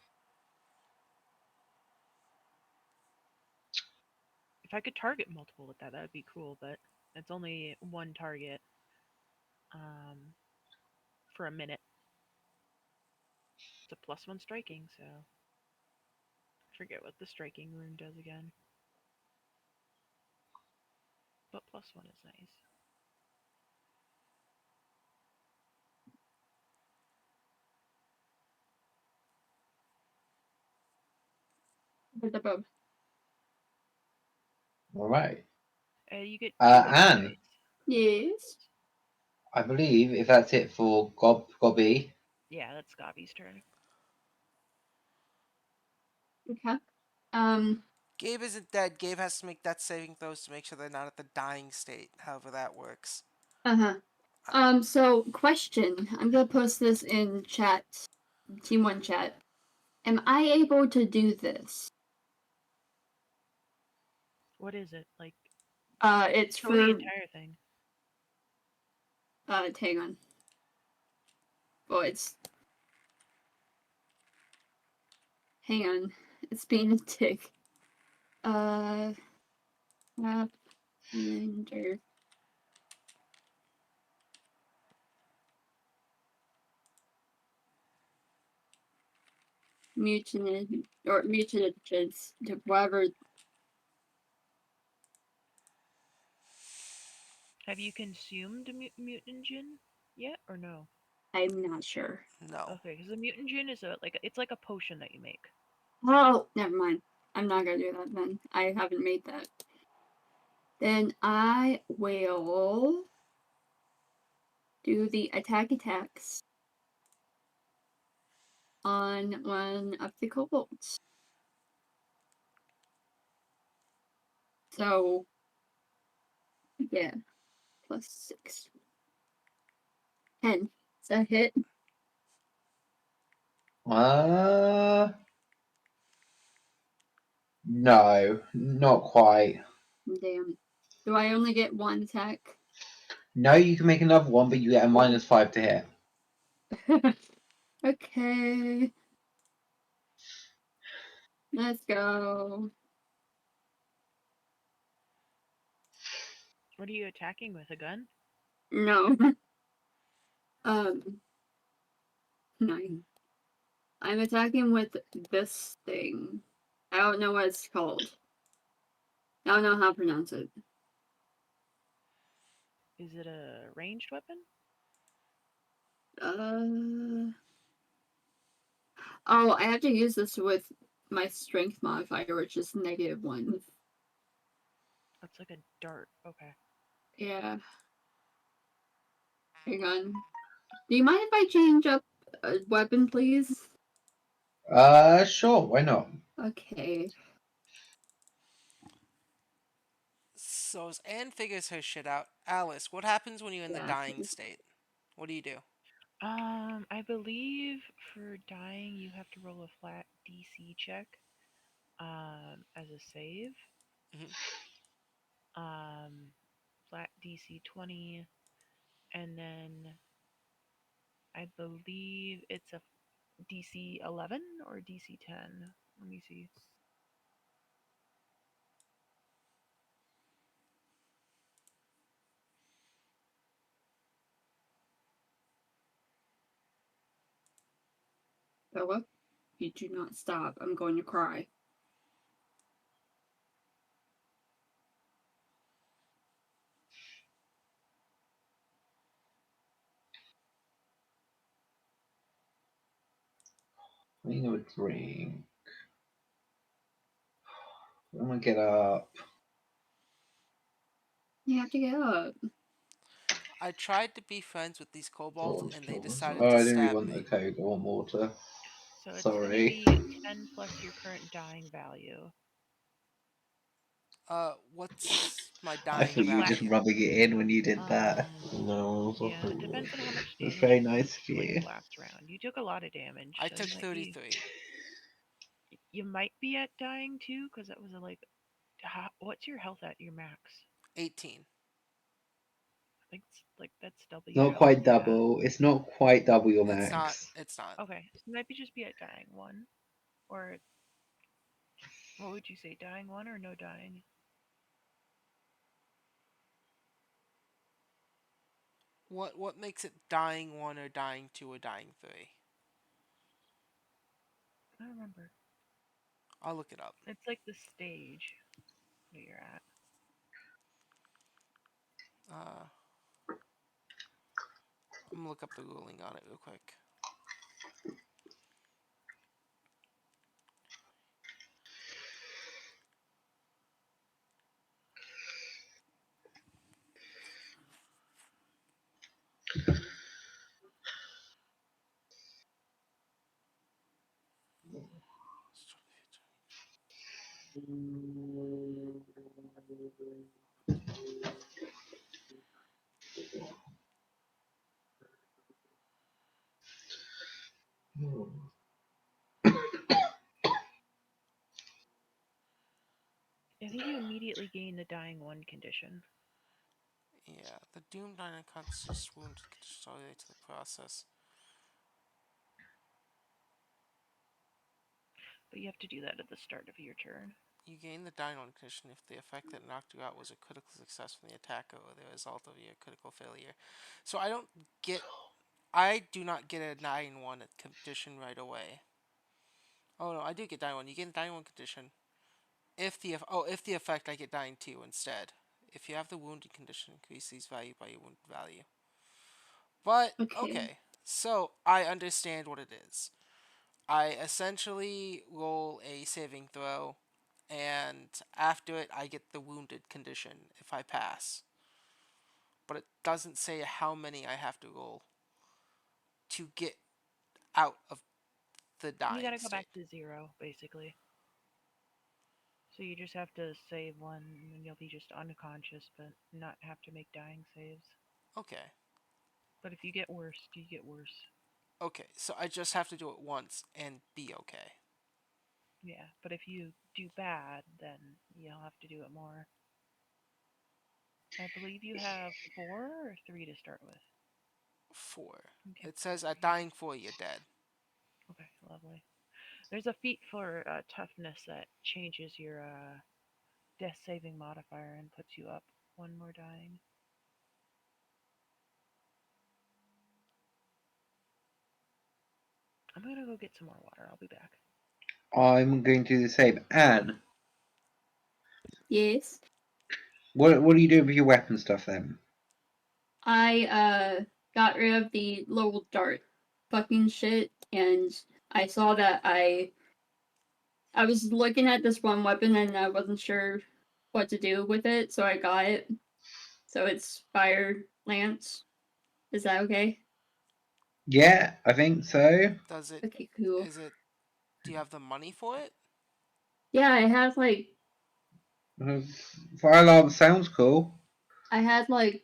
If I could target multiple with that, that would be cool. But it's only one target for a minute. It's a +1 striking, so I forget what the striking rune does again. But +1 is nice. With the bow. All right. You get 2 Anne, dice. Yes. I believe if that's it for Gobby. Yeah, that's Gobby's turn. Okay. Gabe isn't dead. Gabe has to make death saving throws to make sure they're not at the dying state. However that works. So question. I'm gonna post this in chat. Team 1 chat. Am I able to do this? What is it? Like, It's show for the entire thing. hang on. Well, it's hang on. It's being a tick. Pathfinder. Mutated or mutagens, whatever. Have you consumed a mutagen yet, or no? I'm not sure. No. Okay, because the mutagen is it's like a potion that you make. Oh, never mind. I'm not gonna do that then. I haven't made that. Then I will do the attacks on one of the kobolds. So, yeah, +6. 10. Is that a hit? No, not quite. Damn. Do I only get one attack? No, you can make another one, but you get a -5 to hit. Okay. Let's go. What are you attacking with? A gun? No. 9. I'm attacking with this thing. I don't know what it's called. I don't know how to pronounce it. Is it a ranged weapon? Oh, I have to use this with my strength modifier, which is -1. That's like a dart. Okay. Yeah. Hang on. Do you mind if I change up a weapon, please? Sure, why not? Okay. So as Anne figures her shit out, Alice, what happens when you're in the Yeah, dying please. state? What do you do? I believe for dying you have to roll a flat DC check as a save. Mhm. Flat DC 20, and then I believe it's a DC 11 or DC 10. Let me see. Bella, you do not stop. I'm going to cry. I need a drink. I'm gonna get up. You have to get up. I tried to be friends with these kobolds, Always and they kill decided myself. Oh, to I didn't really stab want me. the Coke. I want water. So it's going to Sorry. be 10 plus your current dying value. What's my I dying thought you were just value? rubbing it in when you did that. No, Yeah, it depends on how much That's damage very you nice took of like you. last round. You took a lot of damage, I so took 33. you might be at dying too, because that was a like, what's your health at your max? 18. I think it's like that's double It's your not health. quite Yeah. double. It's not quite double your It's not. max. It's not. Okay, so maybe just be at dying one, or what would you say, dying one or no dying? What makes it dying 1 or dying 2 or dying 3? I don't remember. I'll look it up. It's like the stage that you're at. Uh, I'm gonna look up the ruling on it real quick. I think you immediately gain the dying one condition, Yeah, the doomed dying unconscious wound conditions all relate to the process. but you have to do that at the start of your turn. You gain the dying one condition if the effect that knocked you out was a critical success from the attacker or the result of your critical failure. So I do not get a dying one condition right away. Oh no, I do get dying one. You get a dying one condition. If the effect I get dying 2 instead. If you have the wounded condition, increase these value by your wound value. But Okay. okay, so I understand what it is. I essentially roll a saving throw, and after it, I get the wounded condition if I pass. But it doesn't say how many I have to roll to get out of the You dying gotta go state. back to 0, basically. So you just have to save one, and you'll be just unconscious, but not have to make dying saves. Okay. But if you get worse, you get worse. Okay, so I just have to do it once and be okay. Yeah, but if you do bad, then you'll have to do it more. I believe you have 4 or 3 to start with. 4. You can't It says remember at here. dying 4, you're dead. Okay, lovely. There's a feat for toughness that changes your death saving modifier and puts you up one more dying. I'm gonna go get some more water. I'll be back. I'm going to do the same. Anne, Yes. what are you doing with your weapon stuff then? I got rid of the little dart fucking shit, and I saw that I was looking at this one weapon and I wasn't sure what to do with it, so I got it. So it's fire lance. Is that okay? Yeah, I think so. Does it, Okay, cool. is it, do you have the money for it? Yeah, it has like Fire alarm sounds cool. I had like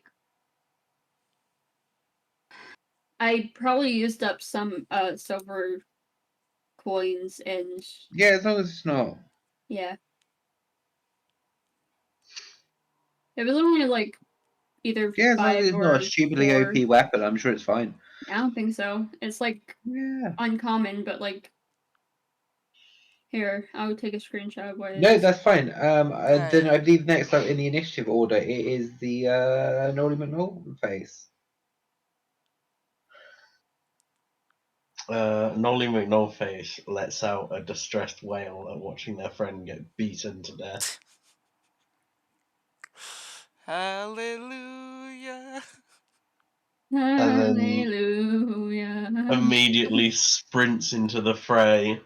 I probably used up some silver coins and Yeah, as long as it's not. yeah. It was only like either Yeah, as long as 5 it's not or a stupidly 4. OP weapon, I'm sure it's fine. I don't think so. It's like Yeah. uncommon, but like here, I would take a screenshot of what it No, is. that's fine. Then yeah. I believe next up in the initiative order it is the Nolly McNaughton face. Nolly McNollface lets out a distressed wail at watching their friend get beaten to death. Hallelujah. then- Hallelujah. Immediately sprints into the fray,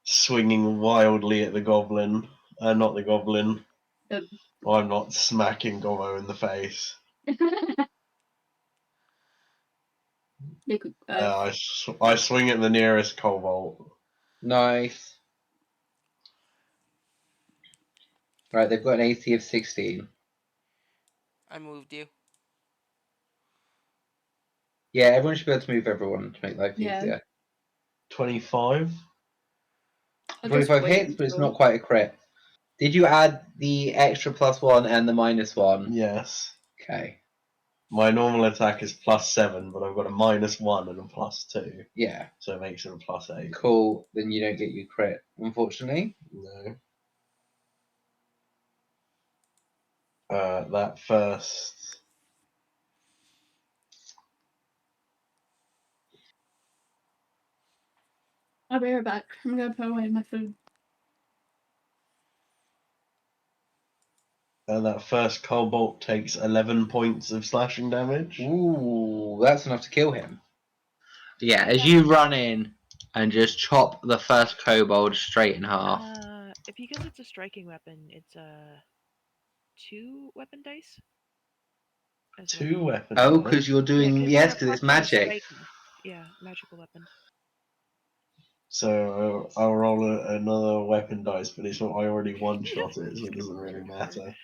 swinging wildly at the goblin. Not the goblin. The- I'm not smacking Gobbo in the face. I swing at the nearest kobold. Nice. Right, they've got an AC of 16. I moved you. Yeah, everyone should be able to move everyone to make life Yeah. easier. 25. I'll just 25 wait hits, but it's until- not quite a crit. Did you add the extra +1 and the -1? Yes. Okay. My normal attack is +7, but I've got a -1 and a +2, Yeah. so it makes it a +8. Cool. Then you don't get your crit, unfortunately. No. That first. I'll be right back. I'm gonna put away my food. That first kobold takes 11 points of slashing damage. Ooh, that's enough to kill him. Yeah, as you run in and just chop the first kobold straight in half. Because it's a striking weapon, it's 2 weapon dice. As 2 well. weapons. Oh, because you're doing yes, because it's magic. Striking. Yeah, magical weapon. So I'll roll another weapon dice, but it's not. I already one shot it, so it doesn't really matter.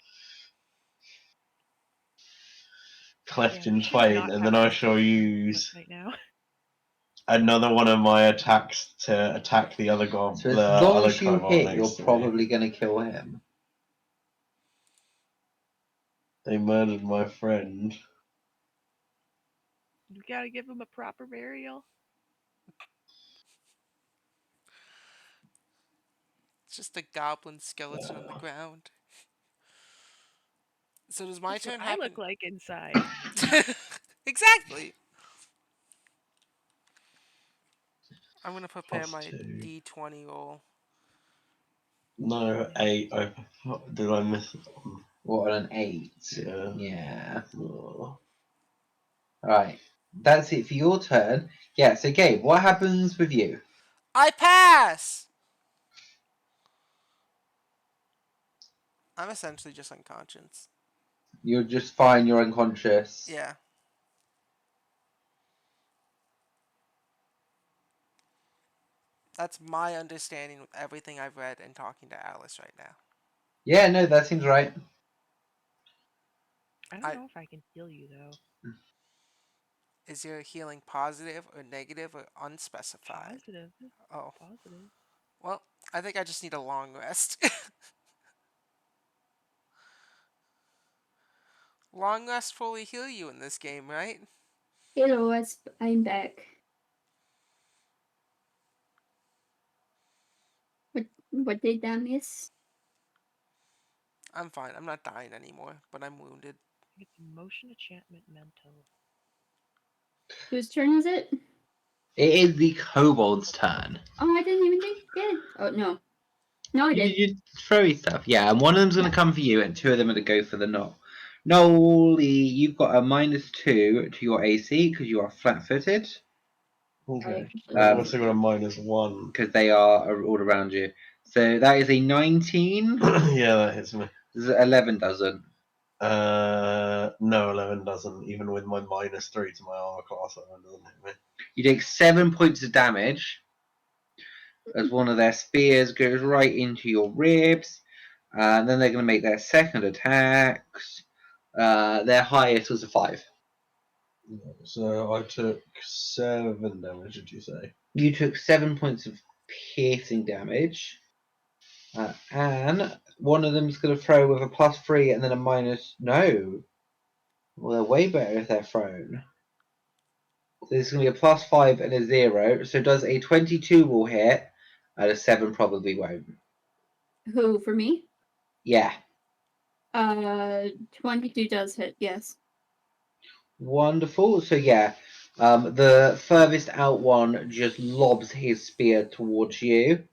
Cleft Yeah, in we should twain, not and have then I this shall use right now. another one of my attacks to attack the other goblin. So as the long other as you kobold hit, next you're to me. probably going to kill him. They murdered my friend. You gotta give him a proper burial. It's just a goblin skeleton on the ground. So does my That's turn what I happen? look like inside. Exactly. I'm gonna prepare my +2. D20 roll. No, 8. Did I miss it? What, an 8? Yeah. Yeah. Oh. Alright. That's it for your turn. Yeah, so Gabe, what happens with you? I pass. I'm essentially just unconscious. You're just fine, you're unconscious. Yeah. That's my understanding with everything I've read and talking to Alice right now. Yeah, no, that seems right. I don't know if I can heal you though. Is your healing positive or negative or unspecified? Positive. Oh, Positive. well, I think I just need a long rest. Long rest fully heal you in this game, right? Hello, I'm back. What did that miss? I'm fine. I'm not dying anymore, but I'm wounded. It's emotion enchantment mental. Whose turn is it? It is the kobold's turn. Oh, I didn't even think it. Oh no. No, I did. You throwy stuff. Yeah, and one of them's going to come for you, and 2 of them are going to go for the knoll. Nolly, you've got a -2 to your AC because you are flat-footed. Okay. I I've also got a -1. Because they are all around you. So that is a 19. Yeah, that hits me. 11 doesn't. No, 11 doesn't. Even with my -3 to my armor class, 11 doesn't hit me. You take 7 points of damage as one of their spears goes right into your ribs. And then they're going to make their second attacks. Their highest was a 5. So I took 7 damage, did you say? You took 7 points of piercing damage. And one of them's going to throw with a +3 and then a minus. No. Well, they're way better if they're thrown. So this is going to be a +5 and a 0. So does a 22 will hit, and a 7 probably won't. Who, for me? Yeah. 22 does hit, yes. Wonderful. So yeah, the furthest out one just lobs his spear towards you.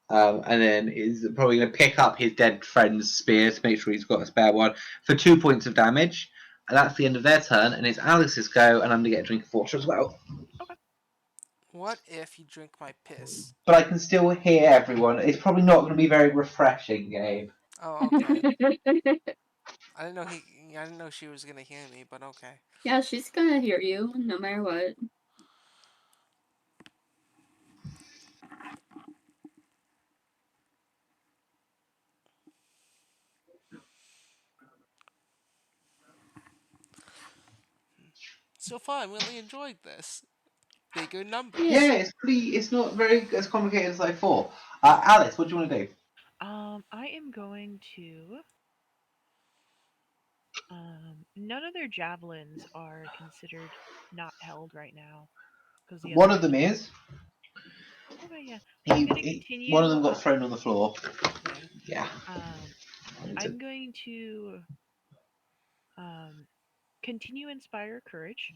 And then is probably going to pick up his dead friend's spear to make sure he's got a spare one for 2 points of damage. And that's the end of their turn, and it's Alice's go, and I'm going to get a drink of water as well. What if you drink my piss? But I can still hear everyone. It's probably not going to be very refreshing, Gabe. Oh, okay. I didn't know she was gonna hear me, but okay. Yeah, she's gonna hear you, no matter what. So far, I really enjoyed this. Bigger numbers. Yeah, it's not very as complicated as I thought. Alice, what do you want to do? I am going to. None of their javelins are considered not held right now because the One other of them two. is. Okay, yeah. I'm gonna continue. One of them got thrown on the floor. Yeah. Yeah. I'm going to continue inspire courage,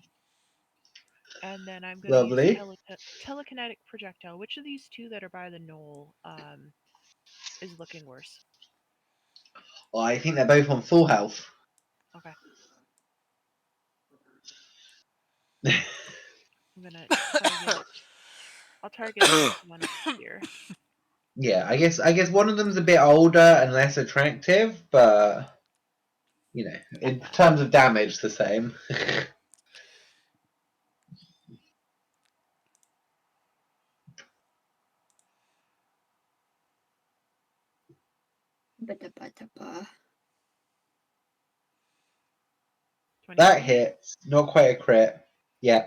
and then I'm going to use Lovely. telekinetic projectile. Which of these two that are by the knoll is looking worse? I think they're both on full health. Okay. I'm gonna target. I'll target this one up here. Yeah, I guess one of them's a bit older and less attractive, but you know, in terms of damage, the same. Ba-da-ba-da-ba. That 23. hits. Not quite a crit. Yeah.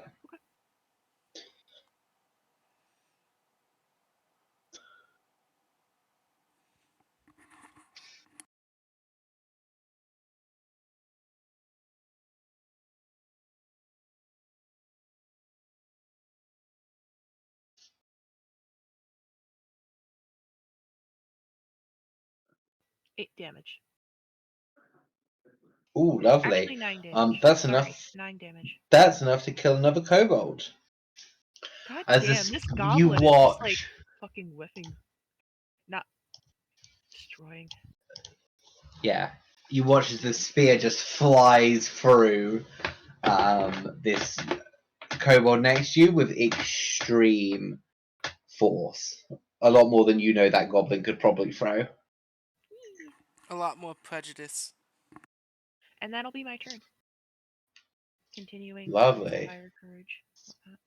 Eight damage. Ooh, lovely. Actually, 9 damage. That's Sorry, enough. 9 damage. That's enough to kill another kobold. God As damn, this you goblin is just like watch, fucking whiffing, not destroying. yeah, you watch as the spear just flies through this kobold next to you with extreme force. A lot more than you know that goblin could probably throw. A lot more prejudice. And that'll be my turn. Continuing to Lovely. inspire courage. Whatnot.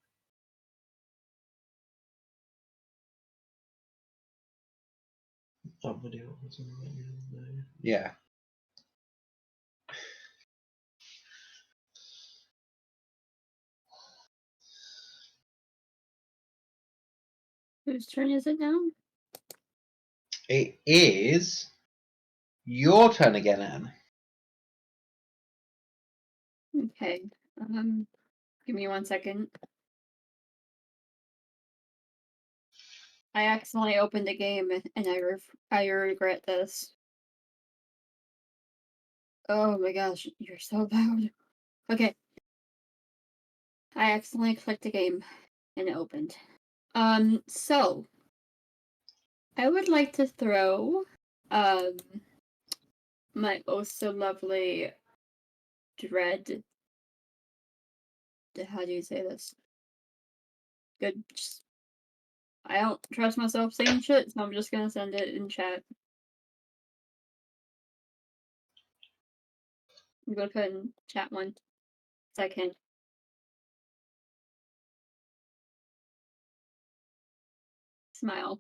Somebody else in there. Yeah. Whose turn is it now? It is your turn again, Anne. Okay. Give me 1 second. I accidentally opened a game and I regret this. Oh my gosh, you're so loud. Okay. I accidentally clicked a game and it opened. So I would like to throw my oh so lovely dread. How do you say this? Good. I don't trust myself saying shit, so I'm just gonna send it in chat. I'm gonna put in chat 1 second. Smile.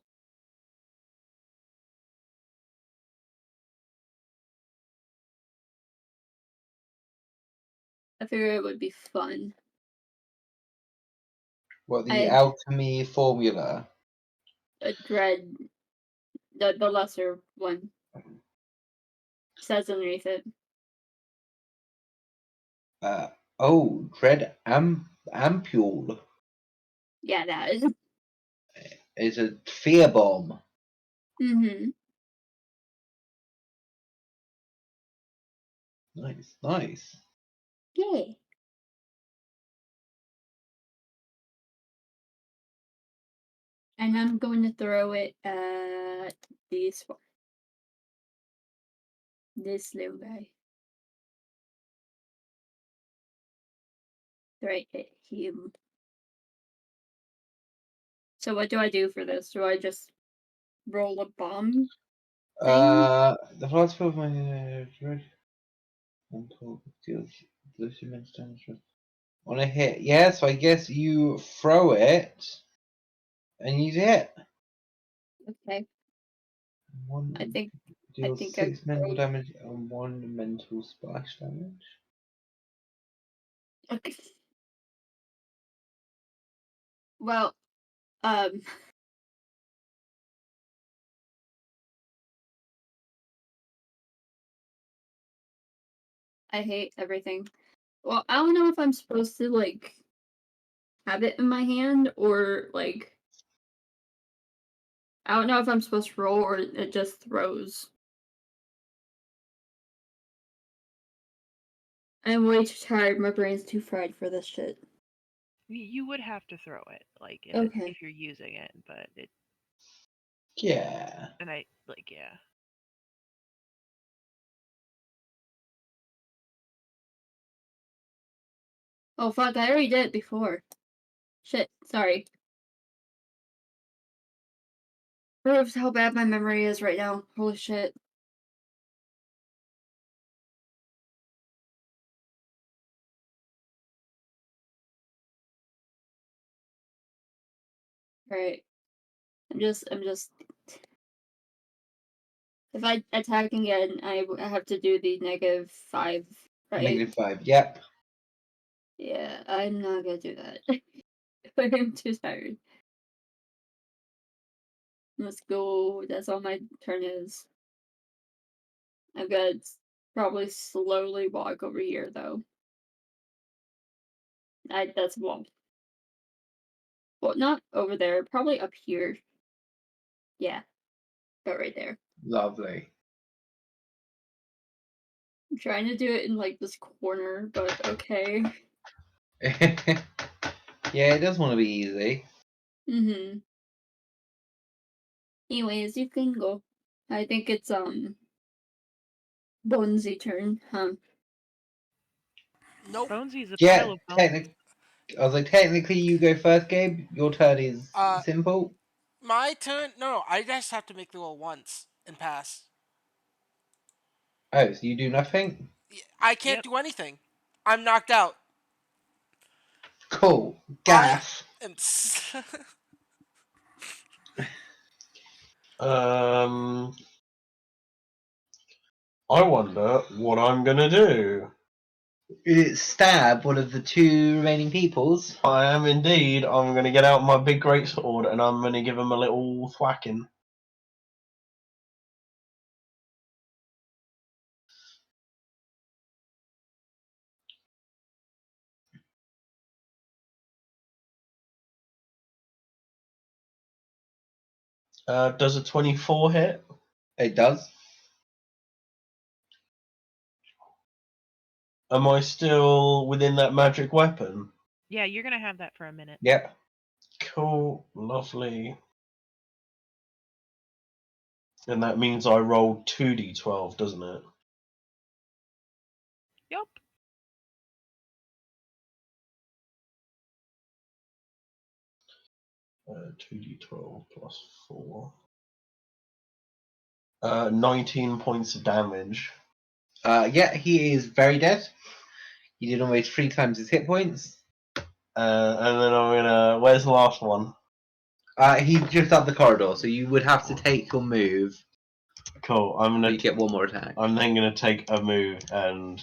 I figured it would be fun. What, the I alchemy formula? dread the lesser one. Says underneath it. Dread Ampule. Yeah, that is. It's a fear bomb. Mm-hmm. Nice. Yay. And I'm going to throw it at this one. This little guy. Right at him. So what do I do for this? Do I just roll a bomb? The philosopher of my dread deals immense damage. On a hit, yeah, so I guess you throw it and you hit. Okay. One I think deals I 6 mental rolled. damage and 1 mental splash damage. Okay. Well, I hate everything. Well, I don't know if I'm supposed to like have it in my hand or like I don't know if I'm supposed to roll or it just throws. I'm way too tired. My brain's too fried for this shit. You would have to throw it, like Okay. if you're using it, but it. Yeah. And I like yeah. Oh fuck! I already did it before. Shit. Sorry. Proves how bad my memory is right now. Holy shit. Alright. I'm just if I attack again, I have to do the -5, right? -5, yep. Yeah, I'm not gonna do that. I'm too tired. Let's go. That's all my turn is. I've got to probably slowly walk over here though. That's a wall. Well, not over there. Probably up here. Yeah, go right there. Lovely. I'm trying to do it in like this corner, but okay. Yeah, it does want to be easy. Mm-hmm. Anyways, you can go. I think it's Bonesy turn, huh? Nope. Bonesy's a Yeah, pile of bones. I was like, technically you go first, Gabe. Your turn is Uh, simple. my turn. No, I just have to make the roll once and pass. Oh, so you do nothing? I can't Yep. do anything. I'm knocked out. Cool. I Gas. am. I wonder what I'm gonna do. Stab one of the 2 remaining peoples. I am indeed. I'm gonna get out my big great sword and I'm gonna give him a little thwacking. Does a 24 hit? It does. Am I still within that magic weapon? Yeah, you're gonna have that for a minute. Yep. Cool, lovely. And that means I rolled 2d12, doesn't it? Yup. 2d12 plus 4. 19 points of damage. Yeah, he is very dead. He did almost 3 times his hit points. And then I'm gonna. Where's the last one? He's just up the corridor, so you would have to take your move. Cool. I'm You gonna. get one more attack. I'm then gonna take a move and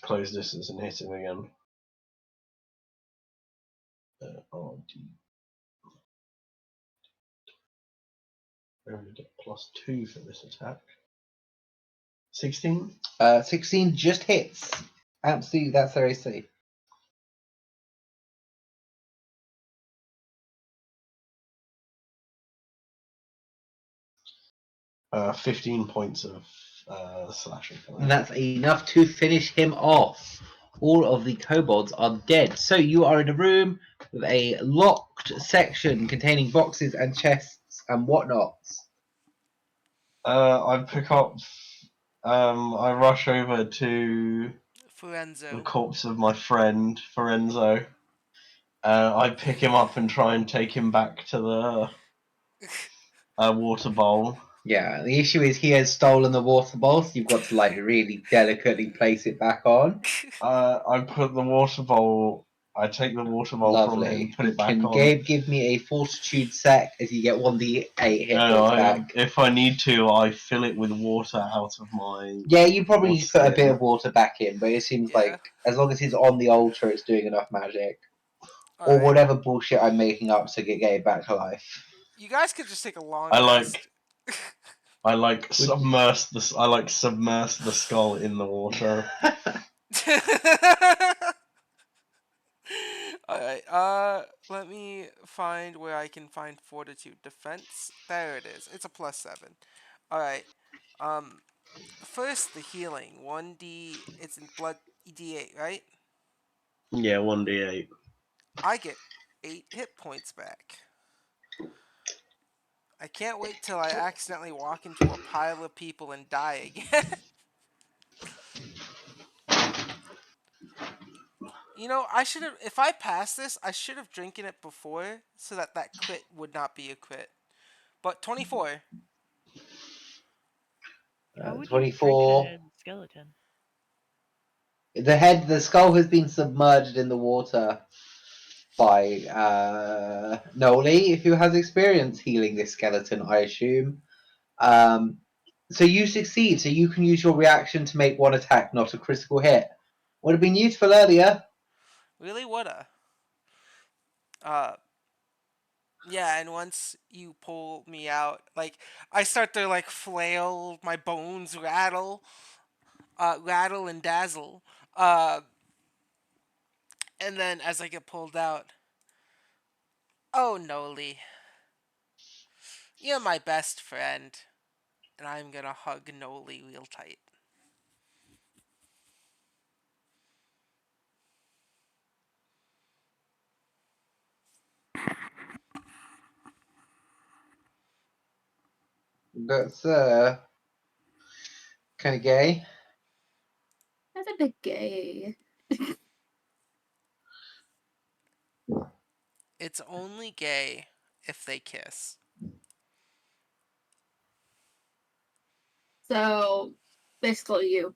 close distance and hit him again. Only get +2 for this attack. 16? 16 just hits. Absolutely, that's their AC. 15 points of slashing. And that's enough to finish him off. All of the kobolds are dead. So you are in a room with a locked section containing boxes and chests and whatnots. I pick up. I rush over to the Forenzo. corpse of my friend Forenzo. I pick him up and try and take him back to the water bowl. Yeah, the issue is he has stolen the water bowl, so you've got to like really delicately place it back on. I put the water bowl. I take the water bowl from him, put it back Can on. Gabe give me a fortitude sec as you get 1d8 hit No, points back? if I need to, I fill it with water out of my. Yeah, you probably water put a skin. bit of water back in, but it seems Yeah. like as long as he's on the altar, it's doing enough magic. Or Alright. whatever bullshit I'm making up to get Gabe back to life. You guys could just take a long I like- rest. I like submerse the skull in the water. Alright, let me find where I can find fortitude defense. There it is. It's a +7. Alright. First the healing. 1d it's in blood d8, right? Yeah, 1d8. I get 8 hit points back. I can't wait till I accidentally walk into a pile of people and die again. You know, I should have. If I pass this, I should have drinking it before so that that crit would not be a crit. But 24. How would you 24. drink a skeleton? The skull has been submerged in the water by Noli, who has experience healing this skeleton, I assume. So you succeed, so you can use your reaction to make one attack, not a critical hit. Would have been useful earlier. Really woulda. Yeah, and once you pull me out, like I start to like flail, my bones rattle, rattle and dazzle. And then as I get pulled out, oh Noli, you're my best friend, and I'm gonna hug Noli real tight. That's kind of gay. That's a bit gay. It's only gay if they kiss. So basically, you.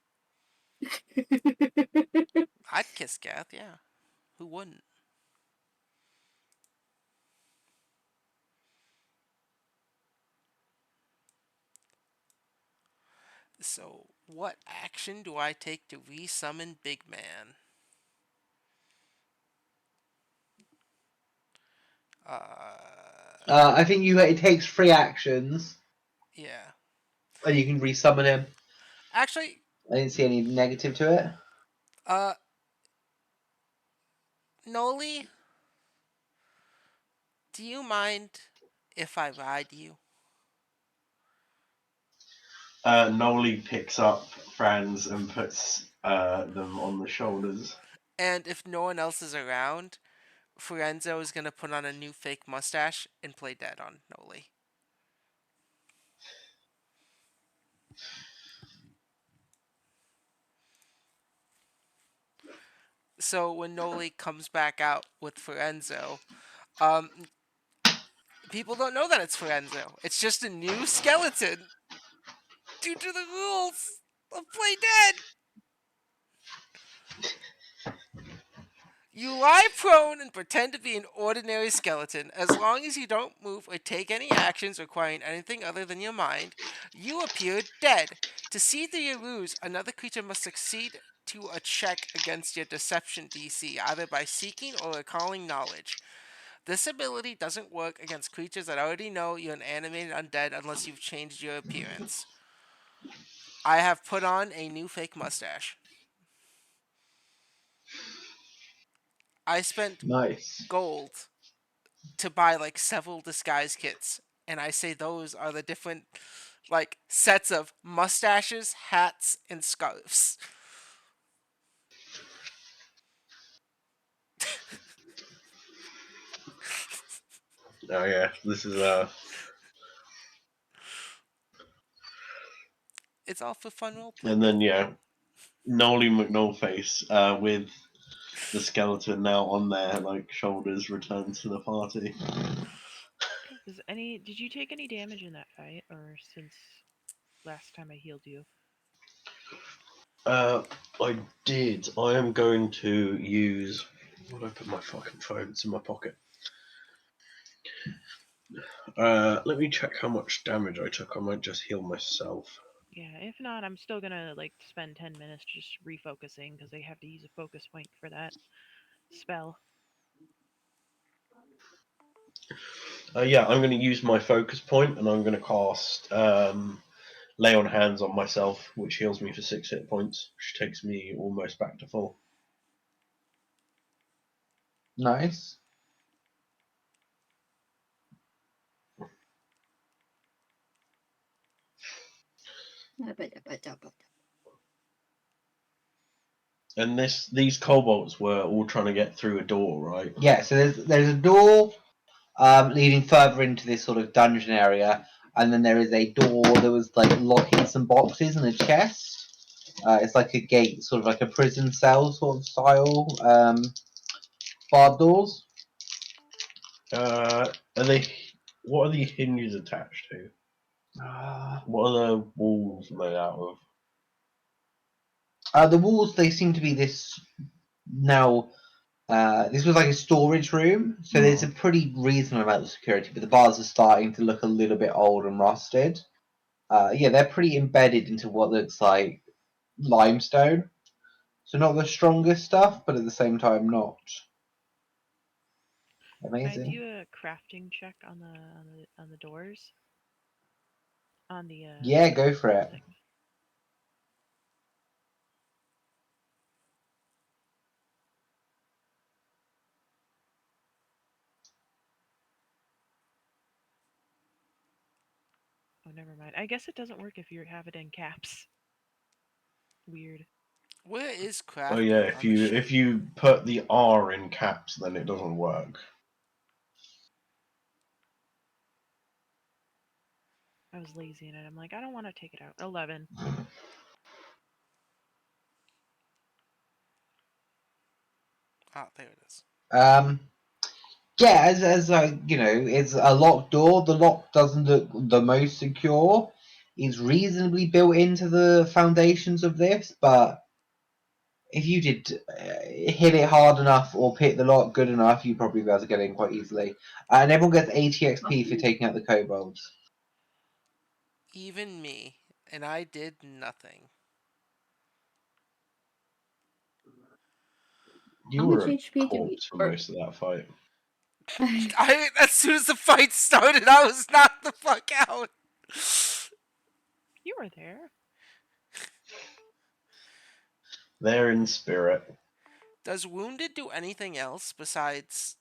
I'd kiss Gath, yeah. Who wouldn't? So, what action do I take to resummon Big Man? I think it takes 3 actions, Yeah. and you can resummon him. Actually, I didn't see any negative to it. Noli, do you mind if I ride you? Noli picks up Franz and puts them on the shoulders. And if no one else is around, Forenzo is gonna put on a new fake mustache and play dead on Noli. So when Noli comes back out with Forenzo, people don't know that it's Forenzo. It's just a new skeleton due to the rules of Play Dead. You lie prone and pretend to be an ordinary skeleton. As long as you don't move or take any actions requiring anything other than your mind, you appear dead. To see through your ruse, another creature must succeed to a check against your deception DC, either by seeking or recalling knowledge. This ability doesn't work against creatures that already know you're an animated undead unless you've changed your appearance. I have put on a new fake mustache. I spent Nice. gold to buy like several disguise kits, and I say those are the different like sets of mustaches, hats, and scarves. Oh yeah, this is It's all for fun role play. and then Nolly McNollface with the skeleton now on their like shoulders returns to the party. Did you take any damage in that fight, or since last time I healed you? I did. I am going to use. Where did I put my fucking phone? It's in my pocket. Let me check how much damage I took. I might just heal myself. Yeah, if not, I'm still gonna like spend 10 minutes just refocusing because they have to use a focus point for that spell. Yeah, I'm going to use my focus point, and I'm going to cast Lay on Hands on myself, which heals me for 6 hit points, which takes me almost back to full. Nice. And these kobolds were all trying to get through a door, right? Yeah, so there's a door leading further into this sort of dungeon area, and then there is a door that was like locking some boxes and a chest. It's like a gate, sort of like a prison cell sort of style. Barred doors. Are they? What are the hinges attached to? What are the walls made out of? The walls, they seem to be this now. This was like a storage room, so there's a pretty reasonable amount of security, but the bars are starting to look a little bit old and rusted. Yeah, they're pretty embedded into what looks like limestone. So not the strongest stuff, but at the same time not Can I amazing. do a crafting check on the doors? On the Yeah, go for it. thing. Oh, never mind. I guess it doesn't work if you have it in caps. Weird. Where is crafting Oh yeah, on the ship? if you put the R in caps, then it doesn't work. I was lazy in it. I'm like, I don't want to take it out. 11. Ah, there it is. Yeah, as it's a locked door. The lock doesn't look the most secure. It's reasonably built into the foundations of this, but if you did hit it hard enough or pick the lock good enough, you'd probably be able to get in quite easily. And everyone gets 80 XP for taking out the kobolds. Even me, and I did nothing. You How were much a HP do we? corpse for most of that fight. As soon as the fight started, I was knocked the fuck out. You were there. They're in spirit. Does wounded do anything else besides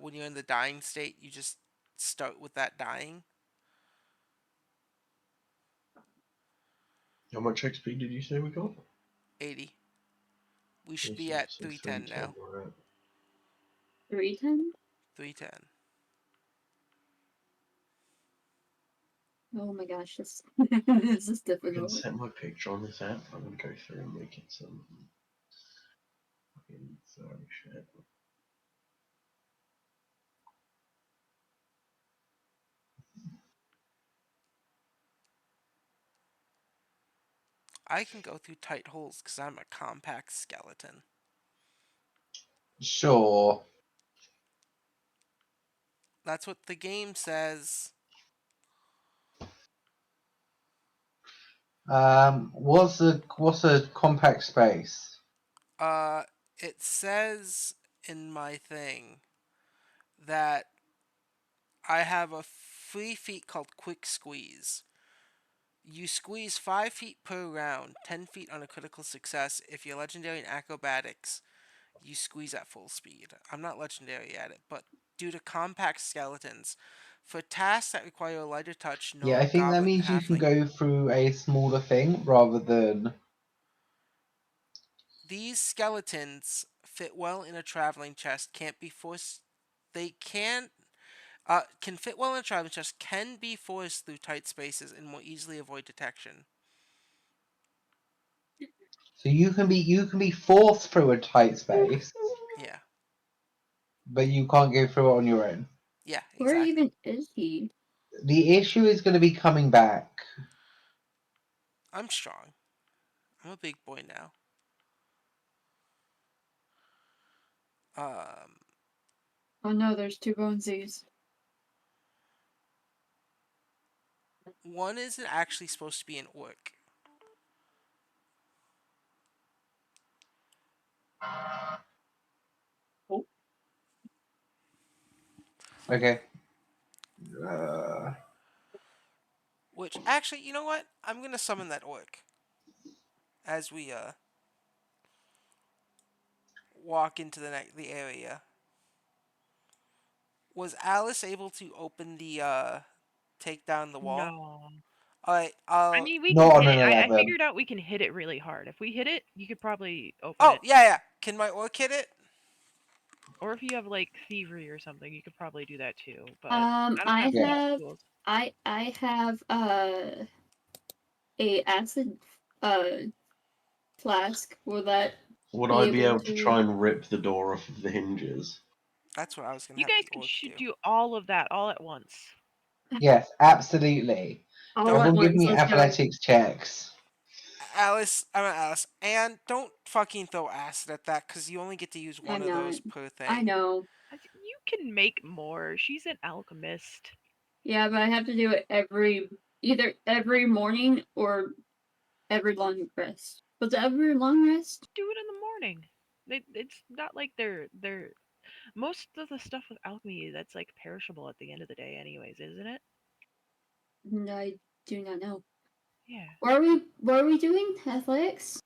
when you're in the dying state? You just start with that dying. How much XP did you say we got? 80. We should be So- at so 310 now. 310, right. 310? 310. Oh my gosh, this this is I can difficult. set my picture on this app. I'm gonna go through and make it some fucking sorry shit. I can go through tight holes because I'm a compact skeleton. Sure. That's what the game says. What's a compact space? It says in my thing that I have a free feat called Quick Squeeze. You squeeze 5 feet per round, 10 feet on a critical success. If you're legendary in acrobatics, you squeeze at full speed. I'm not legendary at it, but due to compact skeletons, for tasks that require a lighter touch, Yeah, I gnome, think that goblin, means you can halfling, go through a smaller thing rather than. these skeletons fit well in a traveling chest. Can't be forced. They can fit well in a traveling chest. Can be forced through tight spaces and more easily avoid detection. So you can be forced through a tight space, Yeah, but you can't go through it on your own. yeah, Where exactly. even is he? The issue is going to be coming back. I'm strong. I'm a big boy now. Um, Oh no, there's two bonesies. one isn't actually supposed to be an orc. Oh, Okay. Uh, Which actually, you know what? I'm gonna summon that orc as we walk into the area. Was Alice able to open the take down the wall? No. All right. I mean, we can not on hit an it. I 11. figured out we can hit it really hard. If we hit it, you could probably open Oh it. yeah, yeah. Can my orc hit it? Or if you have like thievery or something, you could probably do that too. But I don't I have Yeah. thieves have tools. I have a acid uh flask. Will that Would be I be able able to try to? and rip the door off of the hinges? That's what I was gonna You have guys the could orc do. do all of that all at once. Yes, absolutely. All Don't, at Everyone give once? me Let's go. athletics checks. Alice. I'm not Alice. And don't fucking throw acid at that, because you only get to use one I'm of not. those per I thing. know. You can make more. She's an alchemist. Yeah, but I have to do it either every morning or every long rest. Was it every long rest? Do it in the morning. It's not like they're most of the stuff with alchemy that's like perishable at the end of the day, anyways, isn't it? No, I do not know. Yeah. What are we doing? Athletics?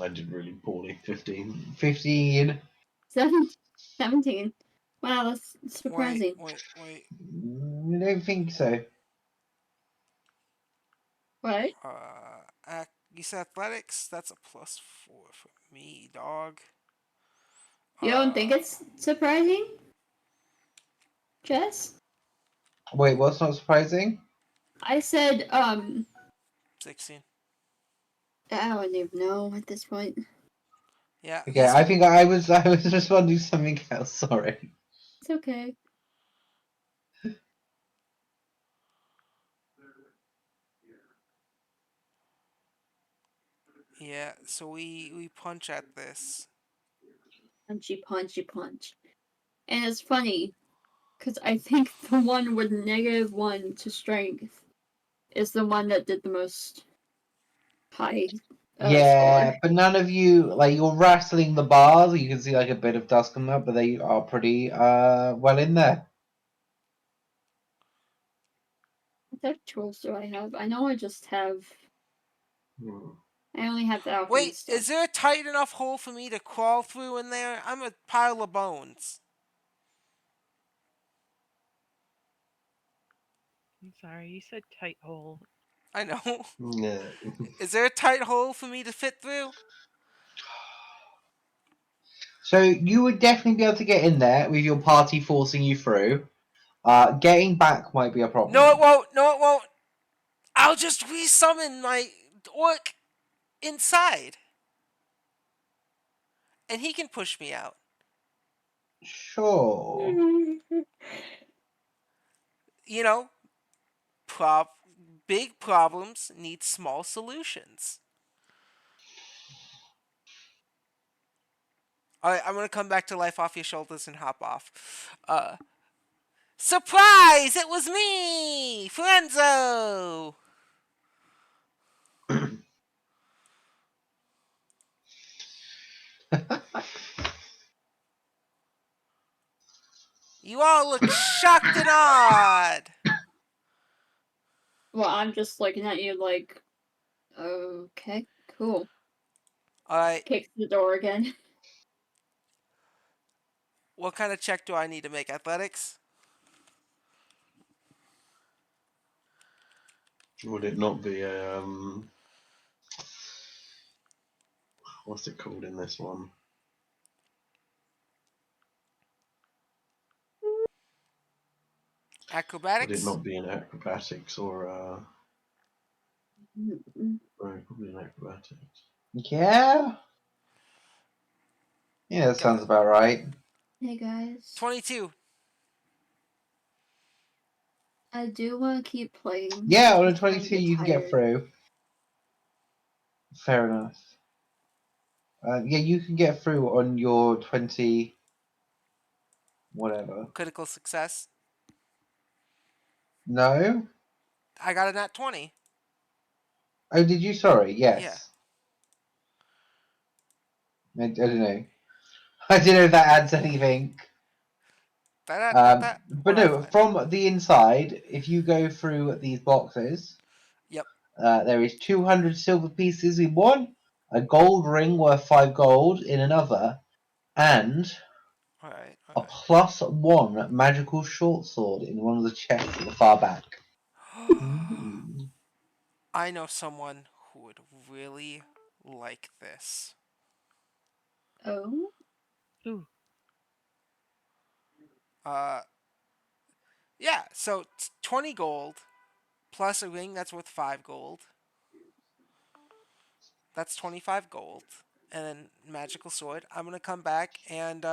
I did really poorly. 15. 15. 17. Wow, that's Wait, surprising. wait, wait. I don't think so. What? You said athletics. That's a +4 for me, dog. You don't think it's surprising? Jess? Wait, what's not surprising? I said, 16. I don't even know at this point. Yeah, Okay, he's I think I was responding to something else. Sorry. It's okay. yeah. So we punch at this. Punchy, punchy, punch. And it's funny, because I think the one with -1 to strength is the one that did the most high Yeah, score. but none of you like you're rattling the bars. You can see like a bit of dust coming up, but they are pretty well in there. What type of tools do I have? I know I just have. Hmm. I only have the alchemy Wait, stuff. is there a tight enough hole for me to crawl through in there? I'm a pile of bones. I'm sorry, you said tight hole. I know. Yeah. Is there a tight hole for me to fit through? So you would definitely be able to get in there with your party forcing you through. Getting back might be a No, it problem. won't. No, it won't. I'll just resummon my orc inside, and he can push me out. Sure. You know, prob big problems need small solutions. All right, I'm gonna come back to life off your shoulders and hop off. Surprise! It was me, Florenzo. You all look shocked and awed. Well, I'm just looking at you like, okay, cool. All right. Kicks the door again. What kind of check do I need to make? Athletics? Would it not be a what's it called in this one? Would it Acrobatics? not be an acrobatics or probably an acrobatics. Yeah. Yeah, that sounds about right. Hey guys, 22. I do want to keep playing. Yeah, on a Just kinda 22 you can get tired. through. Fair enough. Yeah, you can get through on your 20 whatever. Critical success. No? I got a nat 20. Oh, did you? Sorry, Yeah. yes. I don't know. I don't know if that adds anything. But no, Fine. from the inside, if you go through these boxes, Yep. there is 200 silver pieces in one, a gold ring worth 5 gold in another, and Alright. a +1 magical short sword in one of the chests at the far back. Ooh. I know someone who would really like this. Oh, Ooh. Yeah, so 20 gold plus a ring that's worth 5 gold. That's 25 gold. And then magical sword. I'm going to come back and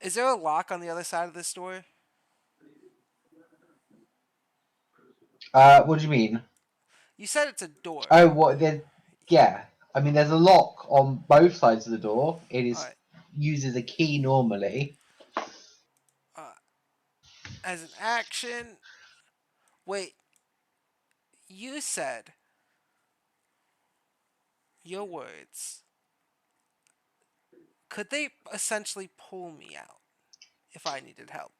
is there a lock on the other side of this door? What do you mean? You said it's a door. Oh, what? Yeah. I mean, there's a lock on both sides of the door. It is Alright. uses a key normally. As an action. Wait. You said your words. Could they essentially pull me out if I needed help?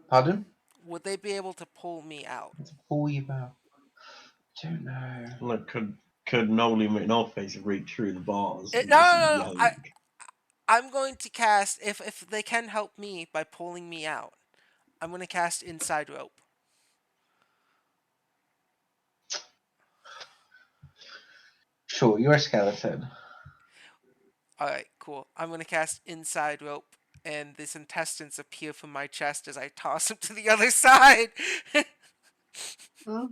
Pardon? Would they be able to pull me out? Pull you out. Don't know. Look, could Noli McNollface reach through the bars No, and no, just no, no. yank? I'm going to cast if they can help me by pulling me out. I'm going to cast inside rope. Sure, you're a skeleton. All right, cool. I'm going to cast inside rope, and these intestines appear from my chest as I toss them to the other side. well,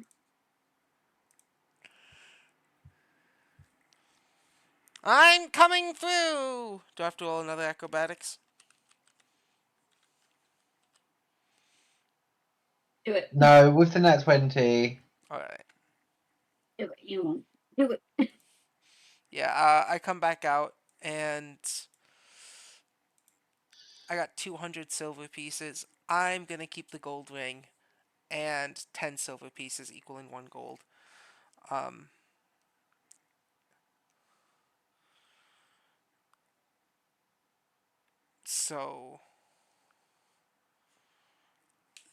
I'm coming through. Do I have to roll another acrobatics? do it. No, with the nat 20. All right. Do it. You won't. Do it. Yeah, I come back out and I got 200 silver pieces. I'm gonna keep the gold ring and 10 silver pieces equaling 1 gold. Um, so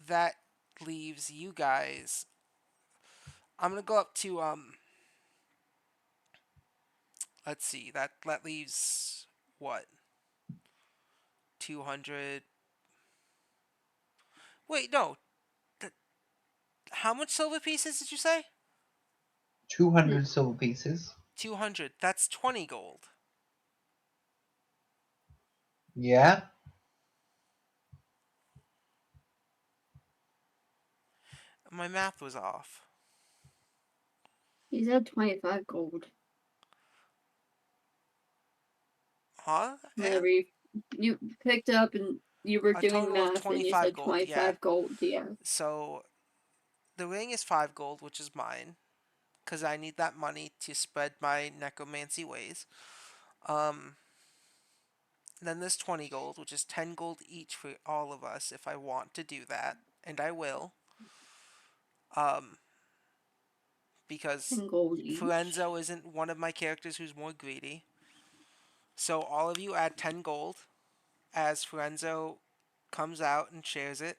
that leaves you guys. I'm gonna go up to let's see, that leaves what? 200. Wait, no. How much silver pieces did you say? 200 silver pieces. 200. That's 20 gold. Yeah. My math was off. He said 25 gold. Huh? Whenever you picked up and you were A doing total of math and you 25 said gold, yeah. 25 gold, yeah. So the ring is 5 gold, which is mine, because I need that money to spread my necromancy ways. Then there's 20 gold, which is 10 gold each for all of us if I want to do that, and I will. Because 10 gold each. Fiorenzo isn't one of my characters who's more greedy. So all of you add 10 gold as Fiorenzo comes out and shares it.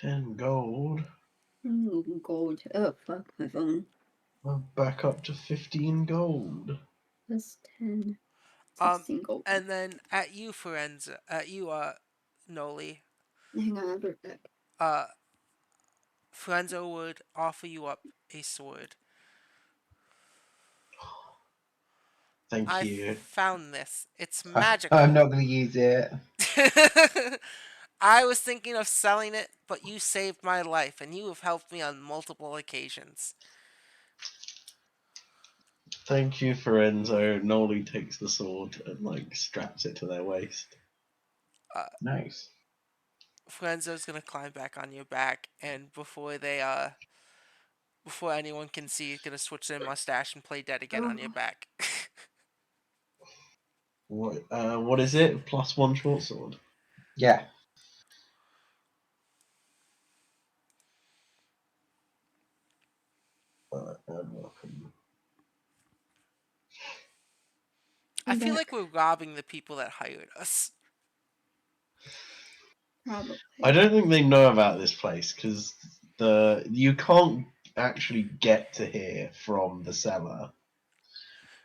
$10 gold. Ooh, gold. Oh, fuck my phone. I'm back up to 15 gold. That's 10. Um, 16 gold. and then at you, Fiorenzo, at you, Noli, Hang on, I'll be right back. Fiorenzo would offer you up a sword. Thank I you. found this. It's I'm magical. not going to use it. I was thinking of selling it, but you saved my life, and you have helped me on multiple occasions. Thank you, Fiorenzo. Noli takes the sword and straps it to their waist. Nice. Fiorenzo's gonna climb back on your back, and before anyone can see, he's gonna switch their mustache and play dead again on your back. What is it? +1 short sword. Yeah. Welcome. I I'm feel back. like we're robbing the people that hired us. Probably. I don't think they know about this place because you can't actually get to here from the cellar.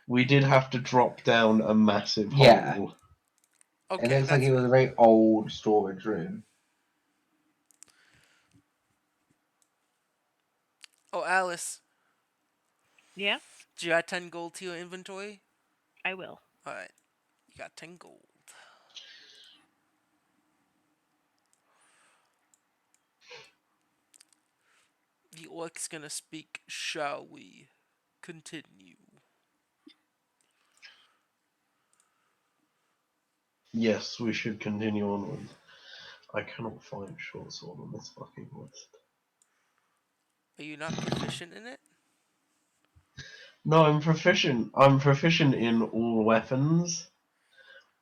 We did have to drop down a massive Yeah. hole. Okay, It looks like that's it was a very old storage room. Oh, Alice, Yeah, do you add 10 gold to your inventory? I will. Alright, you got 10 gold. The orc's gonna speak. Shall we continue? Yes, we should continue onwards. I cannot find short sword on this fucking list. Are you not proficient in it? No, I'm proficient. I'm proficient in all weapons.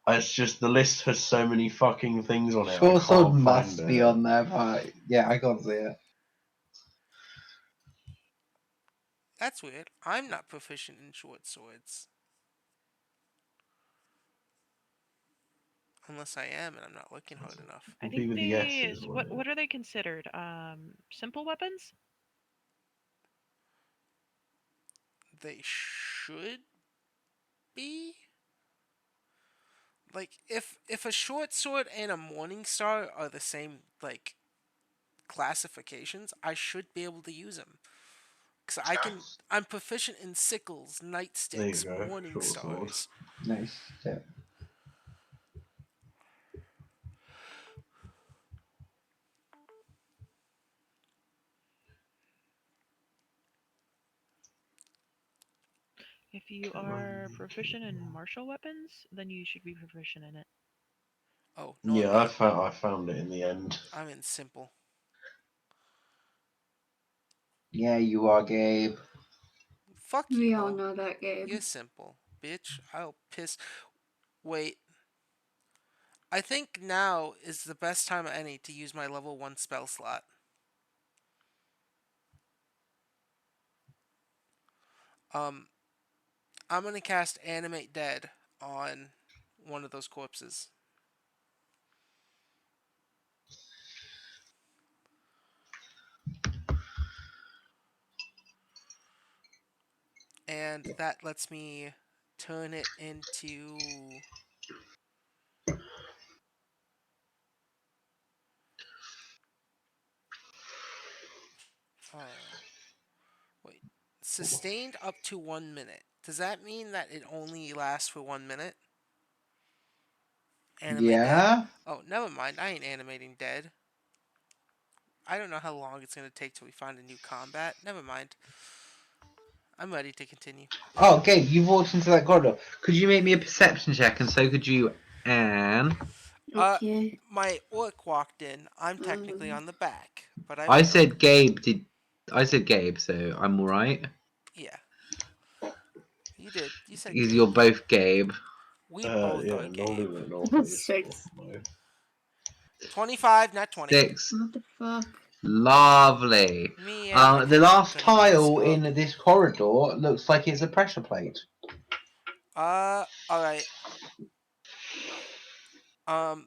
It's just the list has so many fucking things on it. I Short sword can't must find be it. on there, but yeah, I can't see it. That's weird. I'm not proficient in short swords. Unless I am and I'm not looking hard enough. I It'll be think with the S's, what won't it? what are they considered? Simple weapons? They should be? Like, if a short sword and a morning star are the same, classifications, I should be able to use them. Because I'm proficient in sickles, There you nightsticks, go, morning short sword. stars. Nice. Yeah. If you are proficient in martial weapons, then you should be proficient in it. Oh, no, Yeah, I found it in the end. I'm in simple. Yeah, you are, Gabe. Fuck We you, all ho. know that, Gabe. You're simple, bitch. I'll piss. Wait. I think now is the best time of any to use my level 1 spell slot. Um, I'm gonna cast Animate Dead on one of those corpses. And that lets me turn it into... wait. Sustained up to 1 minute. Does that mean that it only lasts for 1 minute? Animate Dead? Yeah. Oh, never mind. I ain't animating dead. I don't know how long it's going to take till we find a new combat. Never mind. I'm ready to continue. Oh, Gabe, you've walked into that corridor. Could you make me a perception check, and so could you, Anne? Okay. My orc walked in. I'm technically on the back, but I I will. said Gabe. I said Gabe, so I'm all right. Yeah. You did. You said Because Gabe. you're both Gabe. We both Yeah, are Noli Gabe. went off his 6. mode. 25, not 20. 6. What the fuck? Lovely. Me and my The last cousin gonna mess tile you up. in this corridor looks like it's a pressure plate. Alright.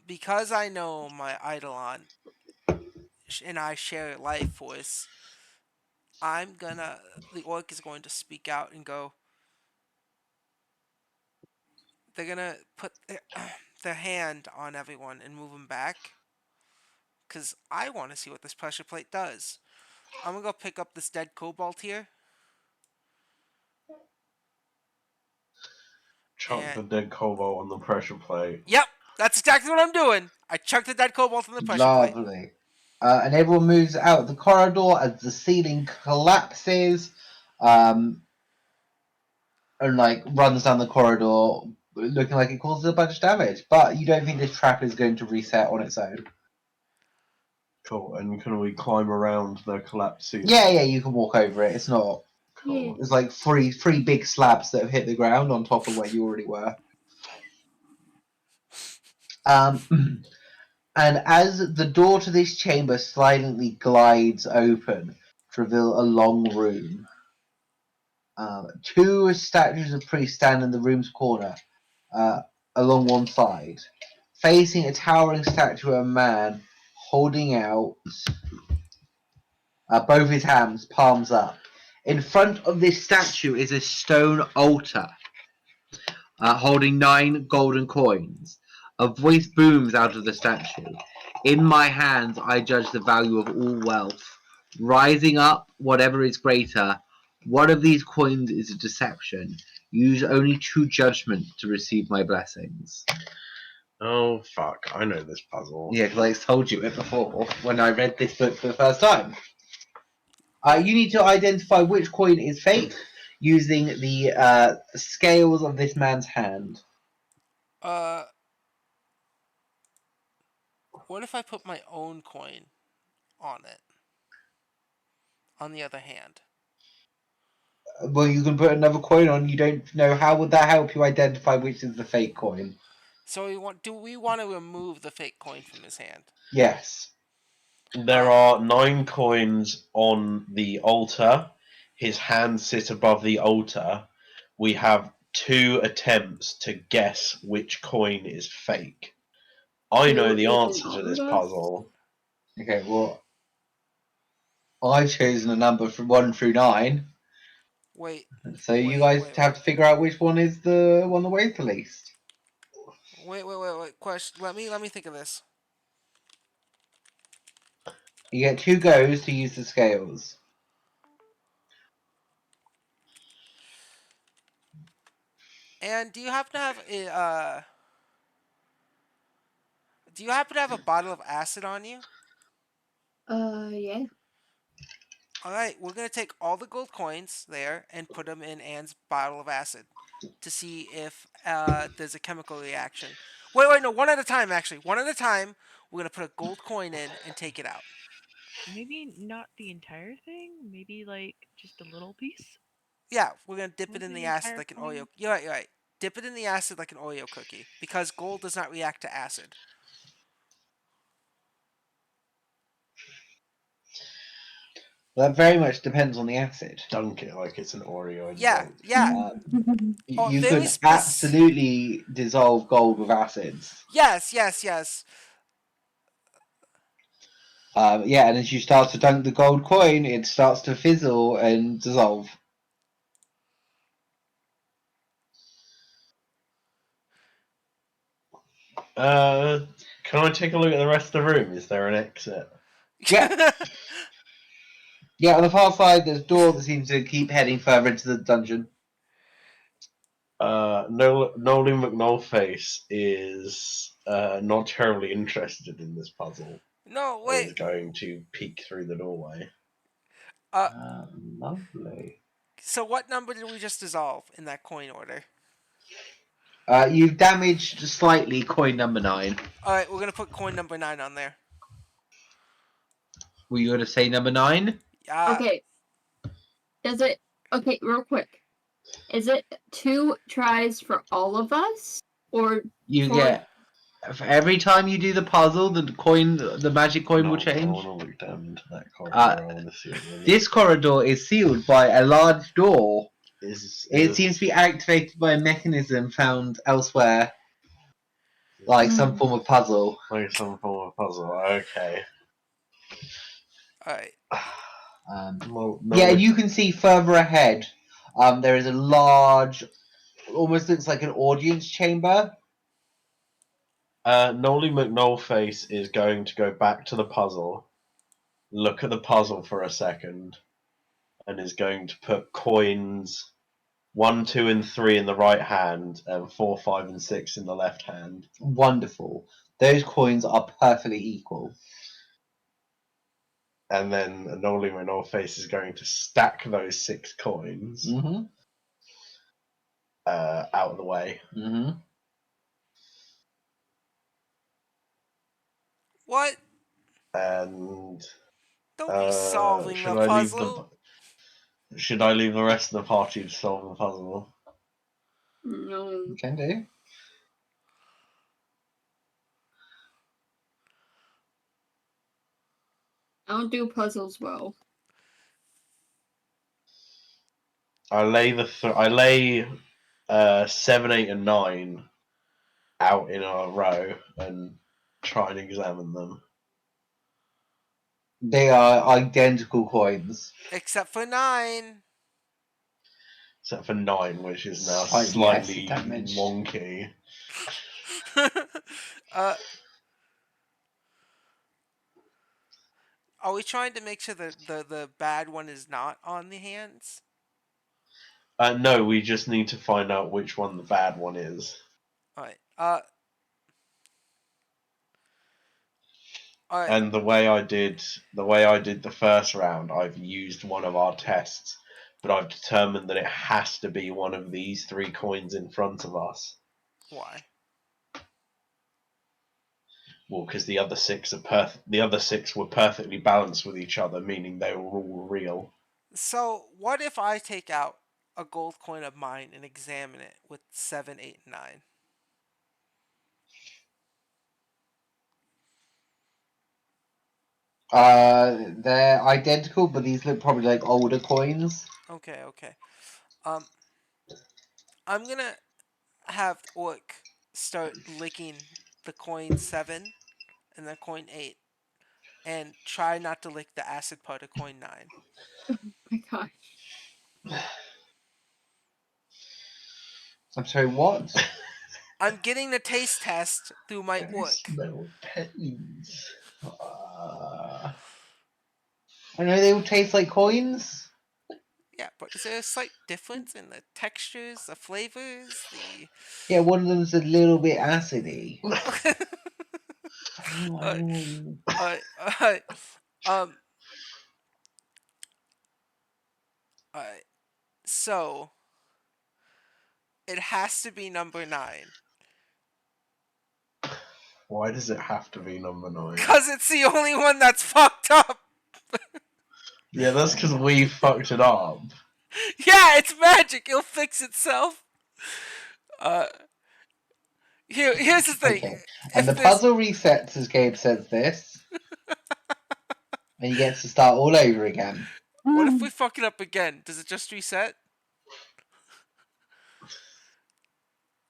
Because I know my Eidolon and I share life force, the orc is going to speak out and go. They're gonna put their hand on everyone and move them back. Cause I want to see what this pressure plate does. I'm gonna go pick up this dead cobalt here. Chuck the And dead cobalt on the pressure plate. yep, that's exactly what I'm doing. I chucked the dead cobalt in the pressure plate. Lovely. And everyone moves out the corridor as the ceiling collapses, and like runs down the corridor, looking like it causes a bunch of damage. But you don't think this trap is going to reset on its own? Cool. And can we climb around the collapsed ceiling? Yeah, you can walk over it. It's not. Cool. It's like three big slabs that have hit the ground on top of where you already were. And as the door to this chamber silently glides open to reveal a long room, two statues of priests stand in the room's corner, along one side, facing a towering statue of a man holding out both his hands, palms up. In front of this statue is a stone altar holding 9 golden coins. A voice booms out of the statue. In my hands, I judge the value of all wealth. Rising up, whatever is greater. One of these coins is a deception. Use only true judgment to receive my blessings. Oh, fuck. I know this puzzle. Yeah, because I told you it before when I read this book for the first time. You need to identify which coin is fake using the scales of this man's hand. What if I put my own coin on it? On the other hand. Well, you can put another coin on. You don't know how would that help you identify which is the fake coin? So do we want to remove the fake coin from his hand? Yes. There are 9 coins on the altar. His hands sit above the altar. We have 2 attempts to guess which coin is fake. I know the answer to this puzzle. Okay, well, I've chosen a number from 1 through 9. Wait. So you guys have to figure out which one is the one that weighs the least. Wait. Question. Let me think of this. You get 2 goes to use the scales. And do you happen to have a bottle of acid on you? Yeah. All right, we're gonna take all the gold coins there and put them in Anne's bottle of acid to see if there's a chemical reaction. Wait, no, one at a time. Actually, one at a time. We're gonna put a gold coin in and take it out. Maybe not the entire thing. Maybe like just a little piece. Yeah, we're gonna dip it Not in the the acid entire like an coin. Oreo. You're right. Dip it in the acid like an Oreo cookie because gold does not react to acid. That very much depends on the acid. Dunk it like it's an Oreo in Yeah. You Very could absolutely dissolve gold with acids. Yes. Yeah, and as you start to dunk the gold coin, it starts to fizzle and dissolve. Can I take a look at the rest of the room? Is there an exit? Yeah. Yeah, on the far side, there's a door that seems to keep heading further into the dungeon. Nolan McNulface is not terribly interested in this puzzle. No, Or is wait. going to peek through the doorway. Lovely. So what number did we just dissolve in that coin order? You've damaged slightly coin number 9. All right, we're gonna put coin number 9 on there. Were you going to say number 9? Okay. Does it? Okay, real quick. Is it 2 tries for all of us, or You for... get For every time you do the puzzle, the magic coin will change. I want to look down into that corridor. I want to see it. This corridor is sealed by a large door. It Is seems to be activated by a mechanism found elsewhere, like some form of puzzle. like some form of puzzle. Okay. Alright. Well, Yeah, and you can see further ahead. There is a large, almost looks like an audience chamber. Nolly McNollface is going to go back to the puzzle, look at the puzzle for a second, and is going to put coins 1, 2, and 3 in the right hand, and 4, 5, and 6 in the left hand. Wonderful. Those coins are perfectly equal. And then Nolly McNollface is going to stack those 6 coins Mm-hmm. out of the way. Mm-hmm. What? And Don't be solving the puzzle. Should I leave the rest of the party to solve the puzzle? No. Can do. I don't do puzzles well. I lay 7, 8, and 9 out in a row and try and examine them. They are identical coins. Except for 9. Except for 9, which is now Slightly slightly damaged. wonky. Are we trying to make sure that the bad one is not on the hands? No, we just need to find out which one the bad one is. Alright. Alright. And the way I did the first round, I've used one of our tests, but I've determined that it has to be one of these 3 coins in front of us. Why? Well, because the other 6 were perfectly balanced with each other, meaning they were all real. So, what if I take out a gold coin of mine and examine it with 7, 8, 9? They're identical, but these look probably like older coins. Okay. I'm gonna have Orc start licking the coin 7 and the coin 8, and try not to lick the acid part of coin 9. Oh my gosh. I'm sorry, what? I'm getting the taste test through my Orc. Smell pains. I know they all taste like coins. Yeah, but is there a slight difference in the textures, the flavors, the... Yeah, one of them's a little bit acidy. Alright. Um. Alright. So, it has to be number 9. Why does it have to be number 9? Because it's the only one that's fucked up! Yeah, that's because we fucked it up. Yeah, it's magic. It'll fix itself. Here's the thing. Okay. And the puzzle resets as Gabe says this. And he gets to start all over again. What if we fuck it up again? Does it just reset?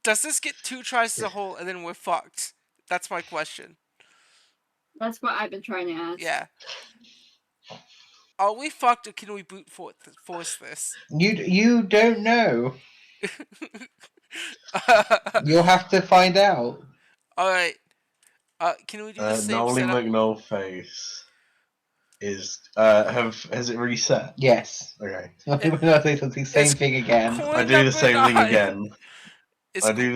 Does this get 2 tries as a whole and then we're fucked? That's my question. That's what I've been trying to ask. Yeah. Are we fucked or can we brute force this? You don't know. You'll have to find out. Alright. Can we do the same Nolly setup? McNollface is has it reset? Yes. Okay. The same thing again. I do the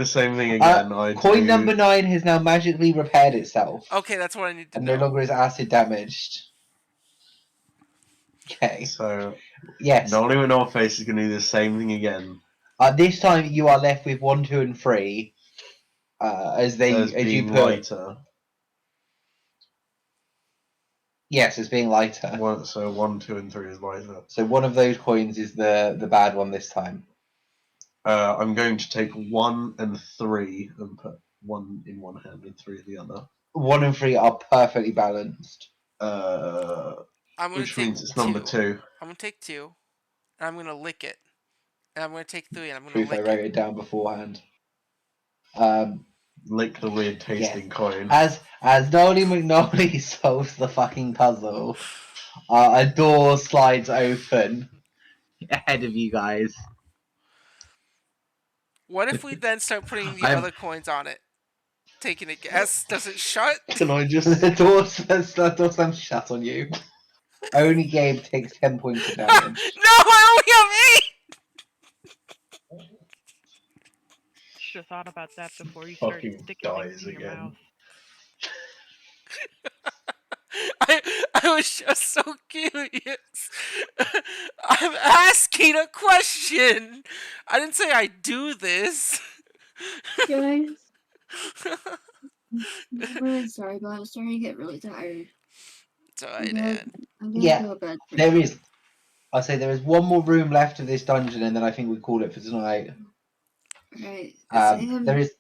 same thing again. Coin number 9 has now magically repaired itself. Okay, that's what I need to and know. no longer is acid damaged. Okay. So, yes. Nolly McNollface is going to do the same thing again. This time you are left with 1, 2, and 3. As you put. Lighter. Yes, it's being lighter. So 1, 2, and 3 is lighter. So one of those coins is the bad one this time. I'm going to take 1 and 3 and put 1 in one hand and 3 in the other. 1 and 3 are perfectly balanced. I'm gonna Which take means it's number 2. I'm gonna take 2, and I'm gonna lick it. And I'm gonna take 3, and I'm gonna Truth, I lick wrote it. it down beforehand. Lick the weird tasting coin. As Nolly McNolly solves the fucking puzzle, a door slides open ahead of you guys. What if we then start putting the I'm- other coins on it? Taking a guess. Does it shut? Can I just The door slams shut on you. Only Gabe takes 10 points of damage. No, I only have 8! Should have thought about that before you started fucking sticking things dies in your again? mouth. I was just so curious. I'm asking a question. I didn't say I do this. Guys, I'm really sorry, but I'm starting to get really tired. It's alright, man. I'm gonna Yeah, go to bed. for there now. is. I'll say there is one more room left of this dungeon, and then I think we call it for tonight. Alright. There is.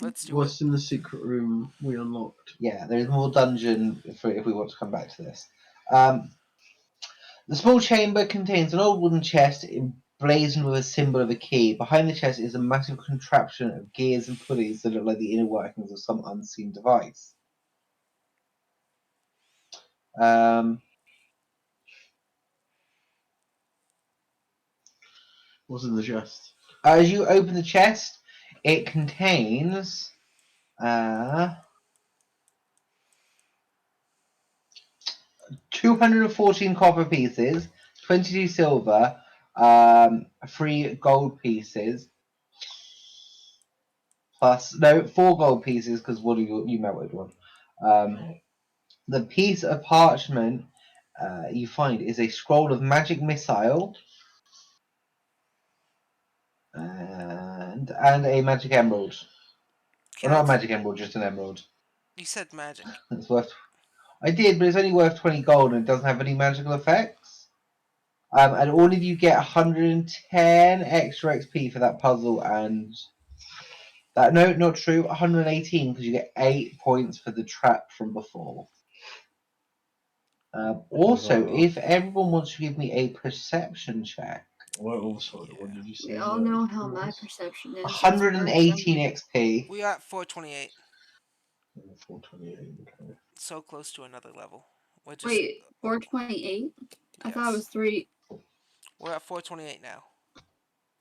Let's do it. What's in the secret room we unlocked? Yeah, there is more dungeon if we want to come back to this. The small chamber contains an old wooden chest emblazoned with a symbol of a key. Behind the chest is a massive contraption of gears and pulleys that look like the inner workings of some unseen device. What's in the chest? As you open the chest, it contains 214 copper pieces, 22 silver, 3 gold pieces, plus 4 gold pieces because one of you melted one. The piece of parchment you find is a scroll of magic missile and a magic emerald. Can Well, I not a magic emerald, just an emerald. You said magic. It's worth. I did, but it's only worth 20 gold and it doesn't have any magical effects. And all of you get 110 extra XP for that puzzle, and that no, not true. 118 because you get 8 points for the trap from before. Also, if everyone wants to give me a perception check, What did you say? We all know how my perception is. It's 118 XP. We got 428. 428. Okay. So close to another level. We're just Wait, 428? I thought it was 3. We're at 428 now.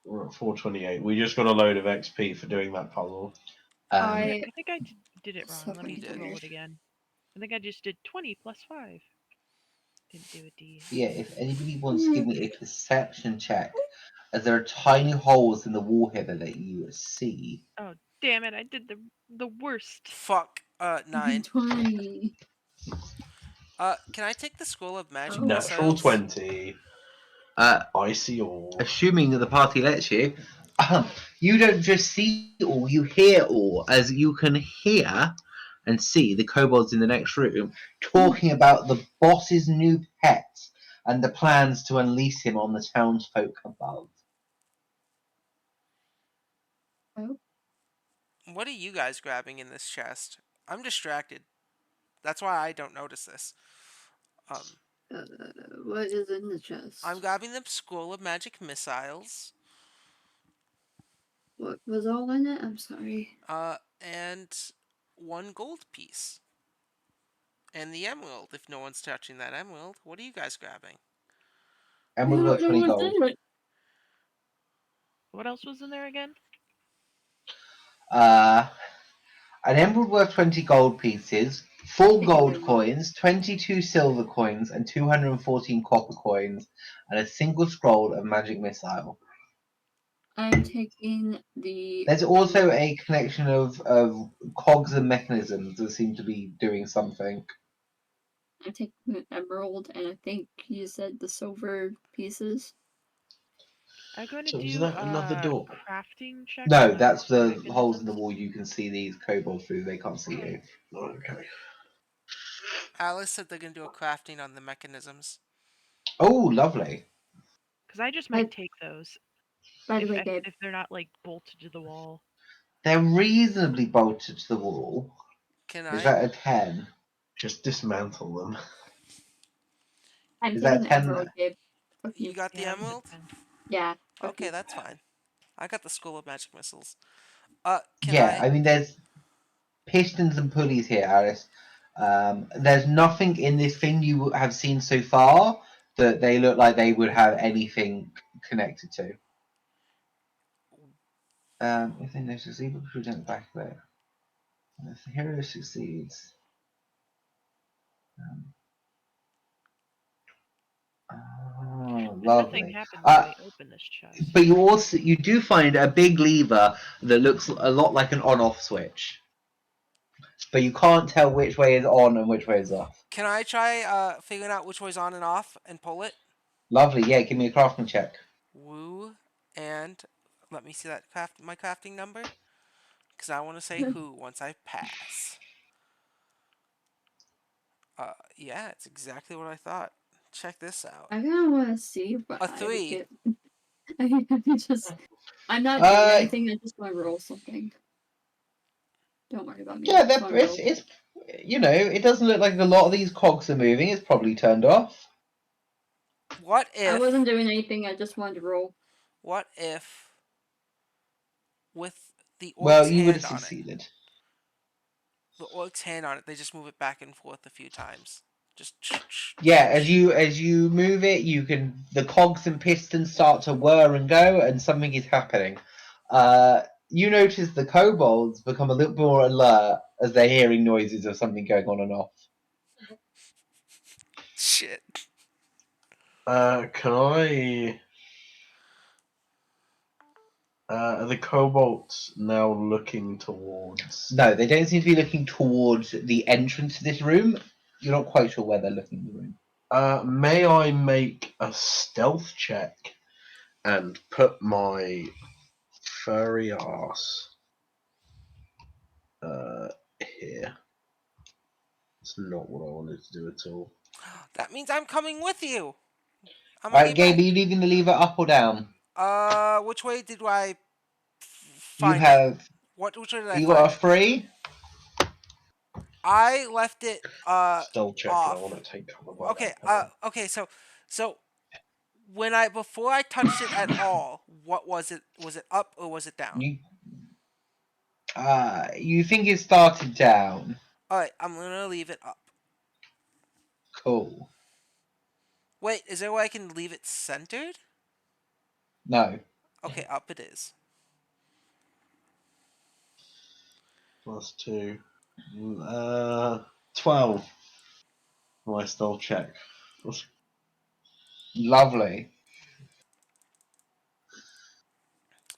We're at 428. We just got a load of XP for doing that puzzle. I think I did it wrong. So Let me You did. roll it again. I think I just did 20 plus 5. Didn't do a D. Yeah, if anybody wants to give me a perception check, as there are tiny holes in the wall here that let you see. Oh, damn it. I did the worst. Fuck. 9. 20. Can I take the scroll of magic Natural missiles? 20. I see all. Assuming that the party lets you, you don't just see all, you hear all, as you can hear and see the kobolds in the next room talking about the boss's new pet and the plans to unleash him on the townsfolk above. Oh. What are you guys grabbing in this chest? I'm distracted. That's why I don't notice this. What is in the chest? I'm grabbing the scroll of magic missiles. What was all in it? I'm sorry. And 1 gold piece. And the emerald. If no one's touching that emerald, what are you guys grabbing? Emerald worth 20 gold. What else was in there again? An emerald worth 20 gold pieces, 4 gold coins, 22 silver coins, and 214 copper coins, and a single scroll of magic missile. I'm taking the. There's also a connection of cogs and mechanisms that seem to be doing something. I'm taking the emerald, and I think you said the silver pieces. I'm going to So do is that another door? crafting check. No, on that's the mechanisms. holes in the wall. You can see these kobolds through. They can't see you. Okay. Alice said they're going to do a crafting on the mechanisms. Oh, lovely. Because I just might take those. By the way, If, Gabe. if they're not like bolted to the wall. They're reasonably bolted to the wall. Can Is I? that a 10? Just dismantle them. I'm Is that getting a 10? emerald, Gabe. Fuck You you. got the Yeah, it's a emerald? 10. Yeah. Fuck Okay, you. that's fine. I got the School of Magic Missiles. Can Yeah, I? I mean, there's pistons and pulleys here, Alice. There's nothing in this thing you have seen so far that they look like they would have anything connected to. If they no succeed, we'll present the back of it. And if the hero succeeds, And nothing lovely. happens when we open this chest. But you do find a big lever that looks a lot like an on-off switch, but you can't tell which way is on and which way is off. Can I try figuring out which way's on and off and pull it? Lovely, yeah. Give me a craftsman check. Woo, and let me see that my crafting number, because I want to say who once I pass. Yeah, it's exactly what I thought. Check this out. I kind of want to see what A I would 3. get. I'm not doing anything. I just want to roll something. Don't worry about me. Yeah, I just wanna roll. it's it doesn't look like a lot of these cogs are moving. It's probably turned off. What I if? wasn't doing anything. I just wanted to roll. What if? With the Well, orc's you would have hand on it. succeeded. The orc's hand on it. They just move it back and forth a few times. Just. Yeah, as you move it, the cogs and pistons start to whir and go, and something is happening. You notice the kobolds become a little more alert as they're hearing noises of something going on and off. Shit. Can I? Are the kobolds now looking towards? No, they don't seem to be looking towards the entrance to this room. You're not quite sure where they're looking in the room. May I make a stealth check and put my furry ass here? It's not what I wanted to do at all. That means I'm coming with you. I'm All on right, your Gabe, back. are you leaving the lever up or down? Which way did I You find it? have. Which way did I You find got a it? 3? I left it Stealth check. I want off. to take cover by Okay. that. Okay. So before I touched it at all, what was it? Was it up or was it down? You think it started down? All right. I'm gonna leave it up. Cool. Wait, is there a way I can leave it centered? No. Okay, up it is. +2. 12. My stealth check. Lovely.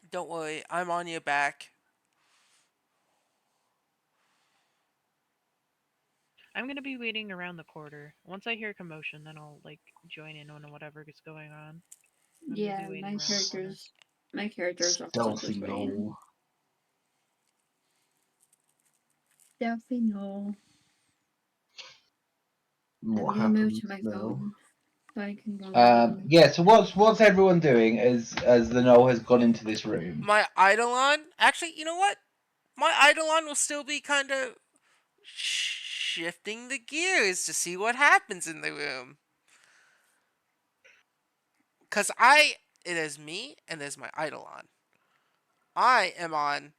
Don't worry, I'm on your back. I'm gonna be waiting around the corner. Once I hear commotion, then I'll like join in on whatever is going on. I'm Yeah, gonna be waiting around the corner. my character's also Stealthy just waiting. gnoll. Stealthy no. What I'm gonna move happens to my now? phone so I can run around. Yeah. So what's everyone doing as the Knoll has gone into this room? My Eidolon. Actually, you know what? My Eidolon will still be kind of shifting the gears to see what happens in the room. Cause it is me and there's my Eidolon. I am on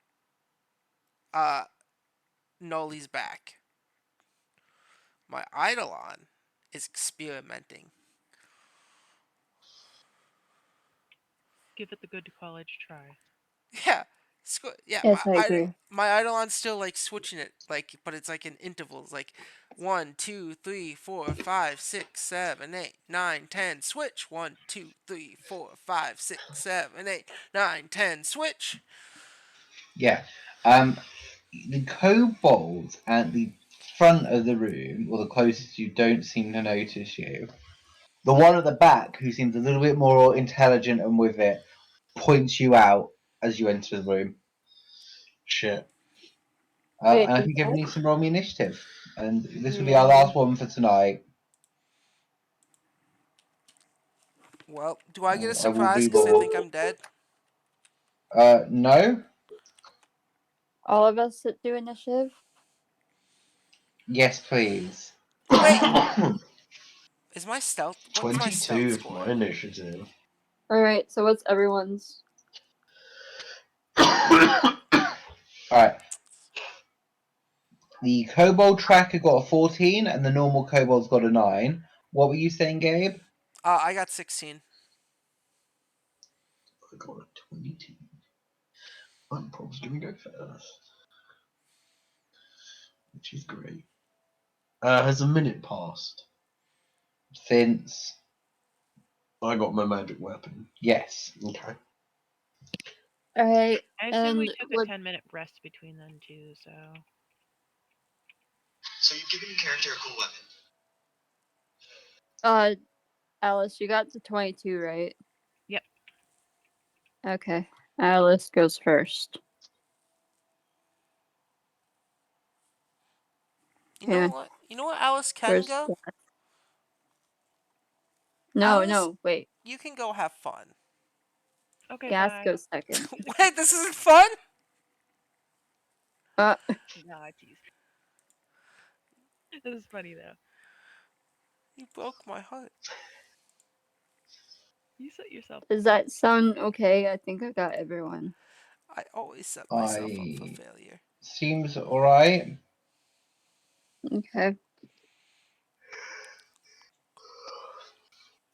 Noli's back. My Eidolon is experimenting. Give it the good college try. Yeah. Yeah, Yes, I agree. my Eidolon's still like switching it, like, but it's like in intervals, like 1, 2, 3, 4, 5, 6, 7, 8, 9, 10, switch. 1, 2, 3, 4, 5, 6, 7, 8, 9, 10, switch. Yeah. The kobolds at the front of the room, or the closest you, don't seem to notice you. The one at the back, who seems a little bit more intelligent and with it, points you out as you enter the room. Shit. And I think everyone needs to roll me initiative. And this will be our last one for tonight. Well, do I get a I will surprise be because they the. think I'm dead? No. All of us do initiative. Yes, please. Wait, is my stealth? What's my 22 stealth for score? my initiative. All right. So what's everyone's? Alright. The kobold tracker got a 14 and the normal kobold's got a 9. What were you saying, Gabe? I got 16. I got a 22. I'm probably going to go first. Which is great. Has a minute passed? Since. I got my magic weapon. Yes. Okay. All right. I assume we And took a 10-minute rest between them too, so. So you've given your character a cool weapon. Alice, you got to 22, right? Yep. Okay. Alice goes first. You know Yeah. what? You know what? Alice can Where's go. Gath? No, Alice, no, wait. you can go have fun. Okay, Gath bye. goes second. Wait, this isn't fun. Uh, Nah, jeez. This is funny though. You broke my heart. You set yourself. does that sound okay? I think I got everyone. I always set myself up for I. failure. Seems alright. Okay.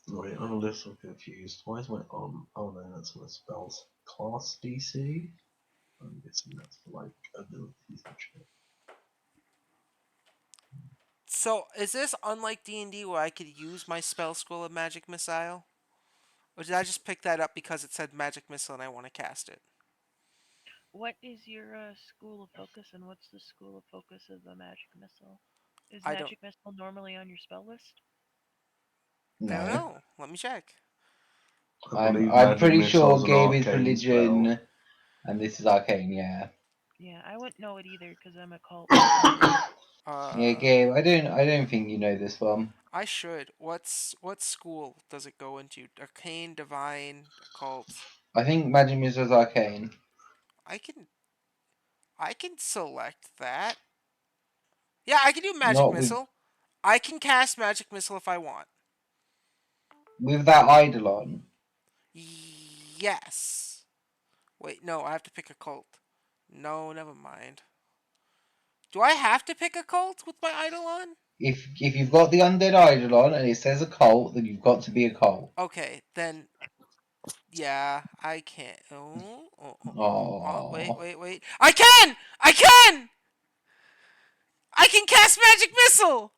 Wait, I'm a little confused. Why is my Oh no, that's my spells class DC. I'm guessing that's for like abilities and shit. So, is this unlike D&D where I could use my spell scroll of magic missile? Or did I just pick that up because it said magic missile and I want to cast it? What is your school of focus, and what's the school of focus of the magic missile? Is I don't magic missile normally on your spell list? I don't No. know. Let me check. I believe I'm magic pretty sure missile's an Gabe is arcane religion, spell. and this is arcane, yeah. Yeah, I wouldn't know it either because I'm a cult. Yeah, Gabe, I don't think you know this one. I should. What school does it go into? Arcane, divine, occult. I think magic missile is arcane. I can select that. Yeah, I can do magic Not with missile. I can cast magic missile if I want. that eidolon. Yes. Wait, no, I have to pick a cult. No, never mind. Do I have to pick a cult with my Eidolon? If you've got the undead eidolon and it says a cult, then you've got to be a cult. Okay, then yeah, I can't. Wait, Oh. wait, wait. I can! I can! I can cast magic missile!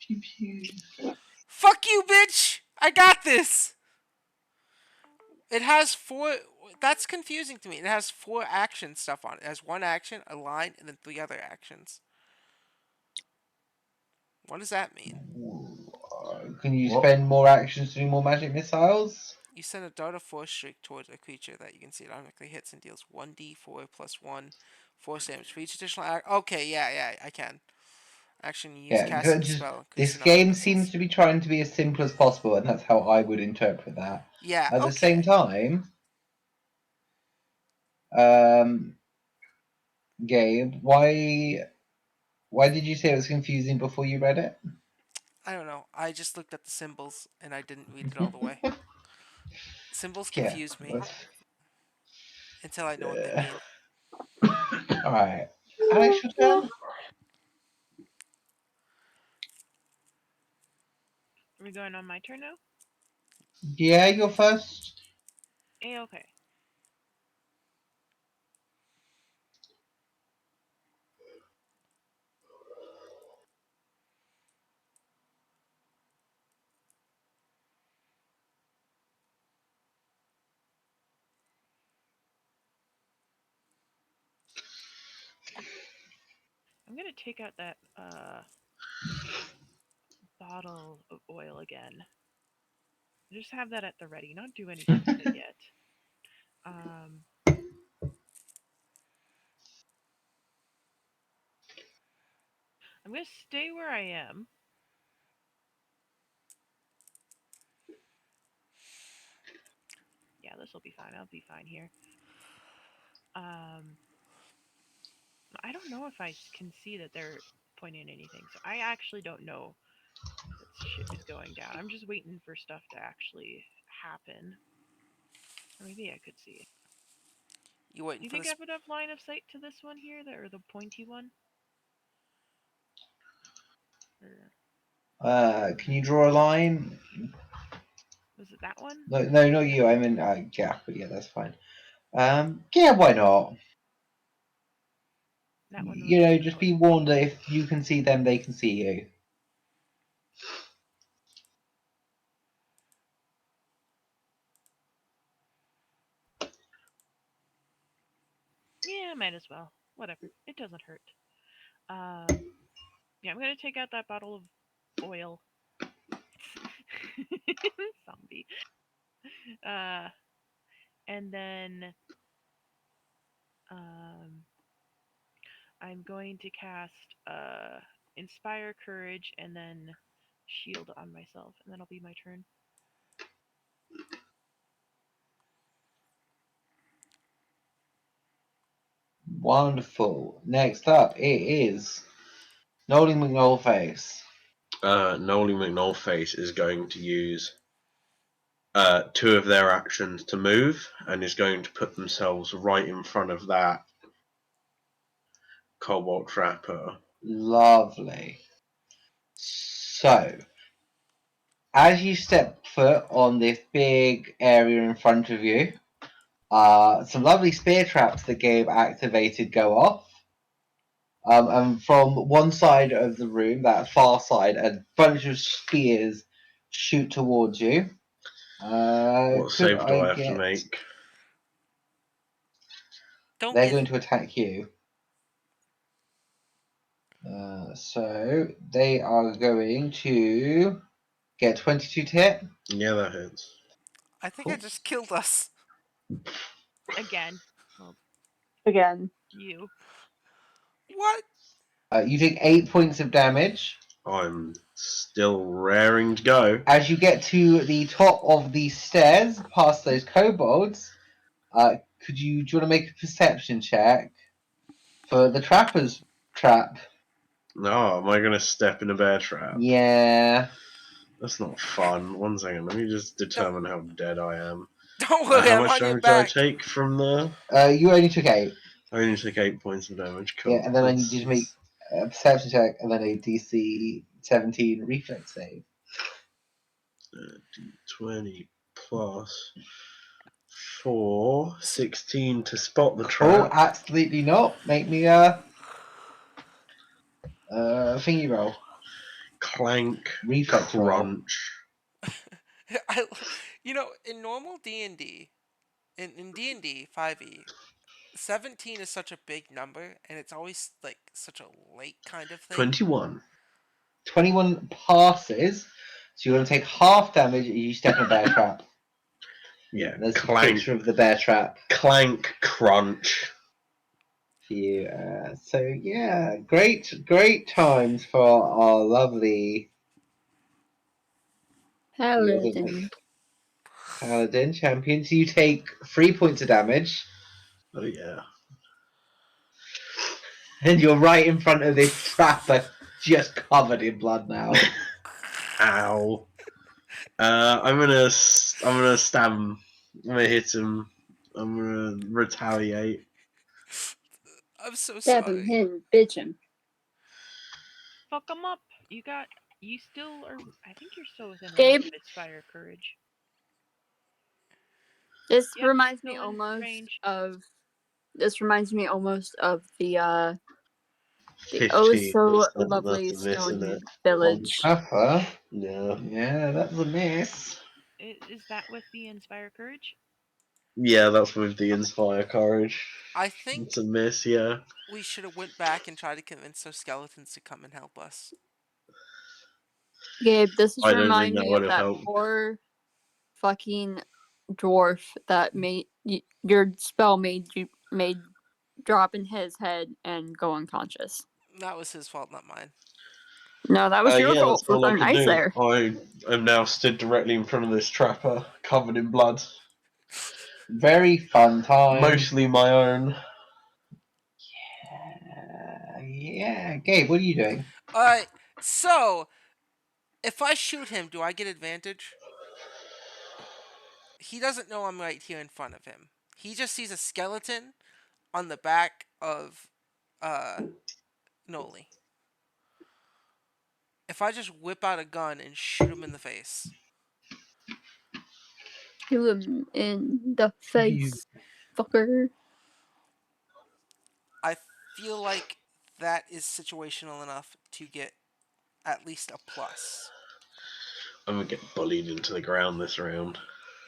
Pew pew. Fuck you, bitch! I got this! It has 4. That's confusing to me. It has 4 action stuff on it. It has 1 action, a line, and then 3 other actions. What does that mean? Can you What? spend more actions to do more magic missiles? You send a dart of force streak towards a creature that you can see it automatically hits and deals 1d4 plus 1 force damage for each additional act. Okay, yeah, I can. Action you use Yeah, casting the just spell. Increase this the number of game missiles. seems to be trying to be as simple as possible, and that's how I would interpret that. Yeah, At the okay. same time, Gabe, why did you say it was confusing before you read it? I don't know. I just looked at the symbols and I didn't read it all the way. Symbols Yeah. confuse me until I know what they mean. All right, Alex, your turn. Are we going on my turn now? Yeah, you're first. Okay. I'm gonna take out that bottle of oil again. Just have that at the ready. Not do anything with it yet. Um, I'm gonna stay where I am. Yeah, let's will be fine. I'll be fine here. I don't know if I can see that they're pointing at anything, so I actually don't know that shit is going down. I'm just waiting for stuff to actually happen. Or maybe I could see. You Do waiting you for think I this? have enough line of sight to this one here, or the pointy one? Or Can you draw a line? was it that one? No, not you. I mean, yeah, but yeah, that's fine. Yeah, why not? That one was You know, the just point. be warned that if you can see them, they can see you. Yeah, might as well. Whatever. It doesn't hurt. Yeah, I'm gonna take out that bottle of oil. Zombie. Uh, and then um, I'm going to cast Inspire Courage and then Shield on myself, and that'll be my turn. Wonderful. Next up, it is Nolan McNollface. Nolan McNollface is going to use 2 of their actions to move and is going to put themselves right in front of that Cobalt Trapper. Lovely. So, as you step foot on this big area in front of you, some lovely spear traps that Gabe activated go off. And from one side of the room, that far side, a bunch of spears shoot towards you. What Could save do I have to get... make? Don't They're get going to attack you. So they are going to get 22 to hit. Yeah, that hits. I think I just killed us. Again. Well, Again. you. What? You take 8 points of damage. I'm still raring to go. As you get to the top of the stairs, past those kobolds, do you want to make a perception check for the trapper's trap? No, am I going to step in a bear trap? Yeah. That's not fun. One second, let me just determine how dead I am. Don't worry, How I'm much on your damage do I back. take from the... You only took 8. I only took 8 points of damage. Cool. Yeah, and then I need you to make a perception check and then a DC 17 reflex save. 20 plus 4, 16 to spot the Oh, trap. absolutely not. Make me a thingy roll. Clank, Reflex roll. crunch. In normal D&D, in D&D 5e, 17 is such a big number, and it's always like such a late kind of thing. 21. 21 passes, so you're going to take half damage if you step in a bear trap. Yeah, There's a clank, picture of the bear trap clank, crunch. for you. So yeah, great times for our lovely Paladin. Paladin champion. So you take 3 points of damage, Oh yeah. and you're right in front of this trapper, just covered in blood now. Ow. I'm gonna stab him. I'm gonna hit him. I'm gonna retaliate. I'm so Stab him, sorry. hit him, bitch him. Fuck them up. You still are. I think you're still within range Gabe? of Inspire Courage. This Yep, reminds me still in almost range. of. This reminds me almost of the oh 15. so That's a lovely miss, isn't it? stone village. Trapper? Yeah. Yeah, that's a miss. Is that with the Inspire Courage? Yeah, that's with the Inspire Courage. I think It's a miss, yeah. we should have went back and tried to convince those skeletons to come and help us. Gabe, this is I don't remind think that me would of have that helped. poor fucking dwarf that made your spell made drop in his head and go unconscious. That was his fault, not mine. No, that was your Yeah, that's fault for all I throwing could ice do. there. I am now stood directly in front of this trapper, covered in blood. Very fun time. Mostly my own. Yeah. Gabe, what are you doing? Alright, so if I shoot him, do I get advantage? He doesn't know I'm right here in front of him. He just sees a skeleton on the back of Noli. If I just whip out a gun and shoot him in the face. Shoot him in the face, fucker. I feel like that is situational enough to get at least a plus. I'm gonna get bullied into the ground this round.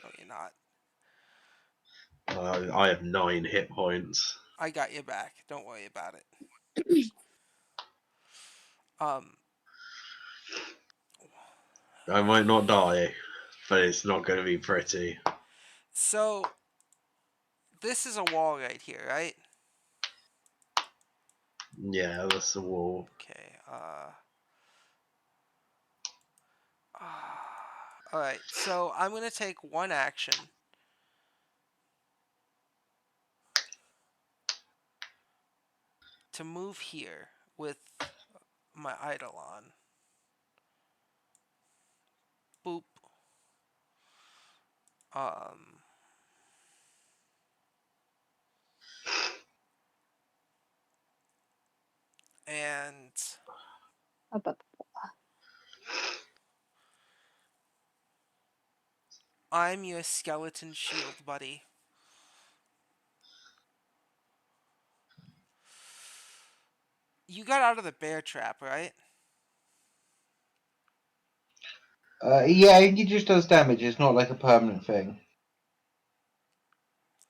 No, you're not. I have 9 hit points. I got your back. Don't worry about it. I might not die, but it's not going to be pretty. So this is a wall right here, right? Yeah, that's the wall. Okay. All right. So I'm gonna take one action to move here with my idol on. Boop. And I'm your skeleton shield, buddy. You got out of the bear trap, right? Yeah, it just does damage. It's not like a permanent thing.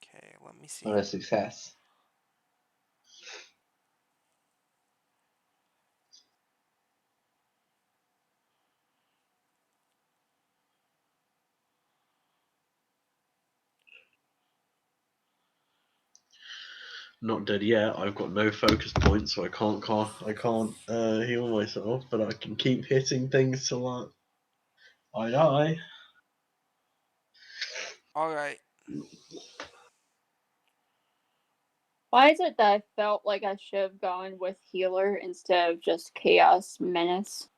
Okay, let me see. Or a success. Not dead yet. I've got no focus points, so I can't heal myself, but I can keep hitting things till I die. All right. Why is it that I felt like I should have gone with healer instead of just chaos menace?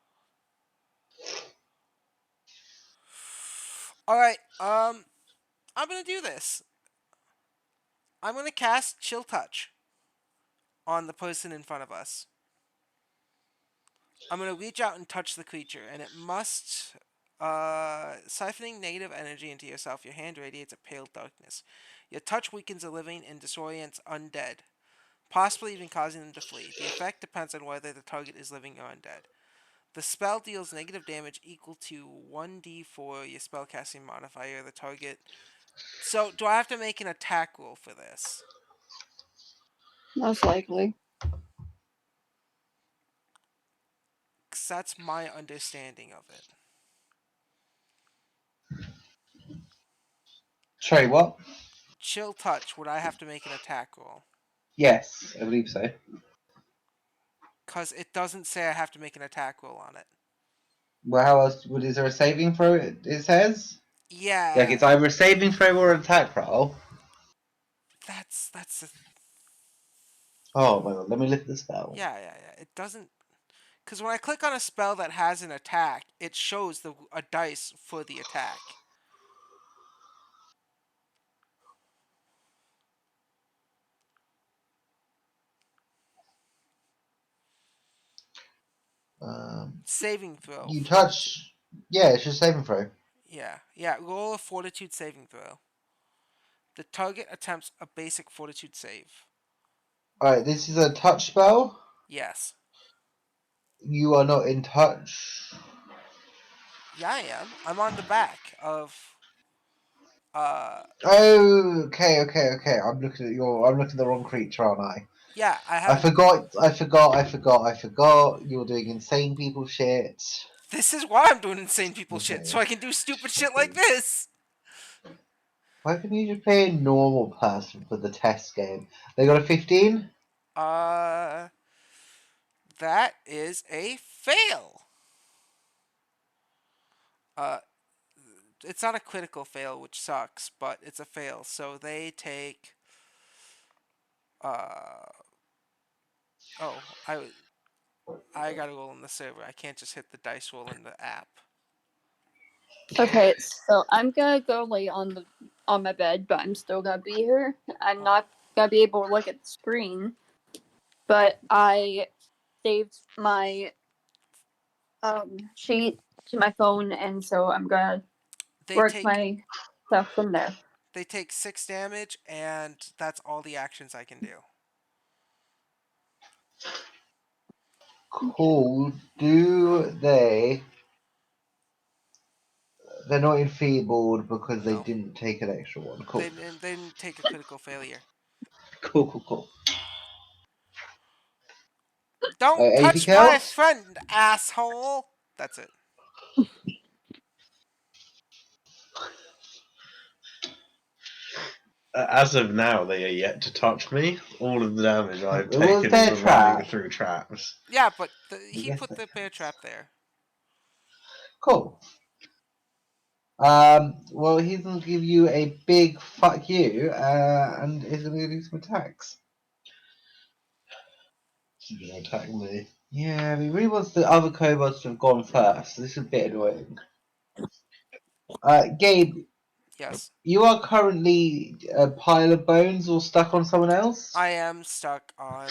All right. I'm gonna do this. I'm gonna cast Chill Touch on the person in front of us. I'm gonna reach out and touch the creature, and it must siphoning negative energy into yourself. Your hand radiates a pale darkness. Your touch weakens a living and disorients undead, possibly even causing them to flee. The effect depends on whether the target is living or undead. The spell deals negative damage equal to 1d4 your spellcasting modifier. The target. So, do I have to make an attack roll for this? Most likely. Because that's my understanding of it. Sorry, what? Chill Touch, would I have to make an attack roll? Yes, I believe so. Because it doesn't say I have to make an attack roll on it. Well, how else? Is there a saving throw? It says. Yeah. Like it's either a saving throw or an attack roll. That's a, Oh my god! Let me look at the spell. yeah. It doesn't. Because when I click on a spell that has an attack, it shows a dice for the attack. Saving throw. You touch. Yeah, it's just saving throw. Yeah. Roll a fortitude saving throw. The target attempts a basic fortitude save. Alright, this is a touch spell. Yes. You are not in touch. Yeah, I am. I'm on the back of. Oh, okay. I'm looking at the wrong creature, aren't I? Yeah, I I have. forgot. You're doing insane people shit. This is why I'm doing insane people shit, Okay. so I can do stupid shit like this. Why couldn't you just play a normal person for the test game? They got a 15? That is a fail. it's not a critical fail, which sucks, but it's a fail. So they take. Uh, oh, I gotta roll in the server. I can't just hit the dice roll in the app. Okay, so I'm gonna go lay on my bed, but I'm still gonna be here. I'm not gonna be able to look at the screen, but I saved my sheet to my phone, and so I'm gonna They work take my stuff from there. they take 6 damage, and that's all the actions I can do. Cool. Do they? They're not enfeebled because they No, didn't take an extra one. Cool. they didn't take a critical failure. Cool. Don't touch Anything my else? friend, asshole. That's it. As of now, they are yet to touch me. All of the damage I've It was taken their for running trap. through traps. Yeah, but I he guess put the bear trap there. Cool. Well, he's gonna give you a big fuck you, and he's gonna do some attacks. He's gonna attack me. Yeah, he really wants the other kobolds to have gone first. This is a bit annoying. Gabe, Yes, you are currently a pile of bones or stuck on someone else? I am stuck on.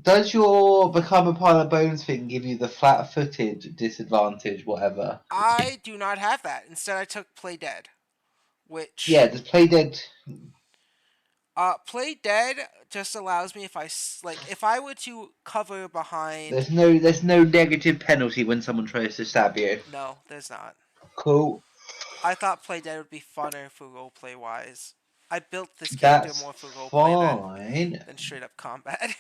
Does your become a pile of bones thing give you the flat-footed disadvantage, whatever? I do not have that. Instead, I took play dead, Yeah, which just play dead. play dead just allows me if I were to cover behind. There's no negative penalty when someone tries to stab you. No, there's not. Cool. I thought play dead would be funner for roleplay wise. I built this character That's more for roleplay fine. than straight up combat.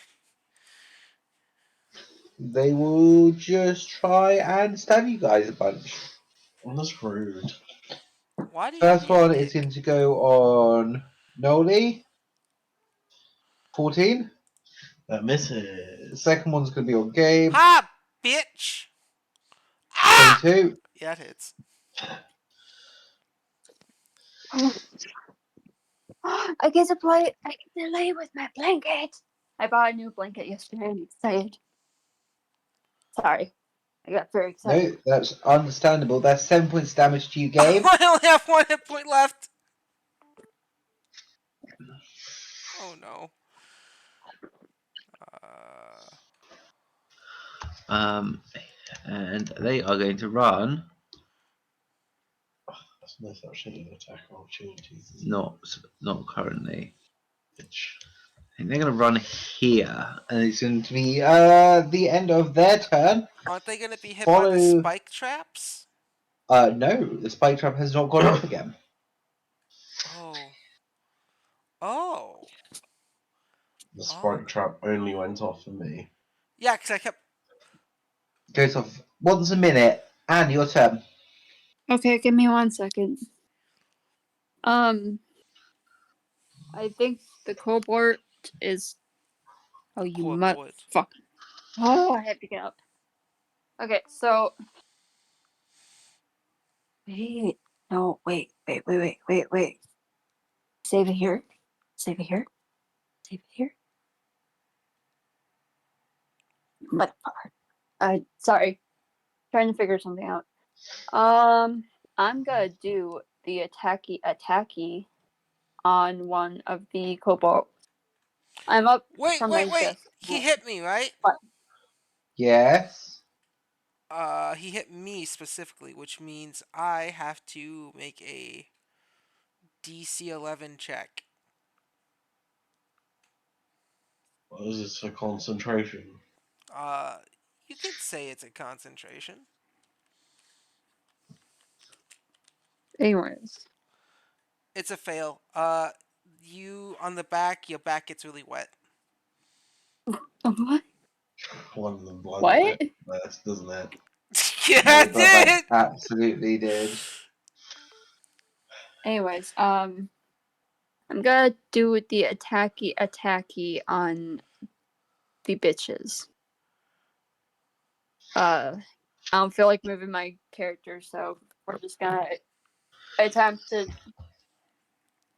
They will just try and stab you guys a bunch. Oh, that's rude. Why do you First need a one is dick? going to go on Noli. 14. That The misses. second one's going to be on Gabe. Ha, bitch! Ah! 22. Yeah, it hits. I get to lay with my blanket. I bought a new blanket yesterday. I'm excited. Sorry, I got very excited. No, that's understandable. That's 7 points damage to you, Gabe. I only have 1 hit point left. Oh no. And they are going to run. That's nice actually an attack opportunities. Not currently. Bitch. And they're going to run here, and it's going to be the end of their turn. Aren't they gonna be hit by the spike traps? No, the spike trap has not gone off again. Oh. Oh. The Oh. spike trap only went off for me. Yeah, because I kept. Goes off once a minute, and your turn. Okay, give me 1 second. I think the cohort is. Oh, you Cohort. fuck. Oh, I have to get up. Okay, so. Wait. No, wait. Save it here. Save it here. Save it here. Motherfucker. Sorry. Trying to figure something out. I'm gonna do the attacky on one of the cobalt. I'm up Wait. from my desk. He hit me, right? Yes. He hit me specifically, which means I have to make a DC 11 check. What is this for concentration? You could say it's a concentration. Anyways. It's a fail. You on the back, your back gets really wet. What? One of them What? blanket less, doesn't it? Yeah, No, it did. Absolutely did. Anyways, I'm gonna do the attacky on the bitches. I don't feel like moving my character, so we're just gonna attempted.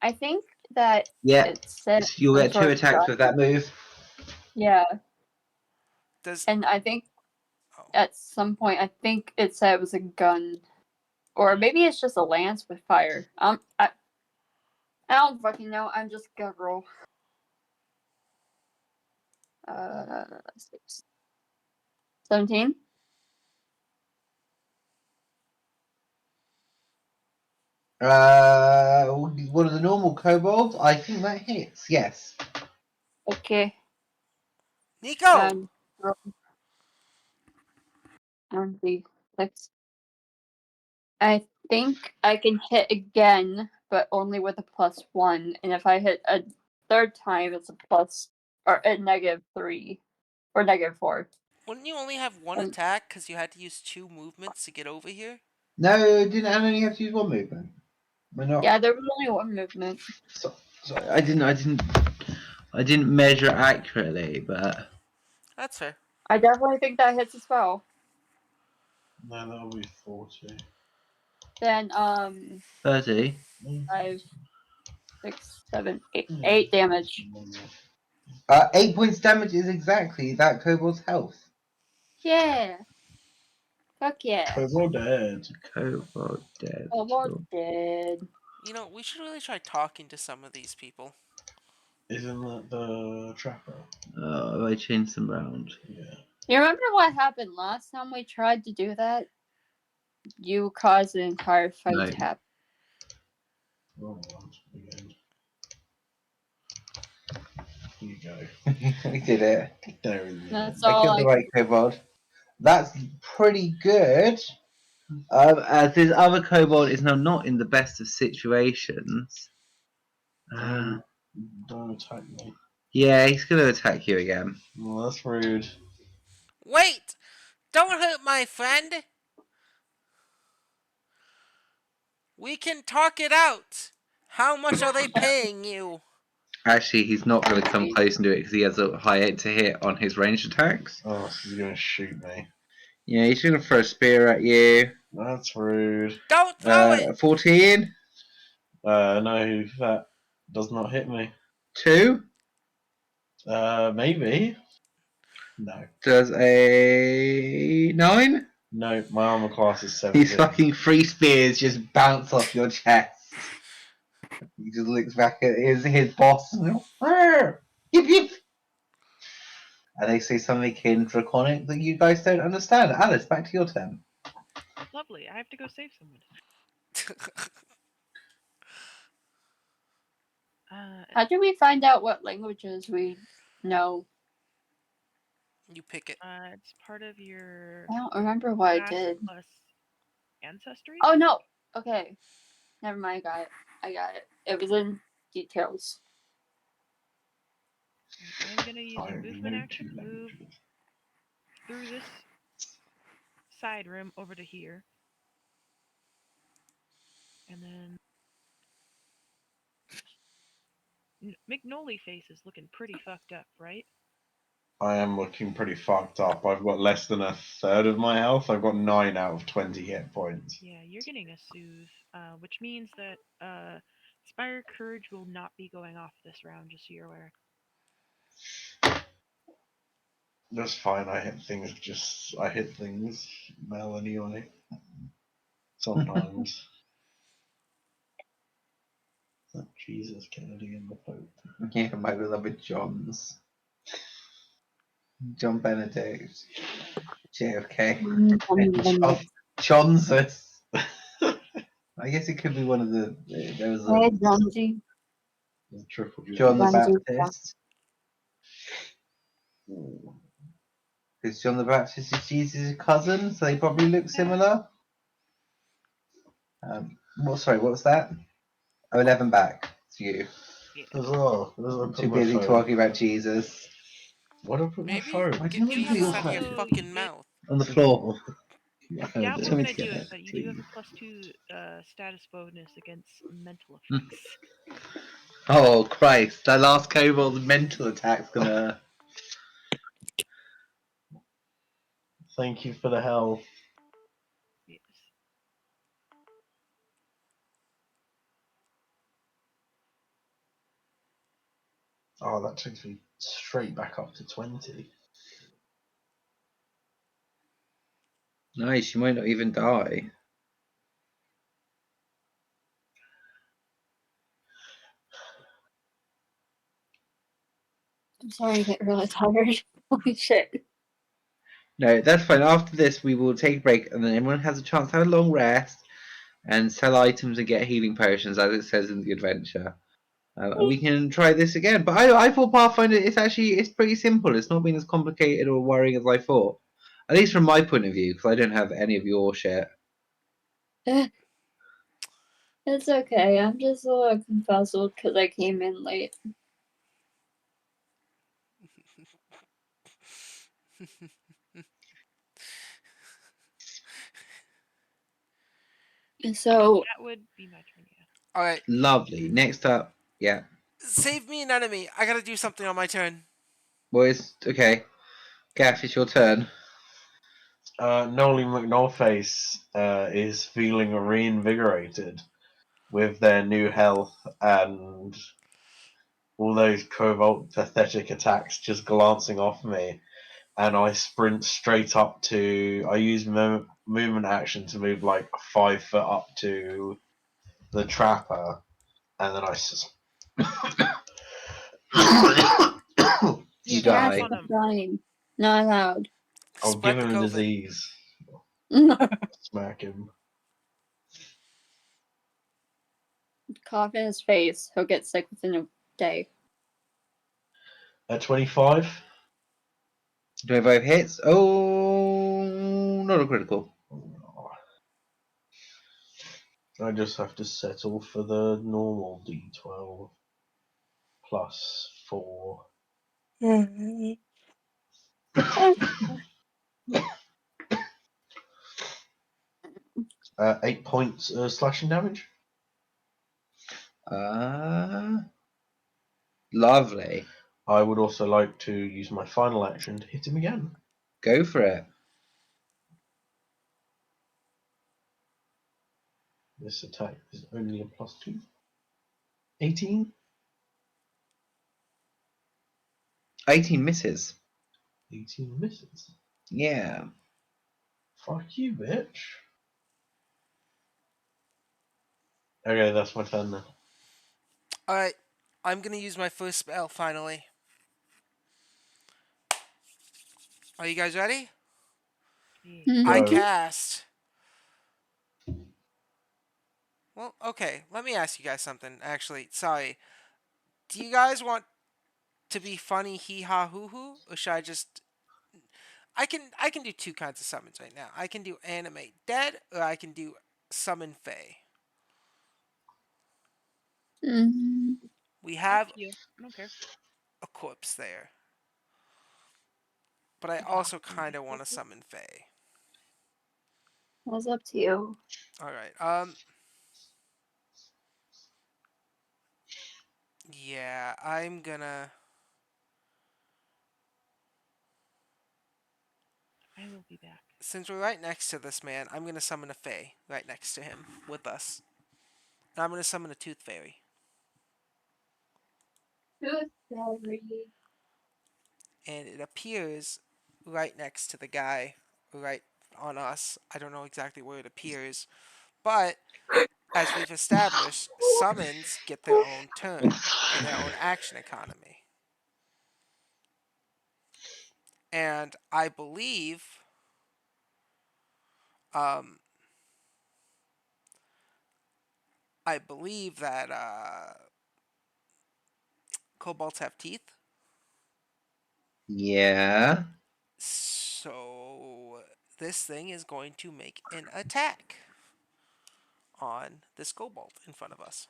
I think that Yeah, it said you'll some get 2 sort of attacks gun. with that move. Yeah, Does and I think oh, at some point, I think it said it was a gun, or maybe it's just a lance with fire. I don't fucking know. I'm just gonna roll. 17. One of the normal kobolds. I think that hits. Yes. Okay. Nico? And roll. And the 6. I think I can hit again, but only with a +1. And if I hit a third time, it's a plus or a -3 or -4. Wouldn't you only have one Um, attack because you had to use 2 movements to get over here? No, didn't I only have to use 1 movement? We're not. Yeah, there was only 1 movement. Sorry, I didn't measure accurately, but That's fair. I definitely think that hits as well. No, that'll be 40. Then 30. 5, 6, 7, 8, 8 damage. 8 points damage is exactly that kobold's health. Yeah. Fuck yeah. Kobold dead. Kobold dead. Almost dead. You know, we should really try talking to some of these people. Isn't that the trapper? Oh, I changed them round. Yeah. You remember what happened last time we tried to do that? You caused an entire fight No. to happen. Wrong one. Again. Here you go. We did it. There we go. That's I all killed the I right kobold. That's pretty good. As this other kobold is now not in the best of situations. Don't attack me. Yeah, he's going to attack you again. Well, that's rude. Wait! Don't hurt my friend! We can talk it out! How much are they paying you? Actually, he's not going to come close and do it because he has a high 8 to hit on his ranged attacks. Oh, so he's gonna shoot me. Yeah, he's going to throw a spear at you. That's rude. Don't throw it! 14. No, that does not hit me. 2. Maybe. No. Does a 9? No, my armor class is 17. These fucking 3 spears just bounce off your chest. He just looks back at his boss and yip yip. And they say something in Draconic that you guys don't understand. Alice, back to your turn. Lovely. I have to go save someone. How do we find out what languages we know? You pick it. It's part of your I don't remember what I class did. plus ancestry. Oh no. Okay. Never mind. I got it. It was in details. I'm gonna use a movement action to move through this side room over to here, and then McNolly face is looking pretty fucked up, right? I am looking pretty fucked up. I've got less than a third of my health. I've got 9 out of 20 hit points. Yeah, you're getting a soothe, which means that Spire Courage will not be going off this round, just so you're aware. That's fine. I hit things well anyway. Sometimes. Oh, Jesus, Kennedy and the Pope. Yeah, my beloved Johns. John Benedict. JFK. Johnsus. I guess it could be one of the. There was a Triple John the Johnny. Baptist. Because John the Baptist is Jesus' cousin, so they probably look similar. What was that? Oh, 11 back. It's you. Yeah. Too busy talking about Jesus. What did I put my Maybe phone? Why do get you Jesus feel out of your so fucking you get- mouth. on the floor? I doubt Tell we're me gonna to get do it, that, but you do have please. a +2 status bonus against mental effects. Oh Christ! That last kobold's mental attack's gonna. Thank you for the health. Yes. Oh, that takes me straight back up to 20. Nice, you might not even die. I'm sorry, I get really tired. Holy shit. No, that's fine. After this, we will take a break, and then everyone has a chance to have a long rest and sell items and get healing potions, as it says in the adventure. And we can try this again. But I thought Pathfinder it's pretty simple. It's not been as complicated or worrying as I thought. At least from my point of view, because I don't have any of your shit. It's okay. I'm just a little confuzzled because I came in late. So, That would be my turn, yeah. All right, Lovely. Next up, yeah. save me an enemy. I gotta do something on my turn. Boys, okay. Gaff, it's your turn. Nolly McNollface is feeling reinvigorated with their new health and all those cobalt pathetic attacks just glancing off me. And I sprint straight up to. I use movement action to move like 5 foot up to the trapper, and then You Yeah, Gaff, die. on stop him. dying. Not allowed. I'll give Spread the him a COVID. disease. Smack him. Cough in his face. He'll get sick within a day. At 25. 25 hits. Oh, not a critical. I just have to settle for the normal D12 plus 4. 8 points slashing damage. Lovely. I would also like to use my final action to hit him again. Go for it. This attack is only a plus 2. 18? 18 misses. 18 misses. Yeah. Fuck you, bitch. Okay, that's my turn then. All right, I'm gonna use my first spell finally. Are you guys ready? Yeah. I Go. cast. Well, okay. Let me ask you guys something. Actually, sorry. Do you guys want to be funny, hee ha hoo hoo, or should I just? I can do two kinds of summons right now. I can do animate dead, or I can do summon fey. Mm, We Up have to you. I don't care. a corpse there, but I also kind of want to summon fey. that's up to you. All right. Yeah, I'm gonna. I will be back. Since we're right next to this man, I'm gonna summon a fey right next to him with us. And I'm gonna summon a tooth fairy. Tooth fairy. And it appears right next to the guy, right on us. I don't know exactly where it appears, but as we've established, summons get their own turn and their own action economy. And um, I believe that kobolds have teeth. Yeah. So this thing is going to make an attack on this kobold in front of us.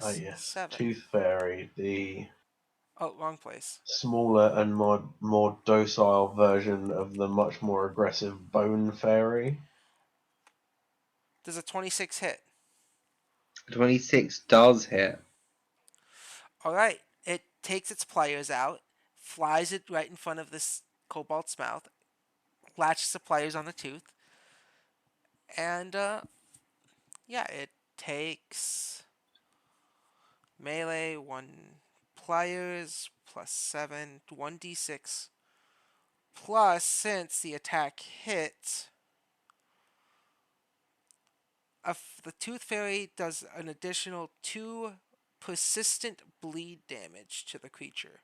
Ah, Plus yes. 7. Tooth Fairy, the Oh, wrong place. smaller and more docile version of the much more aggressive Bone Fairy. Does a 26 hit? 26 does hit. Alright. It takes its pliers out, flies it right in front of this kobold's mouth, latches the pliers on the tooth, and yeah, it takes Melee, 1 pliers, plus 7, 1d6. Plus, since the attack hit, the Tooth Fairy does an additional 2 persistent bleed damage to the creature.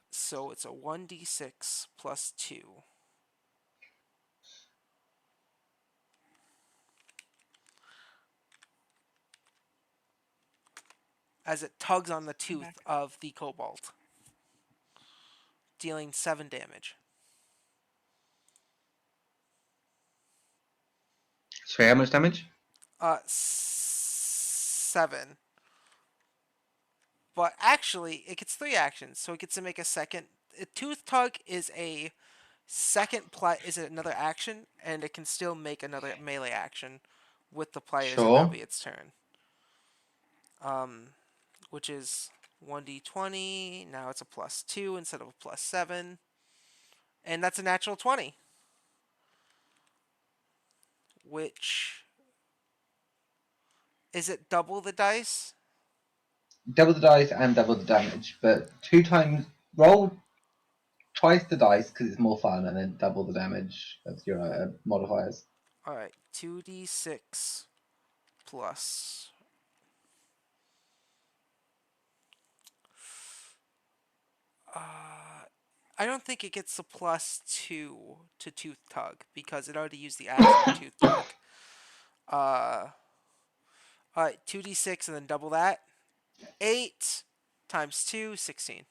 So it's a 1d6 plus 2. As it tugs on the tooth of the kobold, dealing 7 damage. Sorry, how much damage? 7. But actually, it gets 3 actions, so it gets to make a second. A tooth tug is a second is another action, and it can still make another melee action with the pliers, and that'll Sure. be its turn. Which is 1d20. Now it's a plus 2 instead of a plus 7, and that's a natural 20. Which is it double the dice? Double the dice and double the damage, but 2 times roll twice the dice because it's more fun, and then double the damage. That's your modifiers. All right, 2d6 plus. I don't think it gets a plus 2 to Tooth Tug because it already used the action Tooth Tug. Alright, 2d6 and then double that. 8 times 2, 16.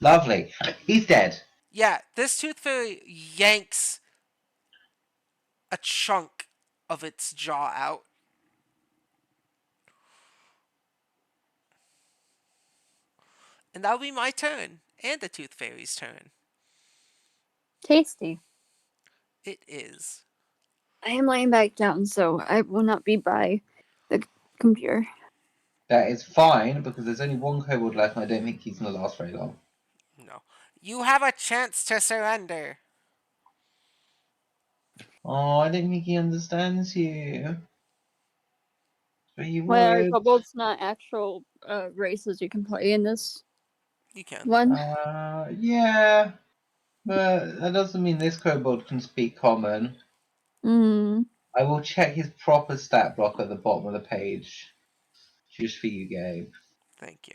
Lovely. He's dead. Yeah, this Tooth Fairy yanks a chunk of its jaw out. And that'll be my turn. And the Tooth Fairy's turn. Tasty. It is. I am laying back down, so I will not be by the computer. That is fine because there's only 1 kobold left, and I don't think he's going to last very long. No. You have a chance to surrender. Oh, I don't think he understands you. But he Why are would. kobolds not actual races you can play in this You can. one? Yeah, but that doesn't mean this kobold can speak common. Hmm. I will check his proper stat block at the bottom of the page. Just for you, Gabe. Thank you.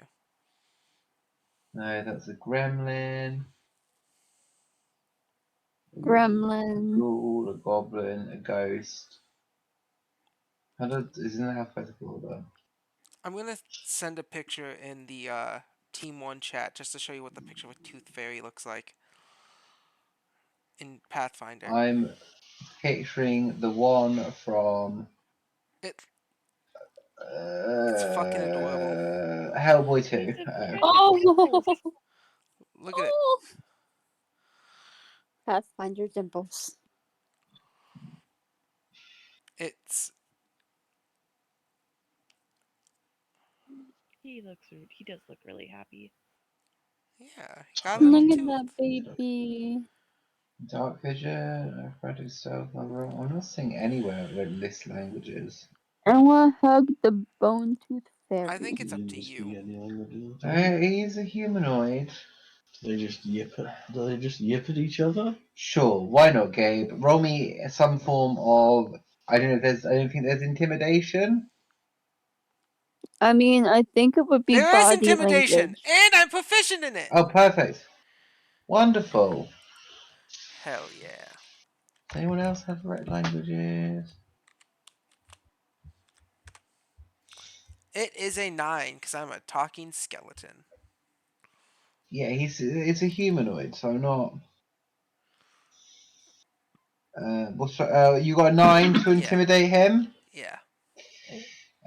No, that's a gremlin. Gremlin. A ghoul, a goblin, a ghost. Isn't it alphabetical order? I'm going to send a picture in the Team 1 chat just to show you what the picture of a Tooth Fairy looks like in Pathfinder. I'm picturing the one from It's fucking adorable. Hellboy 2. He's a Oh! Look at it. Pathfinder dimples. It's He does look really happy. yeah, he got a little Look at tooth. that baby. Dark vision, Frederick Stealth. I'm not seeing anywhere where this language is. I want to hug the bone tooth fairy. I think it's up to you. He's a humanoid. Do they just yip at each other? Sure, why not, Gabe? Roll me some form of I don't think there's intimidation. I mean, I think it would be There is body intimidation, language. and I'm proficient in it. Oh, perfect. Wonderful. Hell yeah. Does anyone else have the right languages? It is a 9 because I'm a talking skeleton. Yeah, it's a humanoid, so I'm not. You got a 9 to intimidate him? Yeah.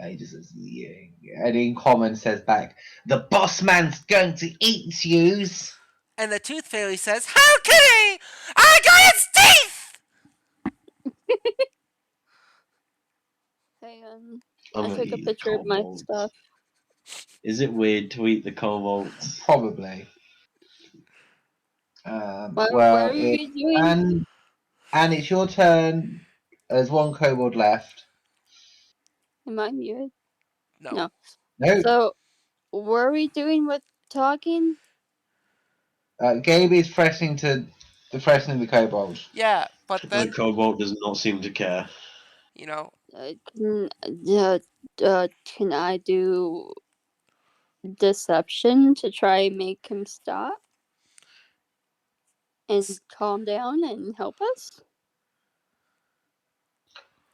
He just says, yeah. And in common says back, "The boss man's going to eat yous." And the Tooth Fairy says, "How can he? I got its teeth!" Hey, I'm I gonna took a eat picture of my kobolds. stuff. Is it weird to eat the kobolds? Probably. What are we doing? And it's your turn. There's one kobold left. Am I muted? No. No. No, So, what are we doing with talking? Gabe is threatening the kobold. Yeah, but The then kobold does not seem to care. you know, Can I do deception to try and make him stop and calm down and help us?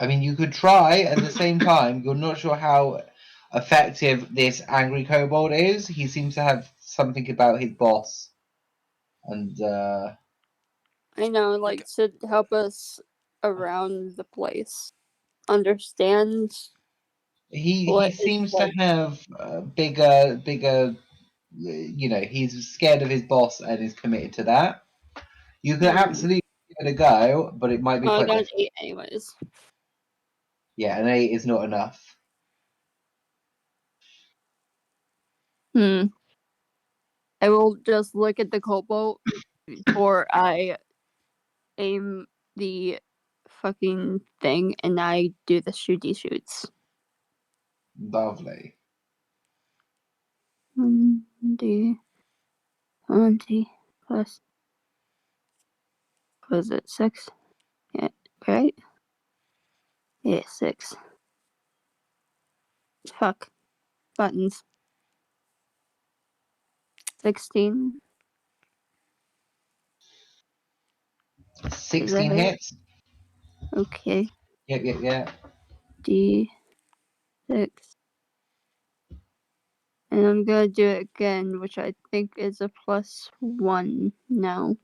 I mean, you could try at the same time. You're not sure how effective this angry kobold is. He seems to have something about his boss, and I know, like to help us around the place, understand he what it's seems to like. have bigger. You know, he's scared of his boss and is committed to that. You can absolutely give it a go, but it might be Oh, I quite got an difficult. 8 anyways. Yeah, an 8 is not enough. I will just look at the kobold before I aim the fucking thing and I do the shooty shoots. Lovely. 1d 20 plus. Was it 6? Yeah, right? Yeah, 6. Fuck. Buttons. 16. 16 hits. Okay. Yeah. D6. And I'm gonna do it again, which I think is a +1 now.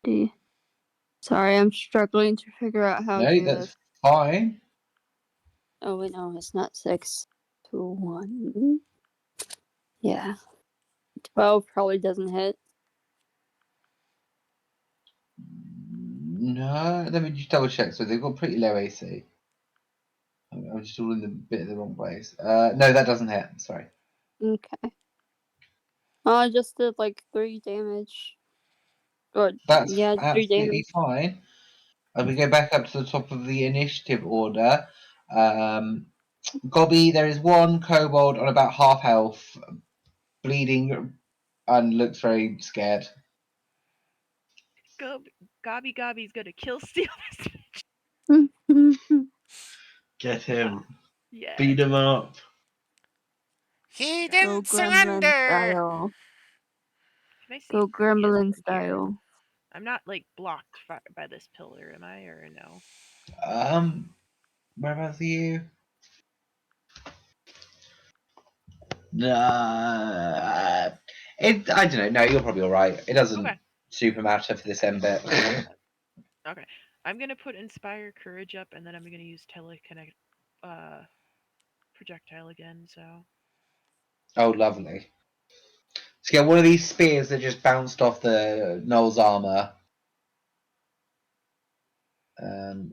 D. Sorry, I'm struggling to figure out how to No, do that's this. fine. Oh wait, no, it's not 6 to 1. Yeah. 12 probably doesn't hit. No, let me just double check. So they've got pretty low AC. I'm just all in the bit of the wrong place. No, that doesn't hit. Sorry. Okay. Oh, I just did like 3 damage. Or, That's yeah, 3 absolutely damage. fine. And we go back up to the top of the initiative order. Gobby, there is one kobold on about half health, bleeding, and looks very scared. Gobby Gobby's gonna kill steal this bitch. Get him. Yeah. Beat him up. he Go didn't surrender. style. Can I see Go if Kirby is gremlin over here? style. I'm not like blocked by this pillar, am I, or no? Whereabouts are you? I don't know. No, you're probably all right. It doesn't Okay. super matter for this end bit. Okay. I'm gonna put Inspire Courage up, and then I'm gonna use Telekinetic projectile again. So Oh, lovely. So get one of these spears that just bounced off the Noel's armor.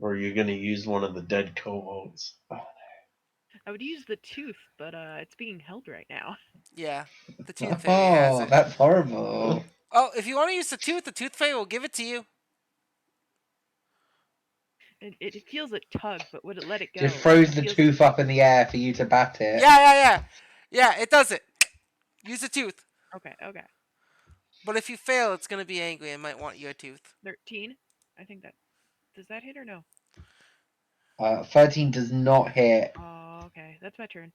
Or you're going to use one of the dead kobolds. I would use the tooth, but it's being held right now. Yeah, the tooth fairy has it. That's horrible. Oh, if you want to use the tooth fairy will give it to you. It feels it tug, but would it let it go? Just throws the feels... tooth up in the air for you to bat it. Yeah, it does it. Use the tooth. Okay. But if you fail, it's going to be angry and might want your tooth. 13. I think that does that hit or no? 13 does not hit. Oh, okay. That's my turn.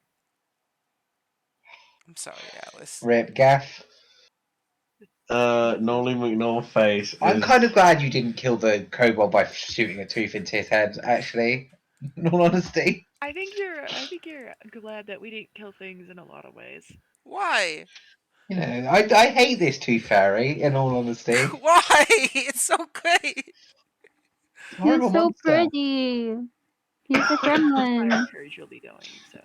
I'm sorry, Alice. Rip Gaff. Nolly McNorface. I'm kind of glad you didn't kill the kobold by shooting a tooth into his head, actually. In all honesty. I think you're glad that we didn't kill things in a lot of ways. Why? You know, I hate this tooth fairy, in all honesty. Why? It's so great. It's a He's horrible so monster. pretty. He's a gremlin. Fire Courage will be going, so.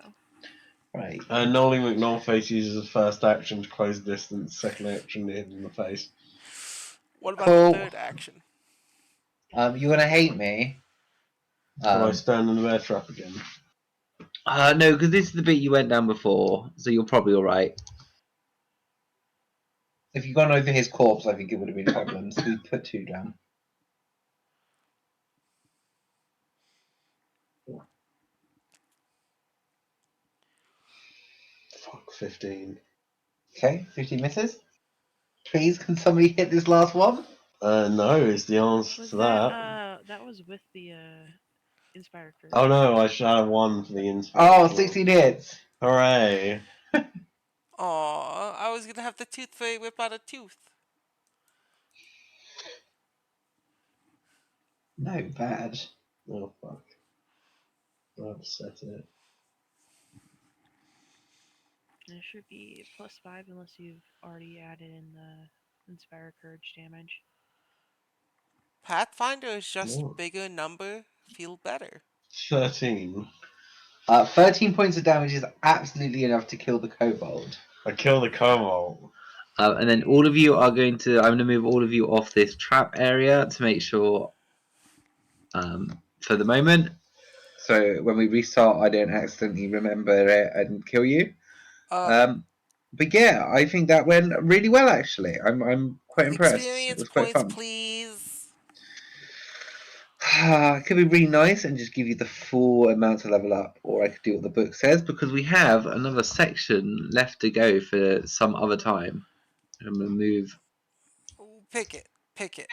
Right. Nolly McNorface uses his first action to close distance, second action to hit him in the face. What about Cool. the third action? You're gonna hate me. Will I stand in the bear trap again? No, because this is the bit you went down before, so you're probably all right. If you'd gone over his corpse, I think it would have been a problem. So we put 2 down. Fuck, 15. Okay, 15 misses. Please, can somebody hit this last one? No is the answer Was to that that. that was with the Inspire Courage. Oh no, I should have 1 for the inspiration. Oh, 16 hits. Hooray! Aw, I was gonna have the tooth fairy whip out a tooth. No, bad. Oh fuck. I upset it. It should be +5 unless you've already added in the Inspire Courage damage. Pathfinder is just No. bigger number, feel better. 13. 13 points of damage is absolutely enough to kill the kobold. I kill the cobalt. And then all of you are going to. I'm going to move all of you off this trap area to make sure. For the moment, so when we restart, I don't accidentally remember it and kill you. But yeah, I think that went really well. Actually, I'm quite impressed. It Experience was quite points, fun. please. It could be really nice and just give you the full amount to level up, or I could do what the book says because we have another section left to go for some other time. I'm gonna move. Ooh, pick it. Pick it.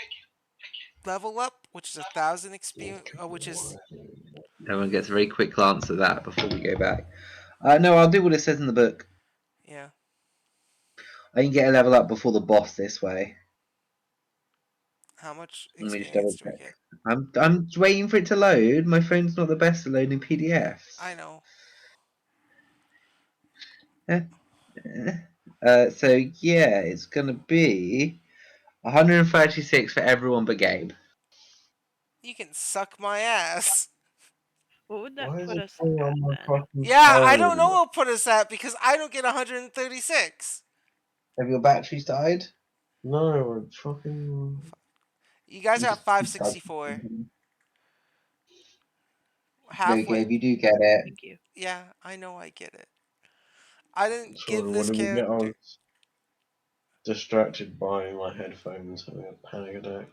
Level up, which is 1,000 experience, which is Everyone gets a very quick glance at that before we go back. No, I'll do what it says in the book. yeah. I can get a level up before the boss this way. How much Let me just double experience do we check. get? I'm waiting for it to load. My phone's not the best at loading PDFs. I know. So yeah, it's gonna be 136 for everyone but Gabe. You can suck my ass. What would that Why is put it us putting at on my then? fucking Yeah, I phone? don't know what put us at because I don't get 136. Have your batteries died? No, it's fucking. You guys You are at just 564. No, Halfway. Gabe, you do get it. Thank you. Yeah, I know I get it. I didn't Sorry, give what this did we get? I character. was distracted by my headphones having a panic attack.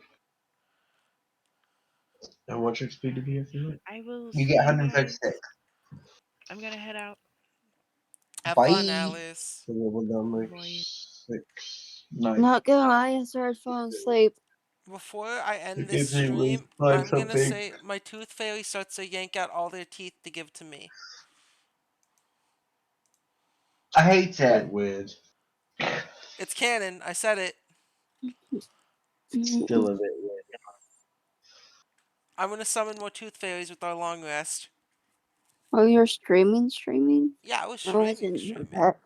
How much XP did you get from that? I will You see get you guys. 136. I'm gonna head out. Have Bye. fun, Alice. So what would that make? Boy. 6. No. Not gonna lie, I started falling asleep. Before I It end this gives me stream, like I'm gonna something. say my tooth fairy starts to yank out all their teeth to give to me. I hate Bit it. weird. It's canon. I said it. Still a bit weird. I'm gonna summon more tooth fairies with our long rest. Oh, you're streaming? Yeah, I was Oh, I streaming. didn't know that.